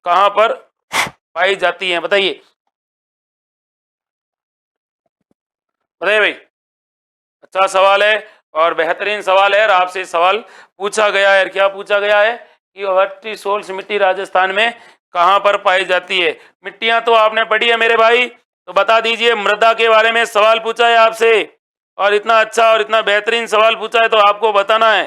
कहाँ पर पाई जाती है। बताइए, बताइए भाई। अच्छा सवाल है और बेहतरीन सवाल है, और आपसे सवाल पूछा गया है। क्या पूछा गया है कि वर्टिसोल्स मिट्टी राजस्थान में कहाँ पर पाई जाती है। मिट्टियां तो आपने पढ़ी है मेरे भाई, तो बता दीजिए। मृदा के बारे में सवाल पूछा है आपसे, और इतना अच्छा और इतना बेहतरीन सवाल पूछा है, तो आपको बताना है।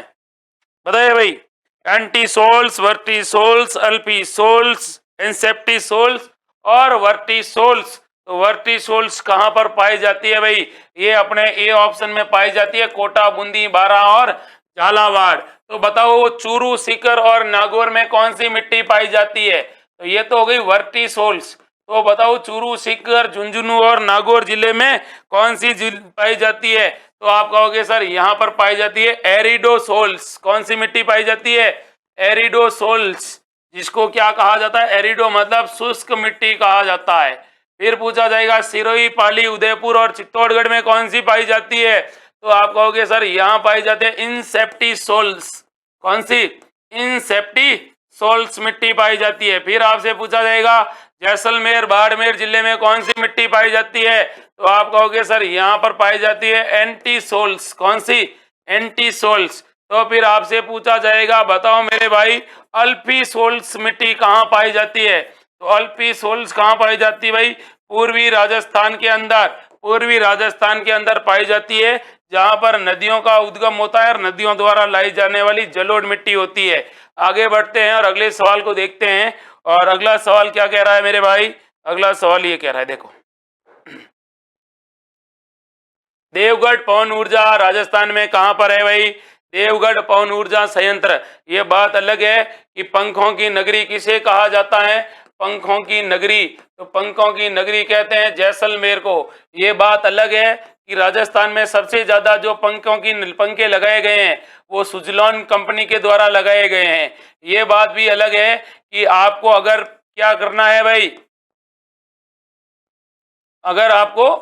बताइए भाई, एंटीसोल्स, वर्टिसोल्स, अल्पीसोल्स, इंसेप्टिसोल्स और वर्टिसोल्स। तो वर्टिसोल्स कहाँ पर पाई जाती है भाई, ये अपने ए ऑप्शन में पाई जाती है, कोटा, बूंदी, बारा और झालावाड़। तो बताओ चूरू, सीकर और नागौर में कौन सी मिट्टी पाई जाती है, तो ये तो हो गई वर्टिसोल्स। तो बताओ चूरू, सीकर, झुंझुनू और नागौर जिले में कौन सी पाई जाती है? तो आप कहोगे सर यहाँ पर पाई जाती है एरिडोसोल्स। कौन सी मिट्टी पाई जाती है? एरिडोसोल्स, जिसको क्या कहा जाता है? एरिडो मतलब शुष्क मिट्टी कहा जाता है। फिर पूछा जाएगा सिरोही, पाली, उदयपुर और चित्तौड़गढ़ में कौन सी पाई जाती है? तो आप कहोगे सर यहाँ पाई जाती है इनसेप्टिसोल्स। कौन सी? इनसेप्टिसोल्स मिट्टी पाई जाती है। फिर आपसे पूछा जाएगा जैसलमेर, बाड़मेर जिले में कौन सी मिट्टी पाई जाती है? तो आप कहोगे सर यहाँ पर पाई जाती है एंटीसोल्स। कौन सी? एंटीसोल्स। तो फिर आपसे पूछा जाएगा बताओ मेरे भाई अल्फीसोल्स मिट्टी कहाँ पाई जाती है? तो अल्फीसोल्स कहाँ पाई जाती है भाई? पूर्वी राजस्थान के अंदर, पूर्वी राजस्थान के अंदर पाई जाती है, जहां पर नदियों का उद्गम होता है और नदियों द्वारा लाई जाने वाली जलोढ़ मिट्टी होती है। आगे बढ़ते हैं और अगले सवाल को देखते हैं। और अगला सवाल क्या कह रहा है मेरे भाई? अगला सवाल ये कह रहा है, देखो, देवगढ़ पवन ऊर्जा राजस्थान में कहां पर है भाई? देवगढ़ पवन ऊर्जा संयंत्र। ये बात अलग है कि पंखों की नगरी किसे कहा जाता है? पंखों की नगरी। तो पंखों की नगरी कहते हैं जैसलमेर को। ये बात अलग है कि राजस्थान में सबसे ज्यादा जो पंखे लगाए गए हैं वो सुजलॉन कंपनी के द्वारा लगाए गए हैं। ये बात भी अलग है कि आपको अगर क्या करना है भाई, अगर आपको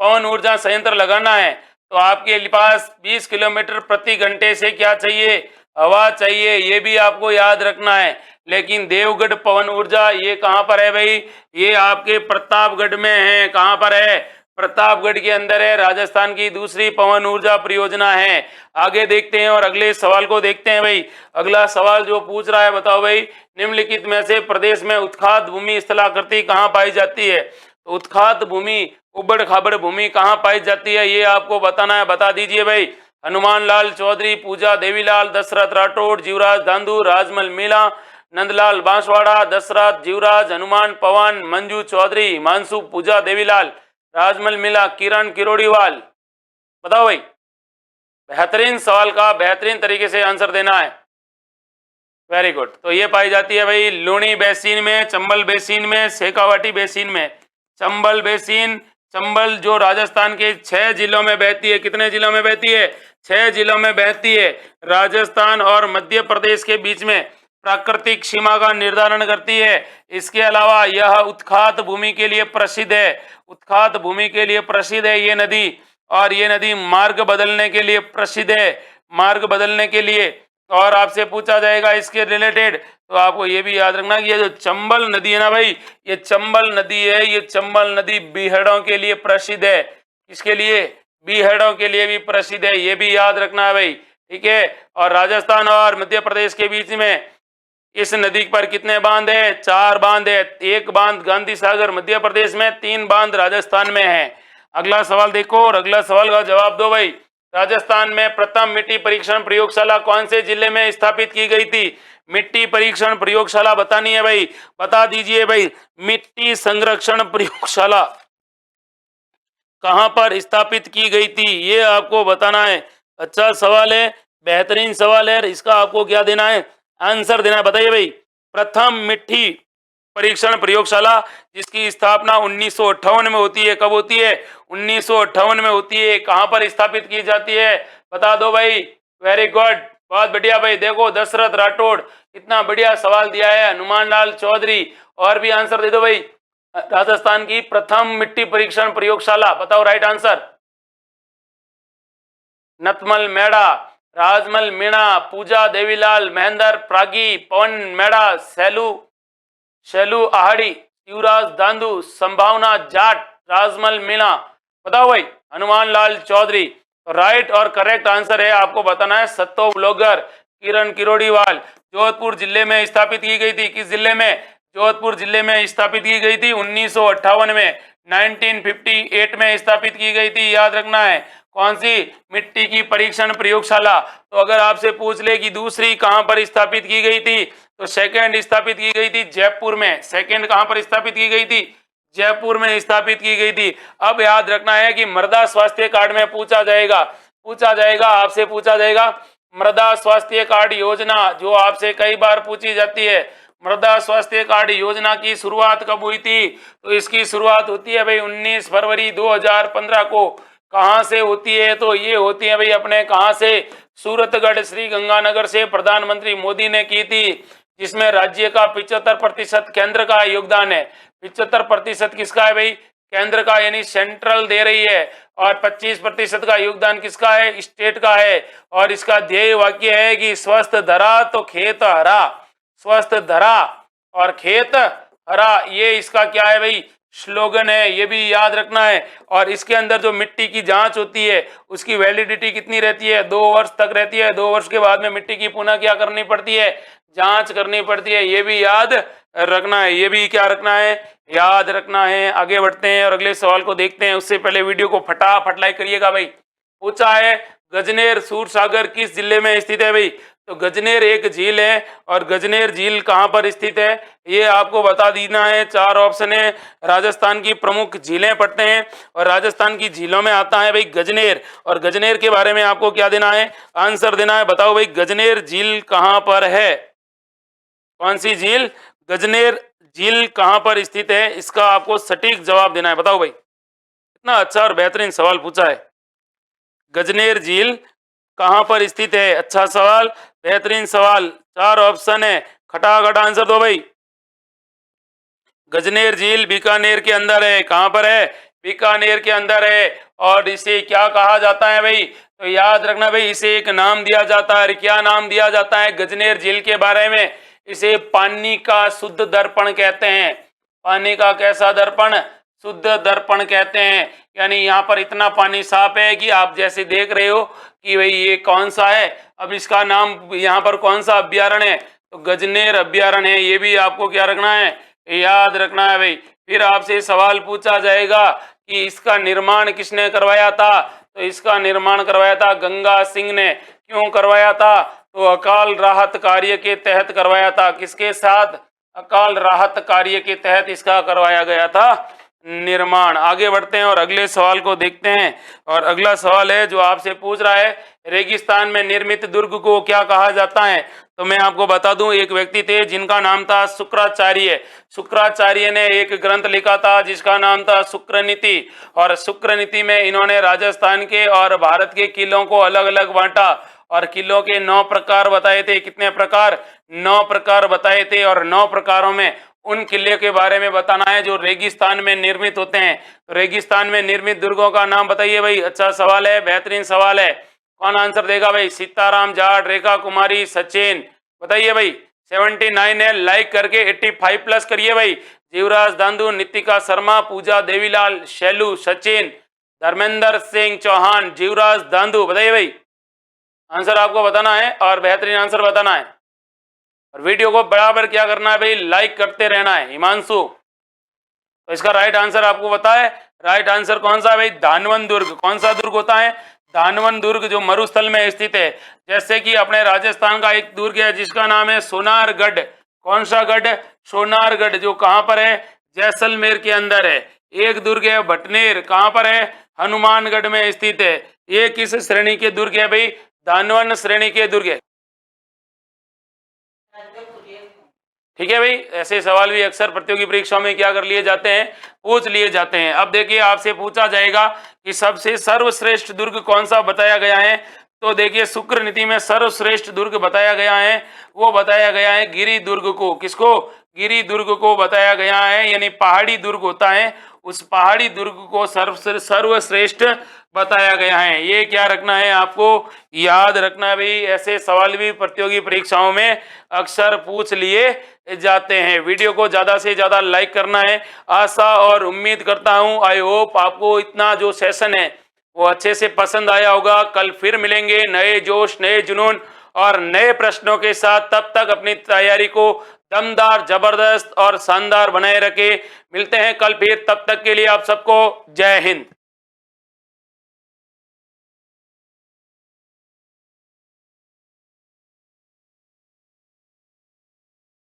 पवन ऊर्जा संयंत्र लगाना है तो आपके पास 20 किलोमीटर प्रति घंटे से क्या चाहिए? हवा चाहिए। ये भी आपको याद रखना है। लेकिन देवगढ़ पवन ऊर्जा ये कहाँ पर है भाई? ये आपके प्रतापगढ़ में है। कहाँ पर है? प्रतापगढ़ के अंदर है। राजस्थान की दूसरी पवन ऊर्जा परियोजना है। आगे देखते हैं और अगले सवाल को देखते हैं भाई। अगला सवाल जो पूछ रहा है, बताओ भाई निम्नलिखित में से प्रदेश में उत्खात भूमि स्थलाकृति कहाँ पाई जाती है? तो उत्खात भूमि, उबड़ खाबड़ भूमि कहाँ पाई जाती है, ये आपको बताना है। बता दीजिए भाई। हनुमान लाल चौधरी, पूजा देवीलाल, दशरथ राठौड़, जीवराज दांदू, राजमल मीणा, नंदलाल बांसवाड़ा, दशरथ, जीवराज, हनुमान पवन, मंजू चौधरी, हिमांशु, पूजा देवीलाल, राजमल मीणा, किरण किरोड़ीवाल। बताओ भाई। बेहतरीन सवाल का बेहतरीन तरीके से आंसर देना है। Very good. तो ये पाई जाती है भाई लूणी बेसिन में, चंबल बेसिन में, शेखावाटी बेसिन में। चंबल बेसिन, चंबल जो राजस्थान के 6 जिलों में बहती है। कितने जिलों में बहती है? 6 जिलों में बहती है। राजस्थान और मध्य प्रदेश के बीच में प्राकृतिक सीमा का निर्धारण करती है। इसके अलावा यह उत्खात भूमि के लिए प्रसिद्ध है। उत्खात भूमि के लिए प्रसिद्ध है ये नदी। और ये नदी मार्ग बदलने के लिए प्रसिद्ध है। मार्ग बदलने के लिए। और आपसे पूछा जाएगा इसके रिलेटेड, तो आपको ये भी याद रखना कि ये जो चंबल नदी है ना भाई, ये चंबल नदी है, ये चंबल नदी बीहड़ों के लिए प्रसिद्ध है। किसके लिए? बीहड़ों के लिए भी प्रसिद्ध है। ये भी याद रखना है भाई। ठीक है। और राजस्थान और मध्य प्रदेश के बीच में इस नदी पर कितने बांध है? 4 बांध है। एक बांध गांधी सागर मध्य प्रदेश में, 3 बांध राजस्थान में है। अगला सवाल देखो और अगला सवाल का जवाब दो भाई। राजस्थान में प्रथम मिट्टी परीक्षण प्रयोगशाला कौन से जिले में स्थापित की गई थी? मिट्टी परीक्षण प्रयोगशाला बतानी है भाई। बता दीजिए भाई। मिट्टी संरक्षण प्रयोगशाला कहां पर स्थापित की गई थी, ये आपको बताना है। अच्छा सवाल है, बेहतरीन सवाल है। इसका आपको क्या देना है? आंसर देना है। बताइए भाई। प्रथम मिट्टी परीक्षण प्रयोगशाला जिसकी स्थापना 1958 में होती है। कब होती है? 1958 में होती है। कहां पर स्थापित की जाती है? बता दो भाई। वेरी गुड, बहुत बढ़िया भाई। देखो दशरथ राठौड़, इतना बढ़िया सवाल दिया है। हनुमान लाल चौधरी, और भी आंसर दे दो भाई। राजस्थान की प्रथम मिट्टी परीक्षण प्रयोगशाला, बताओ राइट आंसर। नतमल मेड़ा, राजमल मीणा, पूजा देवीलाल, महेंद्र प्रागी, पवन मेड़ा, शैलू आहाड़ी, युवराज दांदू, संभावना जाट, राजमल मीणा। बताओ भाई। हनुमान लाल चौधरी। राइट और करेक्ट आंसर है, आपको बताना है सत्तो ब्लॉगर, किरण किरोड़ीवाल। जोधपुर जिले में स्थापित की गई थी। किस जिले में? जोधपुर जिले में स्थापित की गई थी 1958 में। 1958 में स्थापित की गई थी। याद रखना है। कौन सी? मिट्टी की परीक्षण प्रयोगशाला। तो अगर आपसे पूछ ले कि दूसरी कहां पर स्थापित की गई थी, तो सेकंड स्थापित की गई थी जयपुर में। सेकंड कहां पर स्थापित की गई थी? जयपुर में स्थापित की गई थी। अब याद रखना है कि मृदा स्वास्थ्य कार्ड में पूछा जाएगा आपसे पूछा जाएगा मृदा स्वास्थ्य कार्ड योजना, जो आपसे कई बार पूछी जाती है। मृदा स्वास्थ्य कार्ड योजना की शुरुआत कब हुई थी? तो इसकी शुरुआत होती है भाई 19 फरवरी 2015 को। कहाँ से होती है? तो ये होती है भाई अपने कहाँ से, सूरतगढ़ श्री गंगानगर से प्रधानमंत्री मोदी ने की थी, जिसमें राज्य का 75% केंद्र का योगदान है। 75% किसका है भाई? केंद्र का, यानी सेंट्रल दे रही है, और 25% का योगदान किसका है? स्टेट का है। और इसका ध्येय वाक्य है कि स्वस्थ धरा तो खेत हरा, स्वस्थ धरा और खेत हरा, ये इसका क्या है भाई? स्लोगन है, ये भी याद रखना है। और इसके अंदर जो मिट्टी की जांच होती है उसकी वैलिडिटी कितनी रहती है? 2 वर्ष तक रहती है। 2 वर्ष के बाद में मिट्टी की पुनः क्या करनी पड़ती है? जांच करनी पड़ती है। ये भी याद रखना है, ये भी क्या रखना है? याद रखना है। आगे बढ़ते हैं और अगले सवाल को देखते हैं। उससे पहले वीडियो को फटाफट लाइक करिएगा भाई। पूछा है गजनेर सूरसागर किस जिले में स्थित है भाई? तो गजनेर एक झील है, और गजनेर झील कहाँ पर स्थित है ये आपको बता देना है। 4 ऑप्शन है। राजस्थान की प्रमुख झीलें पढ़ते हैं, और राजस्थान की झीलों में आता है भाई गजनेर, और गजनेर के बारे में आपको क्या देना है? आंसर देना है। बताओ भाई गजनेर झील कहाँ पर है? कौन सी झील? गजनेर झील कहाँ पर स्थित है, इसका आपको सटीक जवाब देना है। बताओ भाई, इतना अच्छा और बेहतरीन सवाल पूछा है। गजनेर झील कहाँ पर स्थित है? अच्छा सवाल, बेहतरीन सवाल। 4 ऑप्शन है, खटाखट आंसर दो भाई। गजनेर झील बीकानेर के अंदर है। कहाँ पर है? बीकानेर के अंदर है। और इसे क्या कहा जाता है भाई? तो याद रखना भाई, इसे एक नाम दिया जाता है। क्या नाम दिया जाता है गजनेर झील के बारे में? इसे पानी का शुद्ध दर्पण कहते हैं। पानी का कैसा दर्पण? शुद्ध दर्पण कहते हैं। यानी यहाँ पर इतना पानी साफ है कि आप जैसे देख रहे हो कि भाई ये कौन सा है। अब इसका नाम यहाँ पर कौन सा अभ्यारण्य है? तो गजनेर अभ्यारण्य है। ये भी आपको क्या रखना है? याद रखना है भाई। फिर आपसे सवाल पूछा जाएगा कि इसका निर्माण किसने करवाया था? तो इसका निर्माण करवाया था गंगा सिंह ने। क्यों करवाया था? तो अकाल राहत कार्य के तहत करवाया था। किसके साथ? अकाल राहत कार्य के तहत इसका करवाया गया था निर्माण। आगे बढ़ते हैं और अगले सवाल को देखते हैं। और अगला सवाल है जो आपसे पूछ रहा है, रेगिस्तान में निर्मित दुर्ग को क्या कहा जाता है? तो मैं आपको बता दूं, एक व्यक्ति थे जिनका नाम था शुक्राचार्य। शुक्राचार्य ने एक ग्रंथ लिखा था जिसका नाम था शुक्रनीति। और शुक्रनीति में इन्होंने राजस्थान के और भारत के किलों को अलग अलग बांटा, और किलों के 9 प्रकार बताए थे। कितने प्रकार? 9 प्रकार बताए थे। और 9 प्रकारों में उन किले के बारे में बताना है जो रेगिस्तान में निर्मित होते हैं। तो रेगिस्तान में निर्मित दुर्गों का नाम बताइए भाई। अच्छा सवाल है, बेहतरीन सवाल है। कौन आंसर देगा भाई? सीताराम जाट, रेखा कुमारी, सचिन, बताइए भाई। 79 है, लाइक करके 85+ करिए भाई। जीवराज दांदू, नितिका शर्मा, पूजा देवीलाल, शैलू, सचिन, धर्मेंद्र सिंह चौहान, जीवराज दांदू, बताइए भाई। आंसर आपको बताना है और बेहतरीन आंसर बताना है। और वीडियो को बराबर क्या करना है भाई? लाइक करते रहना है। हिमांशु, तो इसका राइट आंसर आपको पता है। राइट आंसर कौन सा है भाई? धानवन दुर्ग। कौन सा दुर्ग होता है? धानवन दुर्ग, जो मरुस्थल में स्थित है। जैसे कि अपने राजस्थान का एक दुर्ग है जिसका नाम है सोनारगढ़। कौन सा गढ़? सोनारगढ़, जो कहाँ पर है? जैसलमेर के अंदर है। एक दुर्ग है भटनेर, कहाँ पर है? हनुमानगढ़ में स्थित है। ये किस श्रेणी के दुर्ग है भाई? धानवन श्रेणी के दुर्ग है। ठीक है भाई, ऐसे सवाल भी अक्सर प्रतियोगी परीक्षाओं में क्या कर लिए जाते हैं? पूछ लिए जाते हैं। अब देखिए, आपसे पूछा जाएगा कि सबसे सर्वश्रेष्ठ दुर्ग कौन सा बताया गया है। तो देखिए, शुक्र नीति में सर्वश्रेष्ठ दुर्ग बताया गया है, वो बताया गया है गिरि दुर्ग को। किसको? गिरि दुर्ग को बताया गया है। यानी पहाड़ी दुर्ग होता है, उस पहाड़ी दुर्ग को सर्वश्रेष्ठ बताया गया है। ये क्या रखना है? आपको याद रखना है भाई। ऐसे सवाल भी प्रतियोगी परीक्षाओं में अक्सर पूछ लिए जाते हैं। वीडियो को ज़्यादा से ज़्यादा लाइक करना है। आशा और उम्मीद करता हूँ, आई होप आपको इतना जो सेशन है वो अच्छे से पसंद आया होगा। कल फिर मिलेंगे नए जोश, नए जुनून और नए प्रश्नों के साथ। तब तक अपनी तैयारी को दमदार, जबरदस्त और शानदार बनाए रखें। मिलते हैं कल फिर, तब तक के लिए आप सबको जय हिंद।